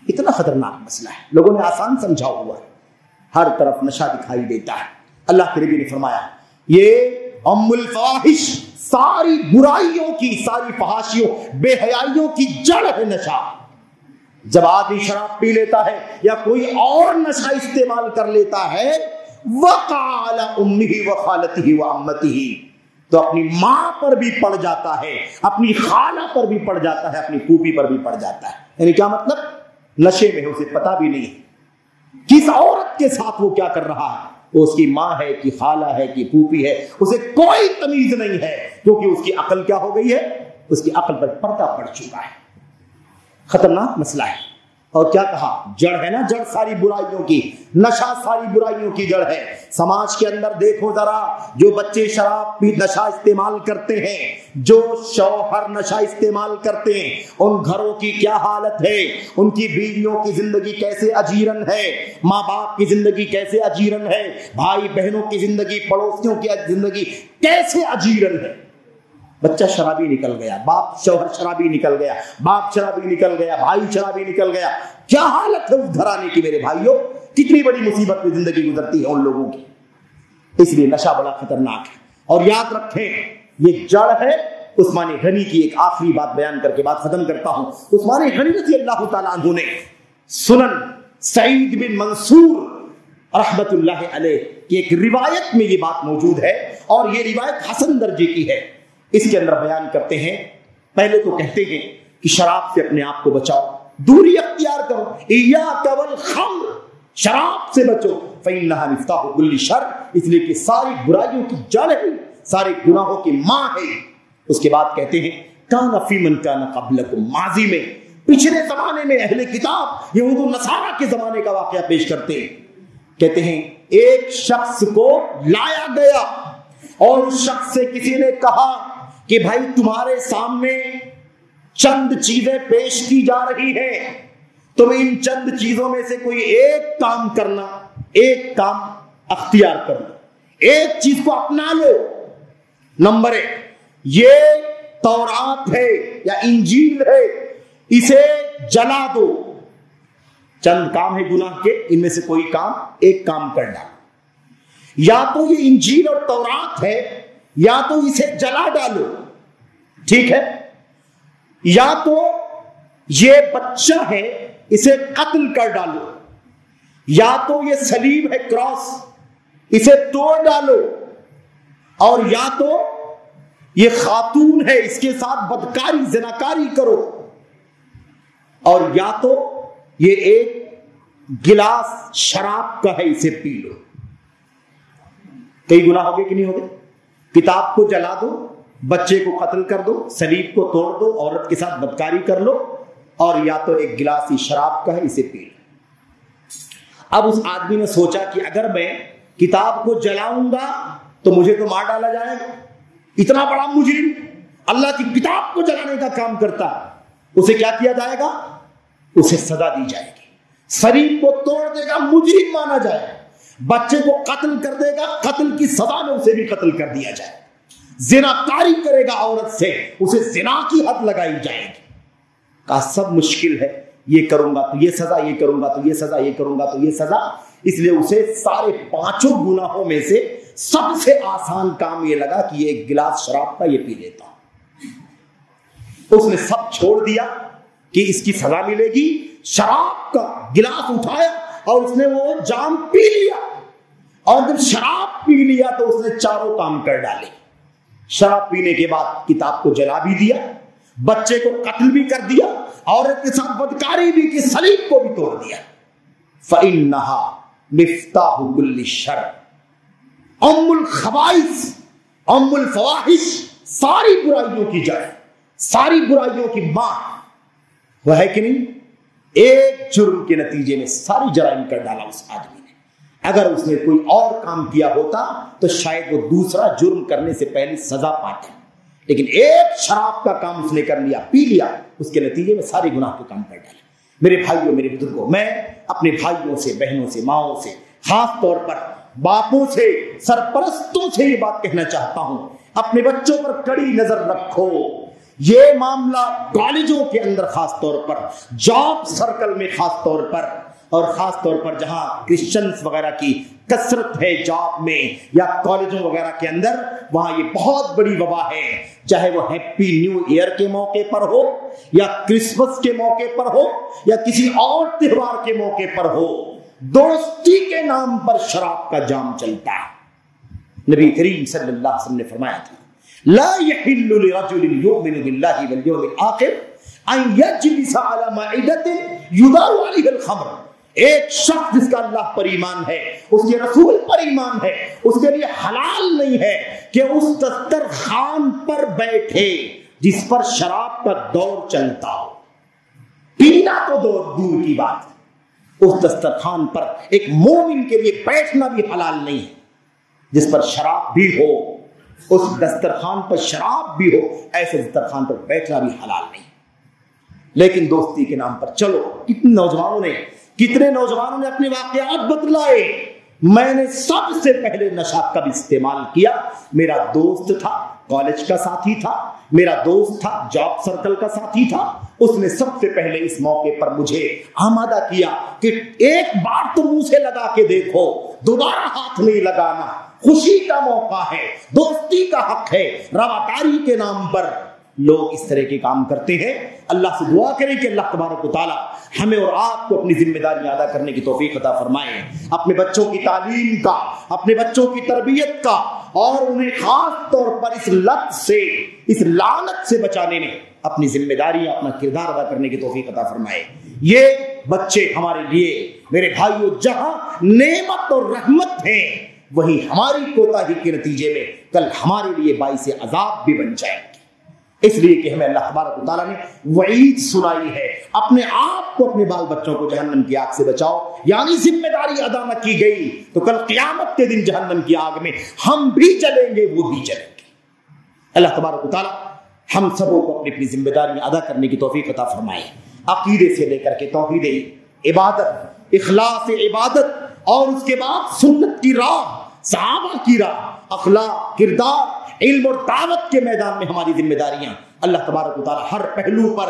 اتنا خطرناک مسئلہ ہے, لوگوں نے آسان سمجھا ہوا ہے, ہر طرف نشہ دکھائی دیتا ہے. اللہ کے نبی نے فرمایا یہ ام الفواحش, ساری برائیوں کی, ساری فحاشیوں, بے حیائیوں کی جڑ ہے نشہ. جب آدمی شراب پی لیتا ہے یا کوئی اور نشہ استعمال کر لیتا ہے, وقع علی امہ وخالتہ وعمتہ, تو اپنی ماں پر بھی پڑ جاتا ہے, اپنی خالہ پر بھی پڑ جاتا ہے, اپنی پھوپھی پر بھی پڑ جاتا ہے. یعنی کیا مطلب؟ نشے میں اسے پتا بھی نہیں کس عورت کے ساتھ وہ کیا کر رہا ہے, وہ اس کی ماں ہے کہ خالہ ہے کہ پھوپھی ہے, اسے کوئی تمیز نہیں ہے, کیونکہ اس کی عقل کیا ہو گئی ہے, اس کی عقل پر پردہ پڑ چکا ہے. خطرناک مسئلہ ہے. اور کیا کہا؟ جڑ ہے نا, جڑ ساری برائیوں کی, نشہ ساری برائیوں کی جڑ ہے. سماج کے اندر دیکھو ذرا, جو بچے شراب پی نشہ استعمال کرتے ہیں, جو شوہر نشہ استعمال کرتے ہیں, ان گھروں کی کیا حالت ہے, ان کی بیویوں کی زندگی کیسے اجیرن ہے, ماں باپ کی زندگی کیسے اجیرن ہے, بھائی بہنوں کی زندگی, پڑوسیوں کی زندگی کیسے اجیرن ہے. بچہ شرابی نکل گیا, باپ شوہر شرابی نکل گیا, باپ شرابی نکل گیا, بھائی شرابی نکل گیا. کیا حالت ہے اس گھرانے کی میرے بھائیوں, کتنی بڑی مصیبت میں زندگی گزرتی ہے ان لوگوں کی. اس لیے نشہ بڑا خطرناک ہے. اور یاد رکھیں یہ جڑ ہے. عثمان غنی کی ایک آخری بات بیان کر کے بات ختم کرتا ہوں. عثمان غنی رضی اللہ تعالیٰ عنہ نے سنن سعید بن منصور رحمت اللہ علیہ کی ایک روایت میں یہ بات موجود ہے, اور یہ روایت حسن درجے کی ہے. اس کے اندر بیان کرتے ہیں, پہلے تو کہتے ہیں کہ شراب سے اپنے آپ کو بچاؤ, دوری اختیار کرو, ایاک والخمر, شراب سے بچو, فإنہا مفتاح کل شر, اس لیے کہ ساری برائیوں کی جڑ ہے, سارے گناہوں کی ماں ہے. اس کے بعد کہتے ہیں کان فی من کان قبلکم, ماضی میں پچھلے زمانے میں اہل کتاب یہود و نصارہ کے زمانے کا واقعہ پیش کرتے ہیں. کہتے ہیں ایک شخص کو لایا گیا اور اس شخص سے کسی نے کہا کہ بھائی تمہارے سامنے چند چیزیں پیش کی جا رہی ہیں, تم ان چند چیزوں میں سے کوئی ایک کام کرنا, ایک کام اختیار کر لو, ایک چیز کو اپنا لو. نمبر 1, یہ تورات ہے یا انجیل ہے, اسے جلا دو. چند کام ہے گناہ کے, ان میں سے کوئی کام, ایک کام کرنا. یا تو یہ انجیل اور تورات ہے, یا تو اسے جلا ڈالو, ٹھیک ہے, یا تو یہ بچہ ہے اسے قتل کر ڈالو, یا تو یہ صلیب ہے کراس, اسے توڑ ڈالو, اور یا تو یہ خاتون ہے اس کے ساتھ بدکاری زناکاری کرو, اور یا تو یہ ایک گلاس شراب کا ہے اسے پی لو. کئی گناہ ہوگے کہ نہیں ہوگے؟ کتاب کو جلا دو, بچے کو قتل کر دو, صلیب کو توڑ دو, عورت کے ساتھ بدکاری کر لو, اور یا تو ایک گلاس ہی شراب کا ہے اسے پی لو. اب اس آدمی نے سوچا کہ اگر میں کتاب کو جلاؤں گا تو مجھے تو مار ڈالا جائے گا, اتنا بڑا مجرم اللہ کی کتاب کو جلانے کا کام کرتا, اسے کیا کیا جائے گا؟ اسے سزا دی جائے گی. صلیب کو توڑ دے گا, مجرم مانا جائے گا. بچے کو قتل کر دے گا, قتل کی سزا میں اسے بھی قتل کر دیا جائے. زناکاری کرے گا عورت سے اسے زنا کی حد لگائی جائے گی. کہا سب مشکل ہے، یہ کروں گا تو یہ سزا، یہ کروں گا تو یہ سزا، یہ کروں گا تو یہ سزا. اس لیے اسے سارے 5 گناہوں میں سے سب سے آسان کام یہ لگا کہ یہ ایک گلاس شراب کا یہ پی لیتا ہوں. اس نے سب چھوڑ دیا کہ اس کی سزا ملے گی. شراب کا گلاس اٹھایا اور اس نے وہ جام پی لیا، اور جب شراب پی لیا تو اس نے 4 کام کر ڈالے. شراب پینے کے بعد کتاب کو جلا بھی دیا، بچے کو قتل بھی کر دیا، عورت کے ساتھ بدکاری بھی کی، صلیب کو بھی توڑ دیا. فَإِنَّهَا مِفْتَاحُ كُلِّ الشَّرِّ، ام الخبائث، ام الفواحش، ساری برائیوں کی جڑ، ساری برائیوں کی ماں وہ ہے کہ نہیں؟ ایک جرم کے نتیجے میں ساری جرائم کر ڈالا اس آدمی نے. اگر اس نے کوئی اور کام کیا ہوتا تو شاید وہ دوسرا جرم کرنے سے پہلے سزا پاتا، لیکن ایک شراب کا کام اس نے کر لیا، پی لیا، اس کے نتیجے میں سارے گناہ کے کام کر ڈالے. میرے بھائیوں، میرے بزرگوں، میں اپنے بھائیوں سے، بہنوں سے، ماؤں سے، خاص طور پر باپوں سے، سرپرستوں سے یہ بات کہنا چاہتا ہوں، اپنے بچوں پر کڑی نظر رکھو. یہ معاملہ کالجوں کے اندر خاص طور پر، جاب سرکل میں خاص طور پر، اور خاص طور پر جہاں کرسچنز وغیرہ کی کثرت ہے جاب میں یا کالجوں وغیرہ کے اندر، وہاں یہ بہت بڑی وبا ہے. چاہے وہ ہیپی نیو ایئر کے موقع پر ہو، یا کرسمس کے موقع پر ہو، یا کسی اور تہوار کے موقع پر ہو، دوستی کے نام پر شراب کا جام چلتا ہے. نبی کریم صلی اللہ علیہ وسلم نے فرمایا تھا، لا يحل لرجل يؤمن بالله واليوم الآخر ان يجلس على مائدة يدار عليها الخمر. ایک شخص جس کا اللہ پر ایمان ہے، اس کے رسول پر ایمان ہے، اس کے لیے حلال نہیں ہے کہ اس دسترخوان پر بیٹھے جس پر شراب کا دور چلتا ہو. پینا تو دور کی بات ہے، اس دسترخوان پر ایک مومن کے لیے بیٹھنا بھی حلال نہیں ہے. جس پر شراب بھی ہو، اس دسترخوان پر شراب بھی ہو، ایسے دسترخوان پر بیٹھنا بھی حلال نہیں. لیکن دوستی کے نام پر چلو، کتنے نوجوانوں نے اپنے واقعات بدلائے. میں نے سب سے پہلے نشہ کب استعمال کیا؟ میرا دوست تھا، کالج کا ساتھی تھا، میرا دوست تھا، جاب سرکل کا ساتھی تھا. اس نے سب سے پہلے اس موقع پر مجھے آمادہ کیا کہ ایک بار تو منہ سے لگا کے دیکھو، دوبارہ ہاتھ نہیں لگانا. خوشی کا موقع ہے، دوستی کا حق ہے. رواداری کے نام پر لوگ اس طرح کے کام کرتے ہیں. اللہ سے دعا کریں کہ اللہ تبارک و تعالی ہمیں اور آپ کو اپنی ذمہ داریاں ادا کرنے کی توفیق عطا فرمائے. اپنے بچوں کی تعلیم کا، اپنے بچوں کی تربیت کا، اور انہیں خاص طور پر اس لت سے، اس لعنت سے بچانے میں اپنی ذمہ داریاں، اپنا کردار ادا کرنے کی توفیق عطا فرمائے. یہ بچے ہمارے لیے میرے بھائیوں جہاں نعمت اور رحمت ہیں، وہی ہماری کوتاہی کے نتیجے میں کل ہمارے لیے باعث عذاب بھی بن جائیں گے. اس لیے کہ ہمیں اللہ تبارک و تعالیٰ نے وعید سنائی ہے، اپنے آپ کو، اپنے بال بچوں کو جہنم کی آگ سے بچاؤ. یعنی ذمہ داری ادا نہ کی گئی تو کل قیامت کے دن جہنم کی آگ میں ہم بھی جلیں گے، وہ بھی جلیں گے. اللہ تبارک و تعالیٰ ہم سبوں کو اپنی اپنی ذمہ داریاں ادا کرنے کی توفیق عطا فرمائے. عقیدے سے لے کر کے توحید عبادت، اخلاص عبادت، اور اس کے بعد سنت کی راہ، صحابہ کی راہ، اخلاق، کردار، علم اور دعوت کے میدان میں ہماری ذمہ داریاں. اللہ تبارک و تعالیٰ ہر پہلو پر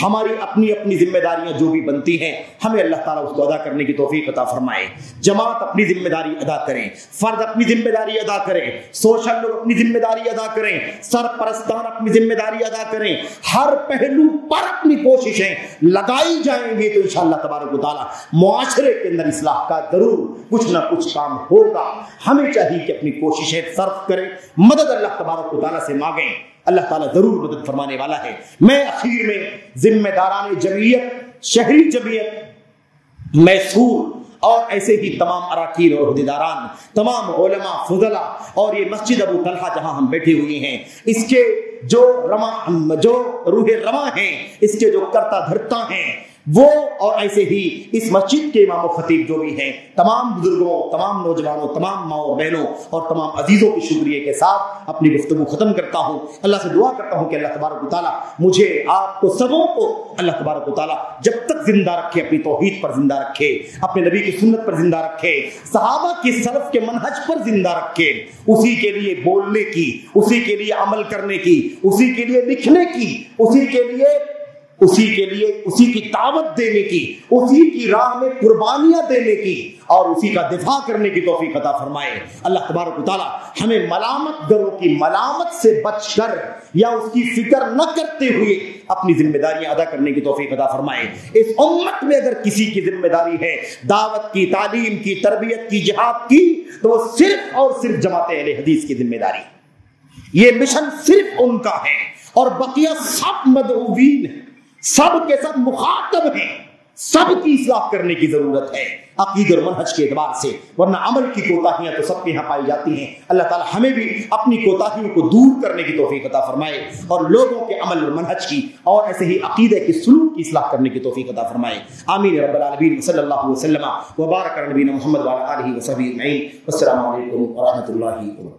ہماری اپنی اپنی ذمہ داریاں جو بھی بنتی ہیں، ہمیں اللہ تعالیٰ اس کو ادا کرنے کی توفیق عطا فرمائے. جماعت اپنی ذمہ داری ادا کریں، فرد اپنی ذمہ داری ادا کریں، سوشل لوگ اپنی ذمہ داری ادا کریں، سرپرستان اپنی ذمہ داری ادا کریں. ہر پہلو پر اپنی کوششیں لگائی جائیں گی تو انشاءاللہ تبارک و تعالیٰ معاشرے کے اندر اصلاح کا ضرور کچھ نہ کچھ کام ہوگا. ہمیں چاہیے کہ اپنی کوششیں صرف کریں، مدد اللہ تبارک و تعالیٰ سے مانگیں. اللہ تعالیٰ ضرور مدد فرمانے والا ہے. میں اخیر میں ذمہ داران جمعیت، شہری جمعیت، میسور اور ایسے ہی تمام اراکین اور عہدیداران، تمام علماء، فضلاء اور یہ مسجد ابو طلحہ جہاں ہم بیٹھے ہوئے ہیں، اس کے جو روح رواں ہیں، اس کے جو کرتا دھرتا ہیں، وہ اور ایسے ہی اس مسجد کے امام و خطیب جو بھی ہیں، تمام بزرگوں، تمام نوجوانوں، تمام ماں اور بہنوں اور تمام عزیزوں کی شکریہ کے ساتھ اپنی گفتگو ختم کرتا ہوں۔ اللہ سے دعا کرتا ہوں کہ اللہ تبارک و تعالیٰ مجھے، آپ کو، سبوں کو اللہ تبارک و تعالیٰ جب تک زندہ رکھے اپنی توحید پر زندہ رکھے، اپنے نبی کی سنت پر زندہ رکھے، صحابہ کی سلف کے منہج پر زندہ رکھے، اسی کے لیے بولنے کی، اسی کے لیے عمل کرنے کی، اسی کے لیے لکھنے کی، اسی کی دعوت دینے کی، اسی کی راہ میں قربانیاں دینے کی اور اسی کا دفاع کرنے کی توفیق عطا فرمائے۔ اللہ تبارک و تعالیٰ ہمیں ملامت گروں کی ملامت سے بچ کر یا اس کی فکر نہ کرتے ہوئے اپنی ذمہ داریاں ادا کرنے کی توفیق عطا فرمائے۔ اس امت میں اگر کسی کی ذمہ داری ہے دعوت کی، تعلیم کی، تربیت کی، جہاد کی، تو وہ صرف اور صرف جماعت اہل حدیث کی ذمہ داری، یہ مشن صرف ان کا ہے، اور بقیہ سب مدعوین ہیں، سب کے سب مخاطب ہیں، سب کی اصلاح کرنے کی ضرورت ہے عقیدہ اور منہج کے اعتبار سے، ورنہ عمل کی کوتاہیاں تو سب کے یہاں پائی جاتی ہیں۔ اللہ تعالی ہمیں بھی اپنی کوتاہیوں کو دور کرنے کی توفیق عطا فرمائے اور لوگوں کے عمل اور منہج کی اور ایسے ہی عقیدے کی، سلوک کی اصلاح کرنے کی توفیق عطا فرمائے۔ آمین رب العالمین۔ صلی اللہ وسلم وبارک علی نبینا محمد وعلی آلہ وصحبہ اجمعین۔ السلام علیکم ورحمۃ اللہ وبرکاتہ۔